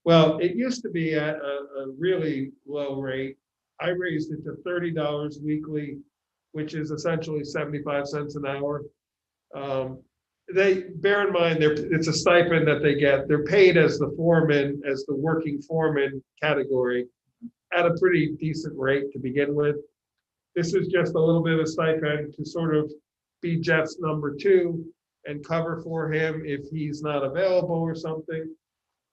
well, it used to be at a really low rate. I raised it to $30 weekly, which is essentially 75 cents an hour. They bear in mind, it's a stipend that they get. They're paid as the foreman, as the working foreman category at a pretty decent rate to begin with. This is just a little bit of a stipend to sort of be Jeff's number 2 and cover for him if he's not available or something.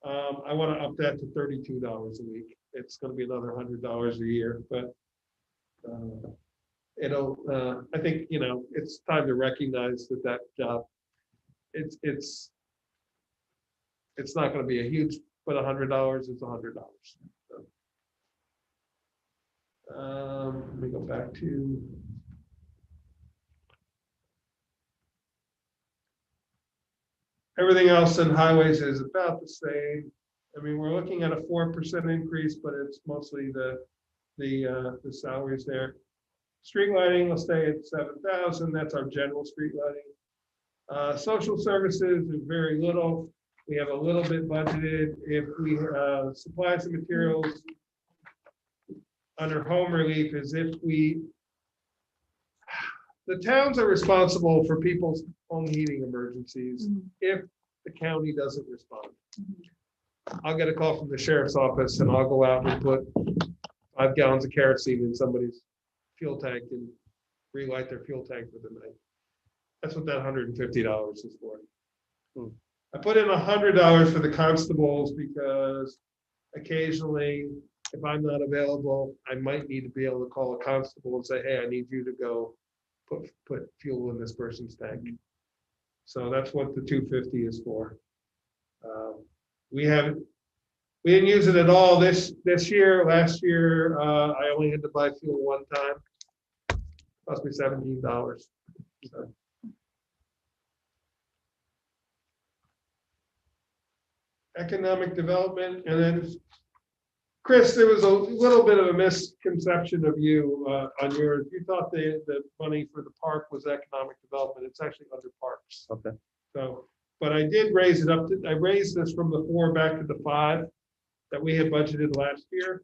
I want to up that to $32 a week. It's going to be another $100 a year, but I think, it's time to recognize that job. It's not going to be a huge, but $100 is $100. Let me go back to. Everything else in highways is about the same. I mean, we're looking at a 4% increase, but it's mostly the salaries there. Street lighting will stay at 7,000. That's our general street lighting. Social services is very little. We have a little bit budgeted. If we supplies and materials under home relief, is if the towns are responsible for people's home heating emergencies if the county doesn't respond. I'll get a call from the sheriff's office and I'll go out and put 5 gallons of kerosene in somebody's fuel tank and relight their fuel tank for the night. That's what that $150 is for. Hmm. I put in $100 for the constables because occasionally, if I'm not available, I might need to be able to call a constable and say, hey, I need you to go put fuel in this person's tank. So that's what the 250 is for. We didn't use it at all this year. Last year, I only had to buy fuel one time. Cost me $17. So. Economic development, and then Chris, there was a little bit of a misconception of you on yours. You thought the money for the park was economic development. It's actually under parks. Okay. So, but I did raise it up. I raised this from the 4 back to the 5 that we had budgeted last year.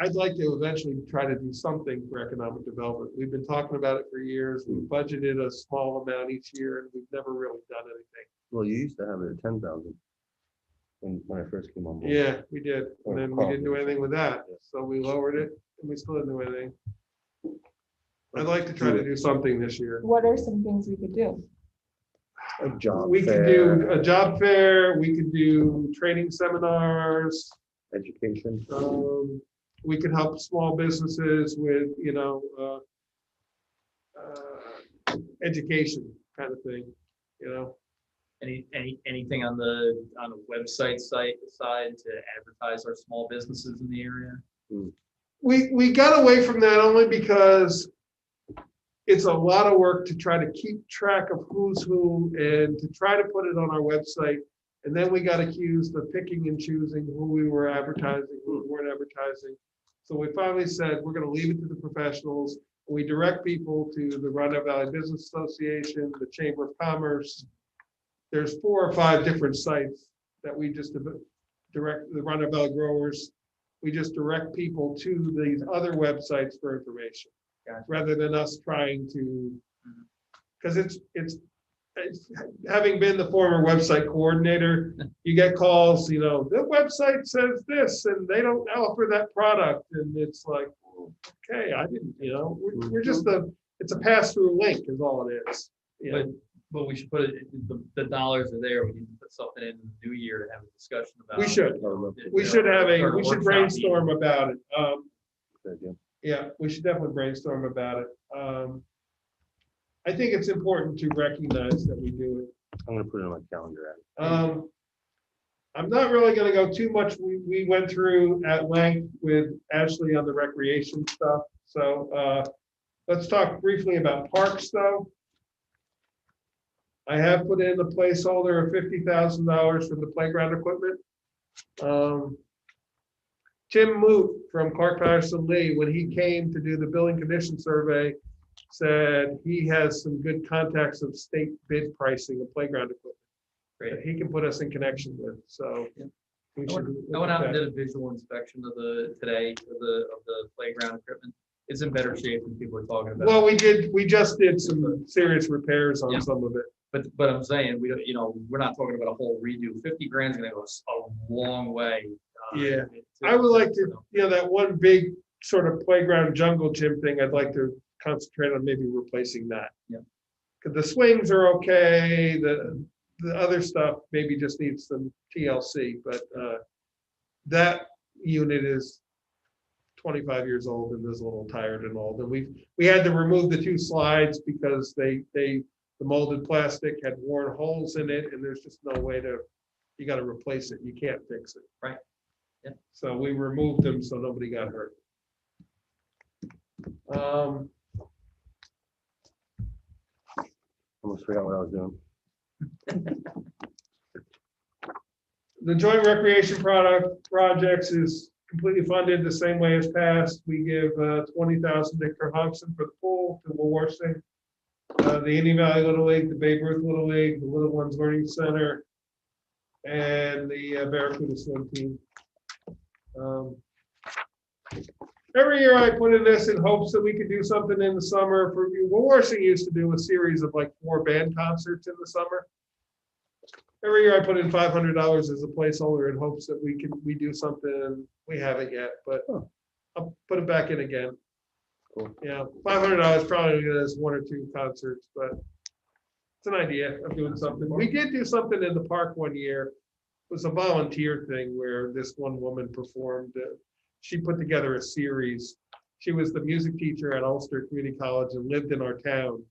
I'd like to eventually try to do something for economic development. We've been talking about it for years. We've budgeted a small amount each year, and we've never really done anything. Well, you used to have it at 10,000 when I first came on board. Yeah, we did. And then we didn't do anything with that. Yeah. So we lowered it and we still didn't do anything. I'd like to try to do something this year. What are some things we could do? A job We could fair, do a job fair, we could do training seminars. education. We could help small businesses with, education kind of thing, Anything on the website side to advertise our small businesses in the area? We got away from that only because it's a lot of work to try to keep track of who's who and to try to put it on our website. And then we got accused of picking and choosing who we were advertising, who we weren't advertising. So we finally said, we're going to leave it to the professionals. We direct people to the Roundup Valley Business Association, the Chamber of Commerce. There's 4 or 5 different sites that we just direct the Roundup Valley growers. We just direct people to these other websites for information. Gotcha. Rather than us trying to, because it's having been the former website coordinator, you get calls, the website says this and they don't offer that product. And it's like, okay, I didn't, we're just it's a pass-through link is all it is. But we should put it, the dollars are there. We need to put something in the new year to have a discussion about. We should. We should brainstorm about it. Yeah, we should definitely brainstorm about it. I think it's important to recognize that we do it. I'm gonna put it on my calendar. I'm not really gonna go too much. We went through at length with Ashley on the recreation stuff. So let's talk briefly about parks though. I have put in a placeholder of $50,000 for the playground equipment. Tim Moot from Clark Patterson Lee, when he came to do the building condition survey, said he has some good contacts of state bid pricing of playground equipment that he can put us in connection with. So we should. I went out and did a visual inspection of the playground equipment. It's in better shape than people are talking about. Well, we just did some serious repairs on some of it. But I'm saying, we're not talking about a whole redo. 50 grand is gonna go a long way. Yeah, I would like to, that one big sort of playground jungle gym thing, I'd like to concentrate on maybe replacing that. Yeah. Because the swings are okay, the other stuff maybe just needs some TLC, but that unit is 25 years old and is a little tired and old. And we had to remove the 2 slides because the molded plastic had worn holes in it, and there's just no way you got to replace it. You can't fix it. Right. Yeah. So we removed them so nobody got hurt. Almost forgot what I was doing. The joint recreation projects is completely funded the same way as past. We give 20,000 to Kerhonkson for the pool, to Warsing, the Indian Valley Little League, the Babe Ruth Little League, the Little Ones Learning Center, and the Barracuda Swim Team. Every year I put in this in hopes that we could do something in the summer. Warsing used to do a series of like 4 band concerts in the summer. Every year I put in $500 as a placeholder in hopes that we do something. We haven't yet, but I'll put it back in again. Yeah, $500 probably is 1 or 2 concerts, but it's an idea of doing something. We did do something in the park one year. It was a volunteer thing where this one woman performed. She put together a series. She was the music teacher at Ulster Community College and lived in our town.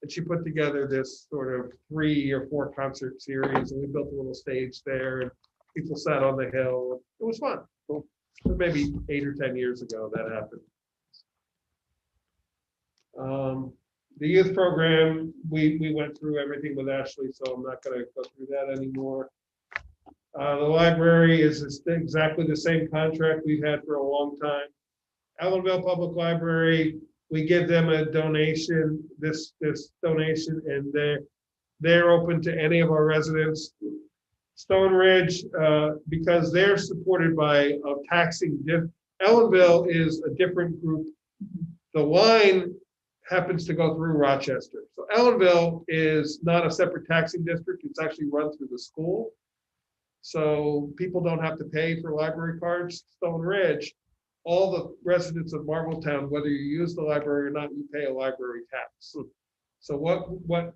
And she put together this sort of 3 or 4 concert series, and we built a little stage there, and people sat on the hill. It was fun. Cool. Maybe 8 or 10 years ago that happened. The youth program, we went through everything with Ashley, so I'm not going to go through that anymore. The library is exactly the same contract we've had for a long time. Allenville Public Library, we give them a donation, this donation, and they're open to any of our residents. Stone Ridge, because they're supported by a taxing, Ellenville is a different group. The line happens to go through Rochester. So Ellenville is not a separate taxing district. It's actually run through the school. So people don't have to pay for library cards. Stone Ridge, all the residents of Marbletown, whether you use the library or not, you pay a library tax. So what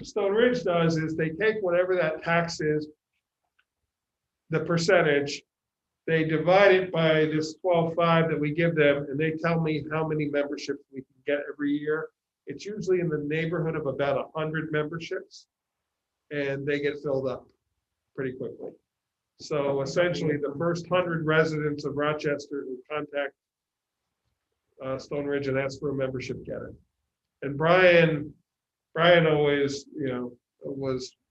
Stone Ridge does is they take whatever that tax is, the percentage, they divide it by this 12.5 that we give them, and they tell me how many memberships we can get every year. It's usually in the neighborhood of about 100 memberships, and they get filled up pretty quickly. So essentially, the first 100 residents of Rochester who contact Stone Ridge and ask for a membership get it. And Brian always,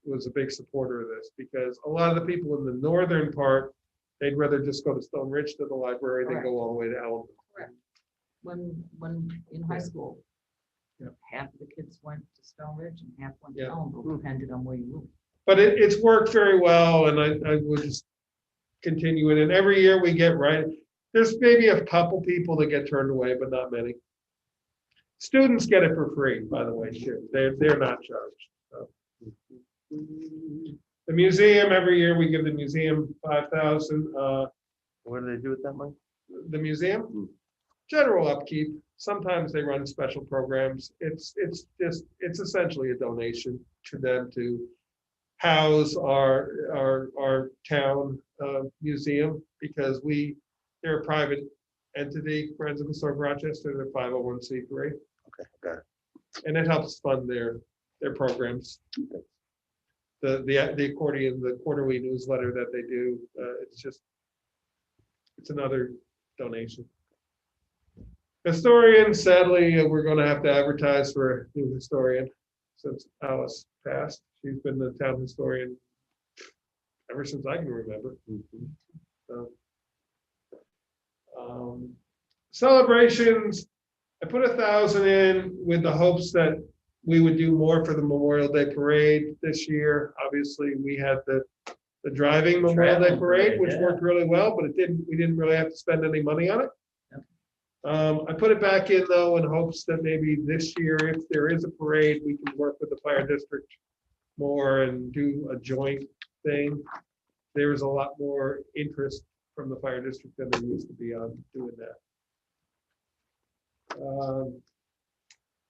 was a big supporter of this, because a lot of the people in the northern part, they'd rather just go to Stone Ridge to the library than go all the way to Allenville. Correct. When in high school, Yeah. half of the kids went to Stone Ridge and half went to Yeah. Ellenville, depended on where you moved. But it's worked very well, and I would just continue it. And every year we get right. There's maybe a couple people that get turned away, but not many. Students get it for free, by the way, too. They're not charged. So. The museum, every year we give the museum 5,000. What do they do with that money? The museum, general upkeep. Sometimes they run special programs. It's essentially a donation to them to house our town museum, because they're a private entity, Friends of Historic Rochester. They're 501c3. Okay, got it. And it helps fund their programs. The accordion, the quarterly newsletter that they do, it's another donation. Historian, sadly, we're going to have to advertise for a new historian since Alice passed. She's been the town historian ever since I can remember. So, celebrations, I put 1,000 in with the hopes that we would do more for the Memorial Day Parade this year. Obviously, we had the driving Memorial Day Parade, which worked really well, but we didn't really have to spend any money on it. I put it back in though in hopes that maybe this year, if there is a parade, we can work with the fire district more and do a joint thing. There is a lot more interest from the fire district than there used to be on doing that.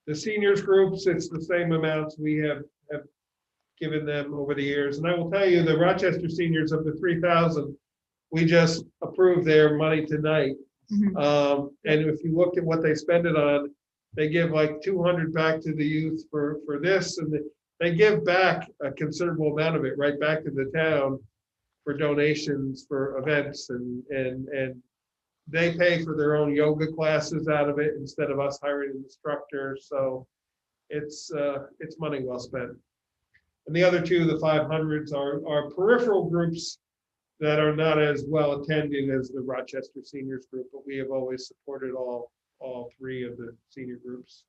The seniors groups, it's the same amounts we have given them over the years. And I will tell you, the Rochester seniors of the 3,000, we just approved their money tonight. And if you look at what they spend it on, they give like 200 back to the youth for this, and they give back a considerable amount of it right back to the town for donations for events, and they pay for their own yoga classes out of it instead of us hiring an instructor. So it's money well spent. And the other two, the 500s, are peripheral groups that are not as well attended as the Rochester seniors group, but we have always supported all three of the senior groups.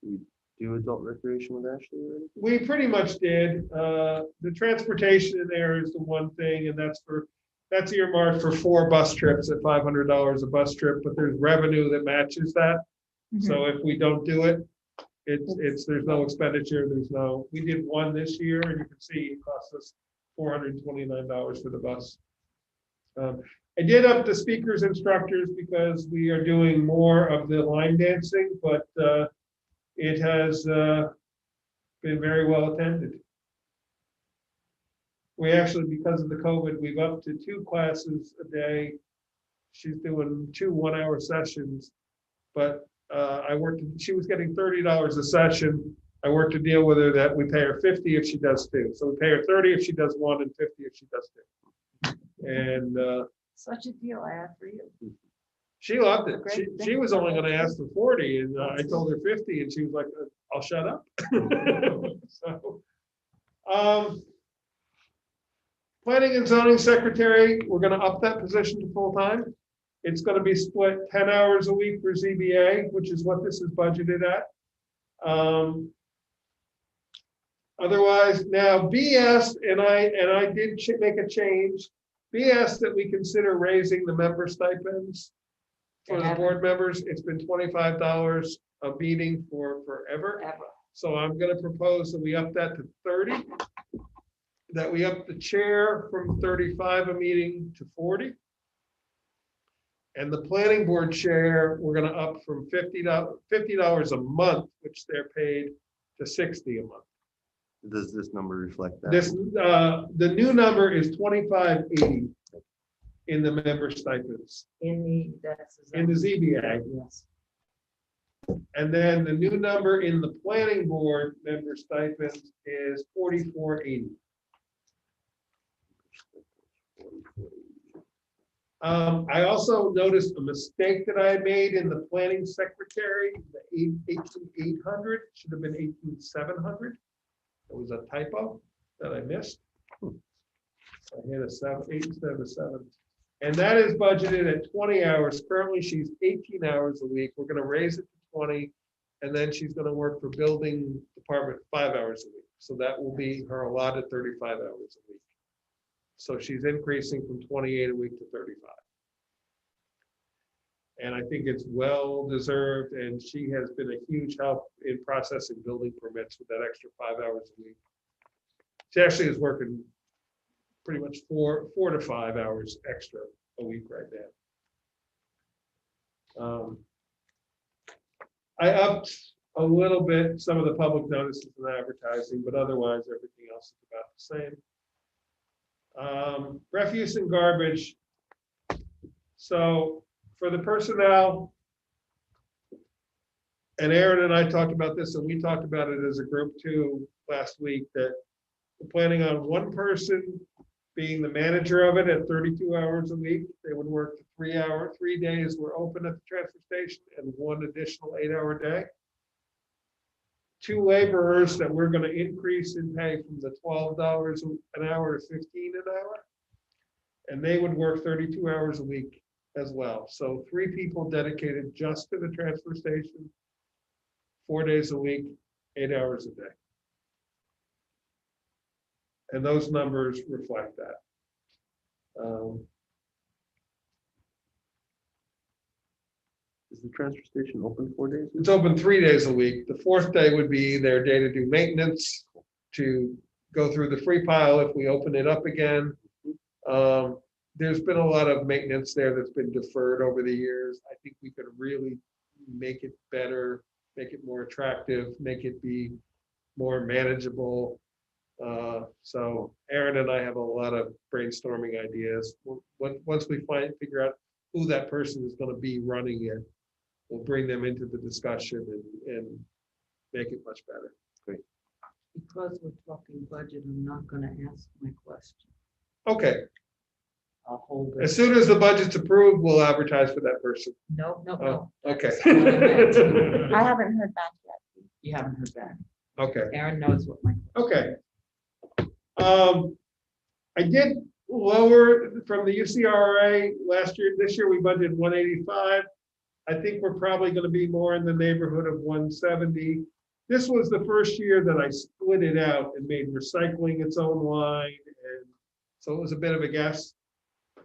We do adult recreation with Ashley already? We pretty much did. The transportation in there is the one thing, and that's earmarked for 4 bus trips at $500 a bus trip, but there's revenue that matches that. So if we don't do it, there's no expenditure. We did one this year, and you can see it cost us $429 for the bus. I did up the speakers instructors because we are doing more of the line dancing, but it has been very well attended. We actually, because of the COVID, we've up to 2 classes a day. She's doing 2 one-hour sessions, but she was getting $30 a session. I worked a deal with her that we pay her 50 if she does 2. So we pay her 30 if she does 1 and 50 if she does 2. And Such a deal I have for you. she loved it. Great. She was only going to ask for 40, and I told her 50, and she was like, "I'll shut up." So, planning and zoning secretary, we're going to up that position to full time. It's going to be split 10 hours a week for ZBA, which is what this is budgeted at. Otherwise, now B asked, and I did make a change. B asked that we consider raising the member stipends for the board members. It's been $25 a meeting for forever. So I'm going to propose that we up that to 30. That we up the chair from 35 a meeting to 40. And the planning board chair, we're going to up from $50 a month, which they're paid, to $60 a month. Does this number reflect that? This, the new number is $25.80 in the member stipends, In in the ZBA. Yes. And then the new number in the planning board member stipends is $44.80. I also noticed a mistake that I had made in the planning secretary, the 18,800 should have been 18,700. It was a typo that I missed. I hit a 8 instead of a 7. And that is budgeted at 20 hours. Currently, she's 18 hours a week. We're going to raise it to 20. And then she's going to work for building department 5 hours a week. So that will be her allotted 35 hours a week. So she's increasing from 28 a week to 35. And I think it's well deserved, and she has been a huge help in processing building permits with that extra 5 hours a week. She actually is working pretty much 4 to 5 hours extra a week right now. I upped a little bit some of the public notices and advertising, but otherwise everything else is about the same. Refuse and garbage. So for the personnel, and Aaron and I talked about this, and we talked about it as a group too last week, that we're planning on one person being the manager of it at 32 hours a week. They would work 3 days were open at the transfer station and 1 additional 8-hour day. 2 laborers that we're going to increase in pay from the $12 an hour to $15 an hour. And they would work 32 hours a week as well. So 3 people dedicated just to the transfer station, 4 days a week, 8 hours a day. And those numbers reflect that. Is the transfer station open 4 days? It's open 3 days a week. The 4th day would be their day to do maintenance, to go through the free pile if we open it up again. There's been a lot of maintenance there that's been deferred over the years. I think we could really make it better, make it more attractive, make it be more manageable. So Aaron and I have a lot of brainstorming ideas. Once we figure out who that person is going to be running it, we'll bring them into the discussion and make it much better. Great. Because we're talking budget, I'm not going to ask my question. Okay. I'll hold it. As soon as the budget's approved, we'll advertise for that person. No. Okay. I haven't heard back yet. You haven't heard back. Okay. Aaron knows what my. Okay. I did lower from the UCRA last year. This year we budgeted 185. I think we're probably going to be more in the neighborhood of 170. This was the first year that I split it out and made recycling its own line, and so it was a bit of a guess.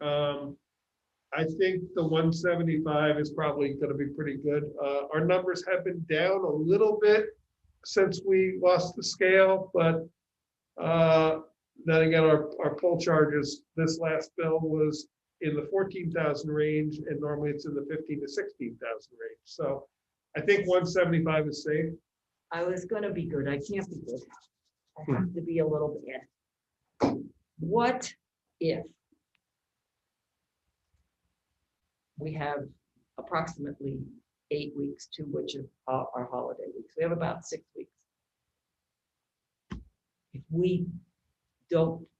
I think the 175 is probably going to be pretty good. Our numbers have been down a little bit since we lost the scale, but then again, our poll charges, this last bill was in the 14,000 range, and normally it's in the 15 to 16,000 range. So I think 175 is safe. I was gonna be good. I can't be good. I have to be a little bad. What if we have approximately 8 weeks, 2 which are our holiday weeks? We have about 6 weeks.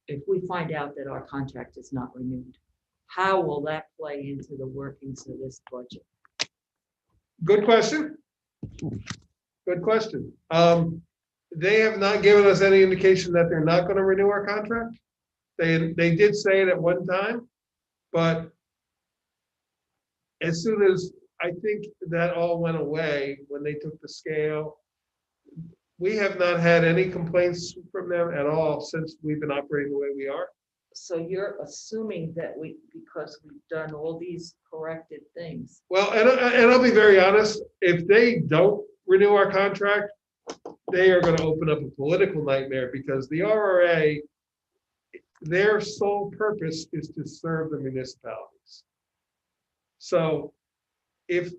If we find out that our contract is not renewed, how will that play into the workings of this budget? Good question. Good question. They have not given us any indication that they're not going to renew our contract. They did say it at one time, but as soon as I think that all went away when they took the scale, we have not had any complaints from them at all since we've been operating the way we are. So you're assuming that because we've done all these corrected things. Well, and I'll be very honest, if they don't renew our contract, they are going to open up a political nightmare, because the RRA, their sole purpose is to serve the municipalities. So if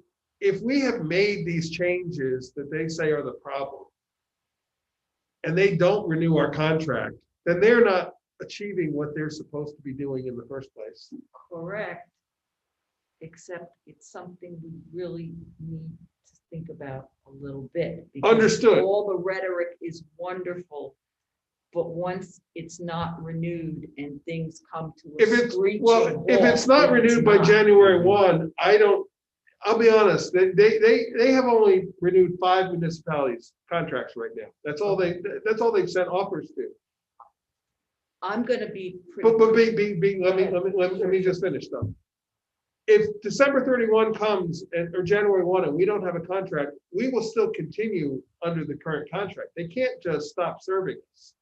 we have made these changes that they say are the problem, and they don't renew our contract, then they're not achieving what they're supposed to be doing in the first place. Correct. Except it's something we really need to think about a little bit. because Understood. All the rhetoric is wonderful, but once it's not renewed and things come to a If it's, screeching well, if it's halt, not then it's renewed by not. January 1, I'll be honest, they have only renewed 5 municipalities contracts right now. That's all they've sent offers to. I'm gonna be pretty. But let me just finish though. If December 31 comes or January 1 and we don't have a contract, we will still continue under the current contract. They can't just stop serving us.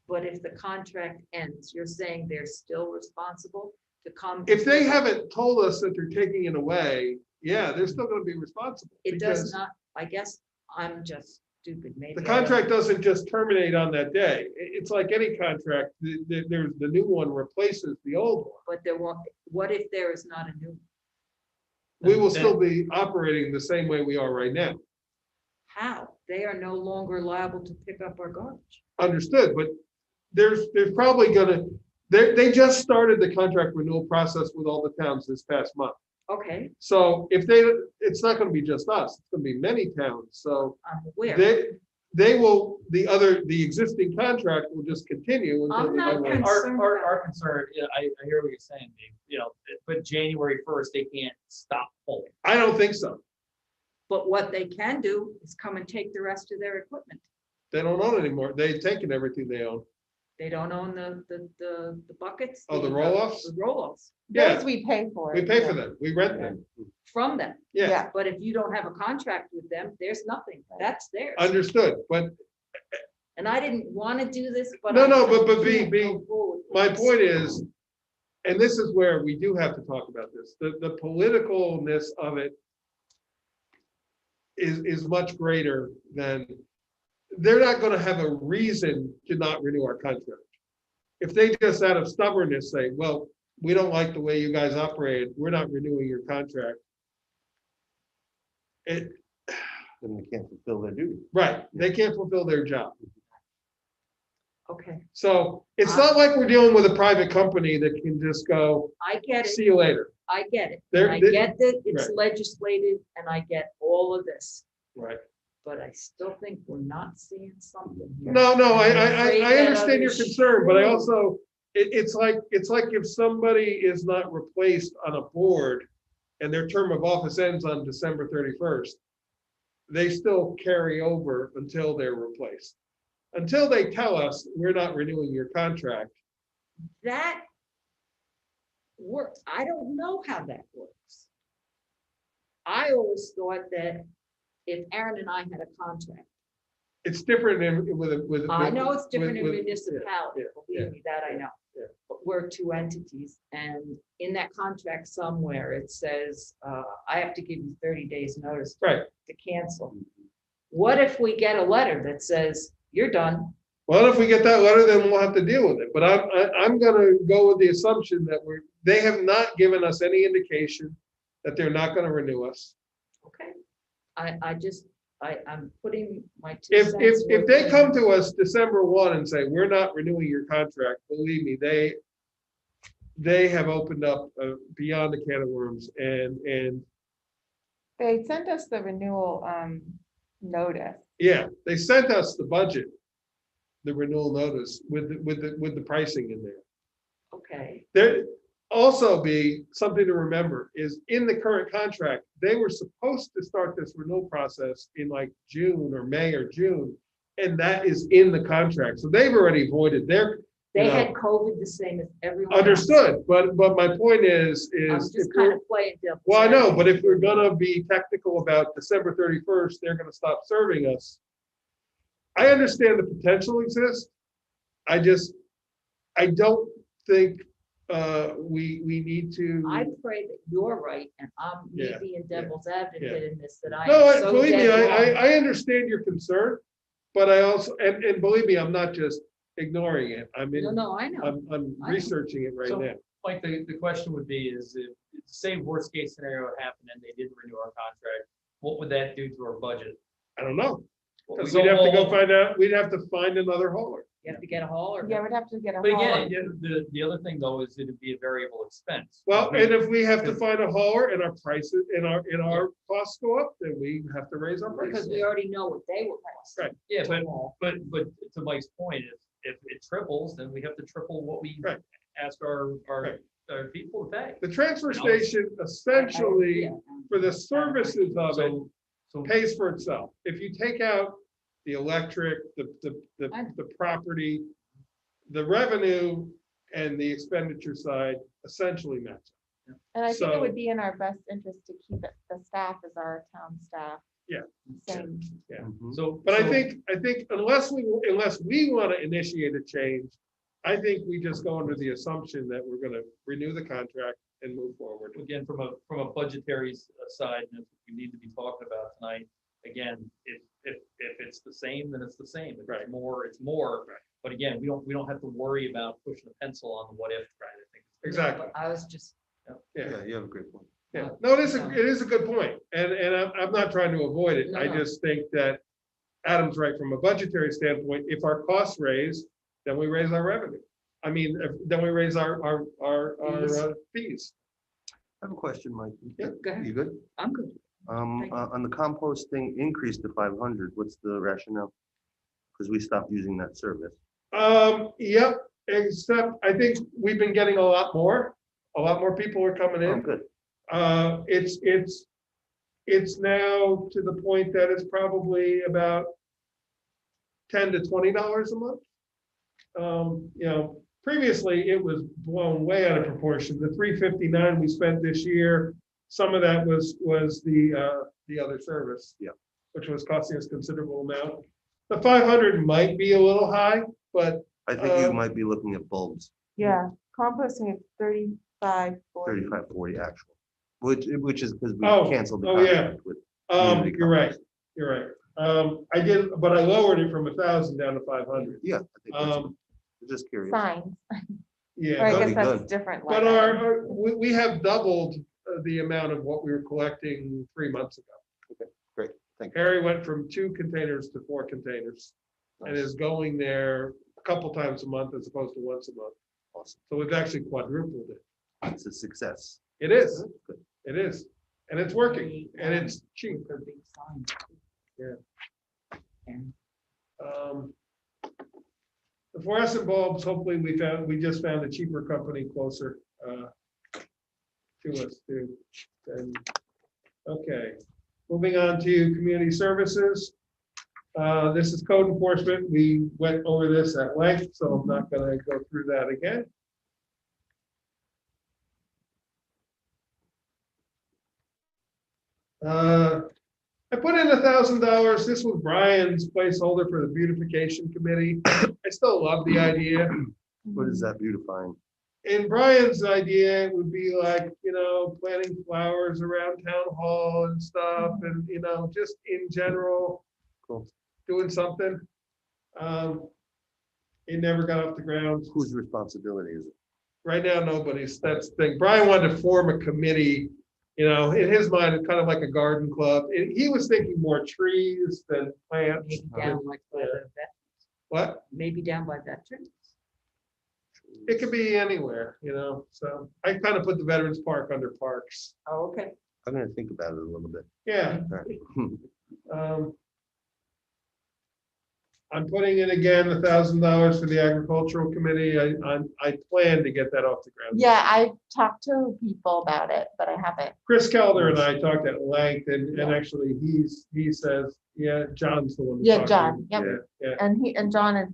But if the contract ends, you're saying they're still responsible to come? If they haven't told us that they're taking it away, yeah, they're still going to be responsible. It does because not, I guess I'm just stupid, maybe. The I don't- contract doesn't just terminate on that day. It's like any contract. There's the new one replaces the old one. But there won't, what if there is not a new? We will still be operating the same way we are right now. How? They are no longer liable to pick up our garbage. Understood, but there's probably gonna, they just started the contract renewal process with all the towns this past month. Okay, So if it's not gonna be just us, it's gonna be many towns, so I'm aware. they will, the existing contract will just continue until. I'm not the new one. concerned. Our concern, yeah, I hear what you're saying, Dave, but January 1st, they can't stop pulling. I don't think so. But what they can do is come and take the rest of their equipment. They don't own it anymore. They've taken everything they own. They don't own the buckets. Oh, the roll-offs? The roll-offs Yeah, Those we pay for. we pay for them. We rent them. from them. Yeah, But if you don't have a contract with them, there's nothing. That's theirs. understood. But And I didn't want to do this, but. No, I no, but can't B, go forward with my this. point is, and this is where we do have to talk about this, the politicalness of it is much greater than, they're not gonna have a reason to not renew our contract. If they just out of stubbornness say, well, we don't like the way you guys operate, we're not renewing your contract. Then they can't fulfill their duty. Right, they can't fulfill their job. Okay, So it's not like we're dealing with a private company that can just go, I get it. see you later. I get it. They're- And I they- get that it's right. legislated and I get all of this, Right. but I still think we're not seeing something here. No, I'm afraid I that understand your others concern, but I should. also, it's like if somebody is not replaced on a board and their term of office ends on December 31st, they still carry over until they're replaced. Until they tell us, we're not renewing your contract. That works. I don't know how that works. I always thought that if Aaron and I had a contract, It's different with. I know it's different in with- municipality, yeah, believe me, that I know. yeah. But we're two entities, and in that contract somewhere, it says, I have to give you 30 days notice Right. to cancel. What if we get a letter that says, you're done? Well, if we get that letter, then we'll have to deal with it. But I'm gonna go with the assumption that they have not given us any indication that they're not gonna renew us. Okay. I'm putting my 2 If, cents. if worth they in. come to us December 1 and say, we're not renewing your contract, believe me, they have opened up beyond the can of worms and They sent us the renewal notice. yeah, they sent us the budget, the renewal notice with the pricing in there. Okay, There also be something to remember is in the current contract, they were supposed to start this renewal process in like June or May or June. And that is in the contract. So they've already voided their, they you know, had COVID the same as everyone else. understood. But my point is I'm if just we're, kind of playing devil's well, I know, advocate. but if we're gonna be technical about December 31st, they're gonna stop serving us. I understand the potential exists. I don't think we need to. I pray that you're right, and I'm me Yeah, being devil's advocate in this, that I No, am so believe me, dead wrong. I understand your concern, but I also, and believe me, I'm not just ignoring it. No, I know. I'm I know. researching it right So, now. Like, the question would be is if, say worst case scenario happened and they didn't renew our contract, what would that do to our budget? I don't know, Well, because we we'd have to go all- find out, we'd have to find another hauler. You have to get a haul or. Yeah, we'd have to get a But hauler. again, the other thing though is it'd be a variable expense. Well, We- and if we have to find a hauler and our prices, and our costs go up, then we have to raise our Because prices. we already know what they were costing. Right. Yeah, to haul. but to Mike's point, if it triples, then we have to triple what we Right. ask Right. our people to pay. The transfer You know, it's- station essentially, Yeah. for the services of it, So, pays for itself. If you take out the electric, the property, the revenue and the expenditure side essentially match. And I think it So- would be in our best interest to keep the staff as our town staff. Yeah. Same. so. But I so- think unless we want to initiate a change, I think we just go under the assumption that we're going to renew the contract and move forward. Again, from a budgetary side, and that's what we need to be talking about tonight. Again, if it's the same, then it's the same. If Right. it's more, it's more. Right. But again, we don't have to worry about pushing a pencil on the what if, right? I think. Exactly. But I was just, Yeah. you have a great point. Yeah. No, it is a good point. And I'm not trying to avoid it. I No. just think that Adam's right from a budgetary standpoint. If our costs raise, then we raise our revenue. I mean, then we raise our fees. I have a question, Mike. Yeah, go ahead. You good? I'm good. Thank you. On the composting increase to 500, what's the rationale? Because we stopped using that service. Yep, except I think we've been getting a lot more people are coming Oh, in. good. It's now to the point that it's probably about $10 to $20 a month. Previously it was blown way out of proportion. The $359 we spent this year, some of that was the other service. Yeah. Which was costing us considerable amount. The 500 might be a little high, but I think you might be looking at bulbs, Yeah, composting is 35, 40. 35, 40 actual, which is because we Oh, canceled the oh, yeah. contract with. community you're right, compost. you're right. I did, but I lowered it from 1,000 down to 500. Yeah, I think that's, Um, just curious. Signs, Yeah, or I that'd guess be that's good. different. but line item. we have doubled the amount of what we were collecting 3 months ago. Thank you. Harry went from 2 containers to 4 containers and is going there a couple times a month as opposed to once a month. Awesome. So we've actually quadrupled it. It's a success. It is, Good. it is. And it's working and it's cheap. With the big sign. Yeah. And The fluorescent bulbs, hopefully we just found a cheaper company closer to us too. And, okay, moving on to community services. This is code enforcement. We went over this at length, so I'm not gonna go through that again. I put in $1,000. This was Brian's placeholder for the beautification committee. I still love the idea. What is that beautifying? And Brian's idea would be like, planting flowers around town hall and stuff and, just in general, Cool. doing something. It never got off the ground. Whose responsibility is it? Right now, nobody's, that's the thing. Brian wanted to form a committee, you know, in his mind, it's kind of like a garden club. And he was thinking more trees than plants. Maybe down like by the vet, What? maybe down by veterans. It could be anywhere, you know, so I kind of put the Veterans Park under parks. Oh, okay. I'm gonna think about it a little bit. Yeah. All right. I'm putting in again $1,000 for the agricultural committee. I plan to get that off the ground. Yeah, I talked to people about it, but I haven't. Chris Kelder and I talked at length and actually he says, yeah, John's the one. who Yeah, talked to John, him. yep. Yeah, And John is,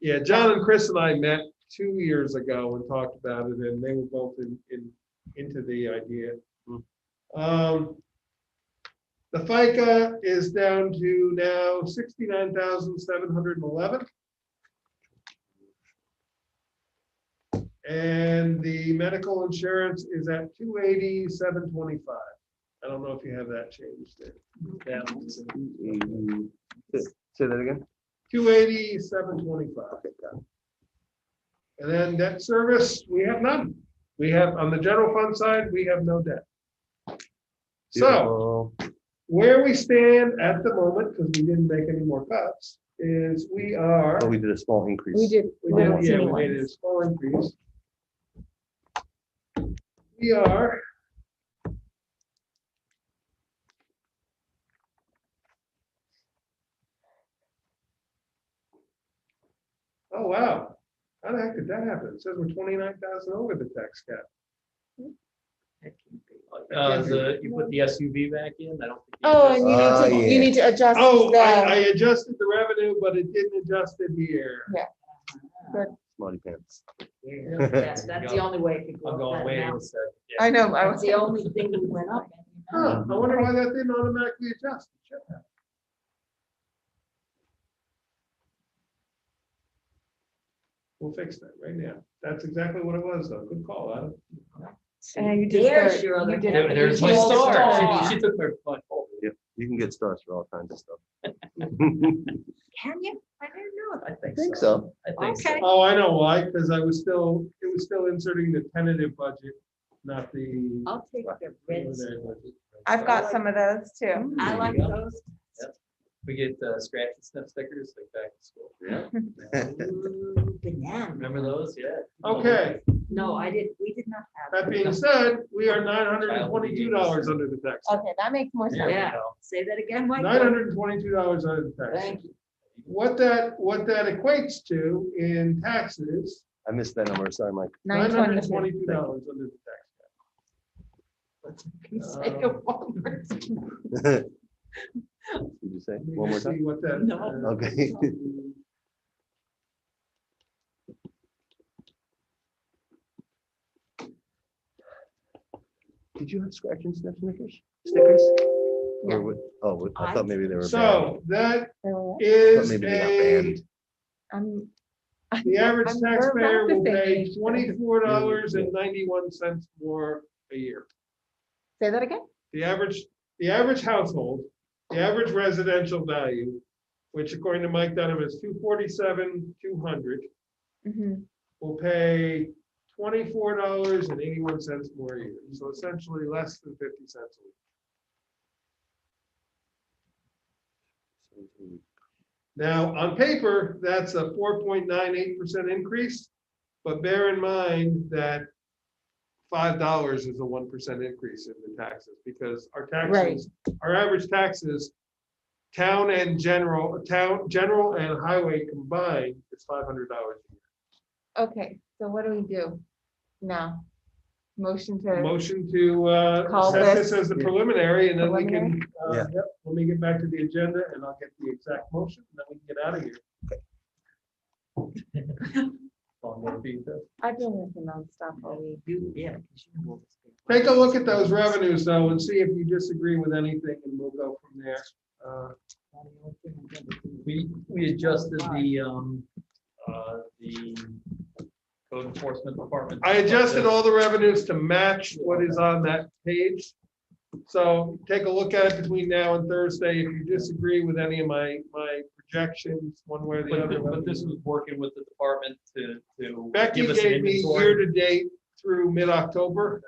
yeah, John and Chris and I met 2 years ago and talked about it and they were both into the idea. The FICA is down to now 69,711. And the medical insurance is at 280,725. I don't know if you have that changed there. Say that again? 280,725. Okay, got it. And then debt service, we have none. We have, on the general fund side, we have no debt. So where we stand at the moment, because we didn't make any more cuts, is we are. Oh, we did a small increase. we did. We little did, yeah, teeny we made ones. a small increase. We are. Oh, wow. How the heck did that happen? It says we're 29,000 over the tax cap. That can't be. You put the SUV back in, I don't think. Oh, and you need to, yeah. you need to adjust Oh, I the, adjusted the revenue, but it didn't adjust it here. Smarty pants. Yeah, that's the only way it could go. I'm going that way amount. with that. I know, I That's was, the only thing we went up. Huh, I wonder why that didn't automatically adjust. It should have. We'll fix that right now. That's exactly what it was, though. Good call, Adam. and you did There's the- your other you did hand. it. There's You my did the star. She took my phone. Yep, you can get stars for all kinds of stuff. Can you? I didn't know. I think Think so. so. I think so. Okay. Oh, I know why, because it was still inserting the tentative budget, not the. I'll take the red. preliminary budget. I've got some of those too. I like There you those. We get scratch and sniff stickers like back to school. Yeah. Ooh, banana. Remember those? Yeah. Okay, No, I did, we did not have. that being said, we are $922 under the tax. Okay, that makes more There sense. we Yeah. go. Say that again, Mike. $922 under the tax. Thank you. What that equates to in taxes, I missed that number, sorry, Mike. $922 $922. under the tax. Can say it one more time. Did you say? Let me One more just see time? what that. No. Okay. Did you have scratch and sniff stickers? Yeah. Or what? Oh, I thought maybe they were banned. So that They were- But is maybe they got a, banned. I'm- the average I'm taxpayer will about to pay think. $24.91 more a year. Say that again? The average household, the average residential value, which according to Mike Dunham is $247,200, Mhm. will pay $24.81 more a year. So essentially less than 50 cents a week. Now, on paper, that's a 4.98% increase, but bear in mind that $5 is a 1% increase in the taxes, because our taxes, our average taxes, town and general and highway combined is $500 a year. Okay, so what do we do now? Motion to, Motion to Call set this this as a preliminary, and then we can, Yeah. yep, let me get back to the agenda, and I'll get the exact motion, and then we can get out of here. Long way to be, though. I've been working nonstop all week. Yeah. 'cause you know this thing. Take a look at those revenues, though, and see if you disagree with anything, and we'll go from there. We adjusted the code enforcement department. I adjusted all the revenues to match what is on that page. So take a look at it between now and Thursday. If you disagree with any of my projections, one way or the other. But this was working with the department to Becky give us an gave me inventory. year-to-date through mid-October,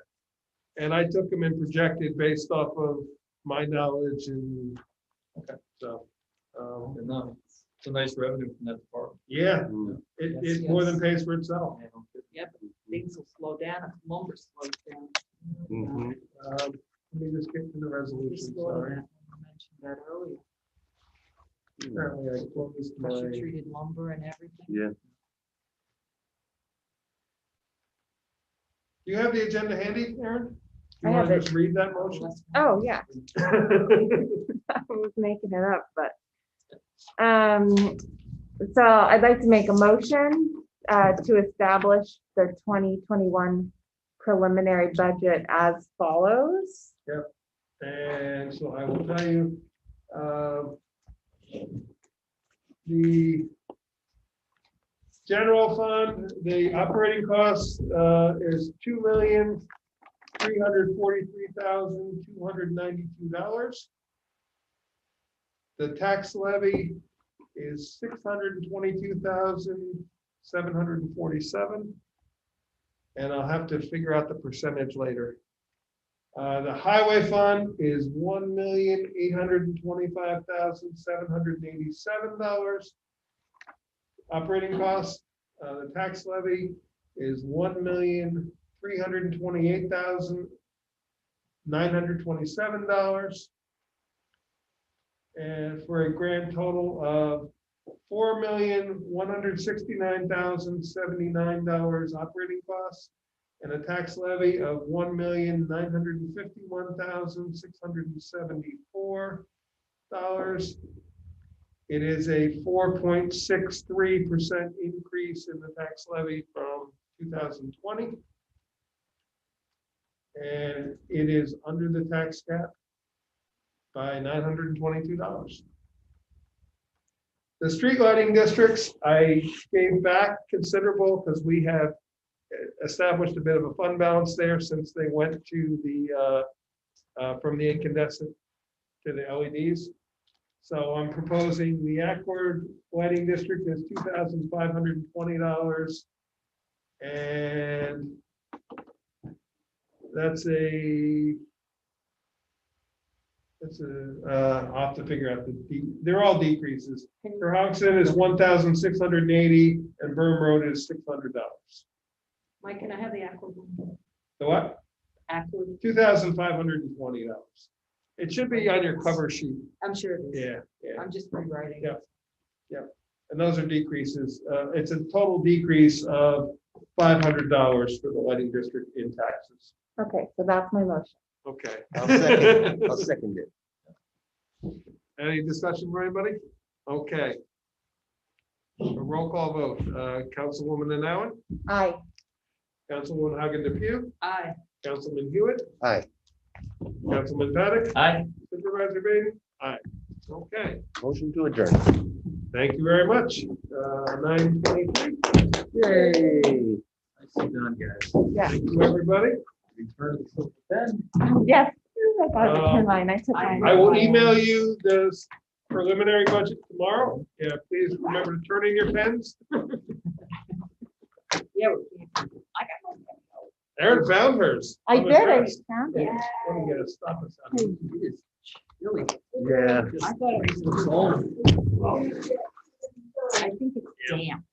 and I took them and projected based off of my knowledge and, so. And, it's a nice revenue from that department. Yeah, Mm. it more than pays for itself. Yep, things will slow down if lumber slows down. Mhm. Let me just get to the We resolution, slowed sorry. that. I mentioned that earlier. Apparently I closed Pressure my, treated lumber and everything. Yeah, do you have the agenda handy, Aaron? You I want have to it. just read that motion? Oh, yeah. I was making it up, but. So I'd like to make a motion to establish the 2021 preliminary budget as follows. And so I will tell you, the general fund, the operating cost is $2,343,292. The tax levy is $622,747. And I'll have to figure out the percentage later. The highway fund is $1,825,787. Operating cost, the tax levy is $1,328,927. And for a grand total of $4,169,079 operating costs and a tax levy of $1,951,674. It is a 4.63% increase in the tax levy from 2020. And it is under the tax cap by $922. The street lighting districts, I gave back considerable because we have established a bit of a fund balance there since they went to the, from the incandescent to the LEDs. So I'm proposing the Accord Lighting District is $2,520. And that's a, I'll have to figure out they're all decreases. For Hoxton is 1,680 and Burn Road is $600. Mike, can I have the Accord one? The what? Accord, $2,520. It should be on your cover sheet. I'm sure it is. Yeah, yeah. I'm just rewriting. Yeah. And those are decreases. It's a total decrease of $500 for the lighting district in taxes. Okay, so that's my motion. Okay. I'll second it. Any discussion for anybody? Okay. A roll call vote. Councilwoman Nanauen, Aye. Councilwoman Hagen Depew, Aye. Councilman Hewitt, Aye, Councilman Paddock, Aye. Supervisor Baden. Aye. Okay. motion to adjourn. Thank you very much. 9:23. Yay. Nicely done, guys. Yeah. Thank you, everybody. Return to the pen. Yes. I thought it was mine. I took mine. I will email you the preliminary budget tomorrow. Yeah, please remember to turn in your pens. Yeah, we can't. I got one. Aaron found hers. I I'm did, I impressed. found it. Let me get a stop us out here. It is chilly. Yeah. I thought it was cold. I think it's damp.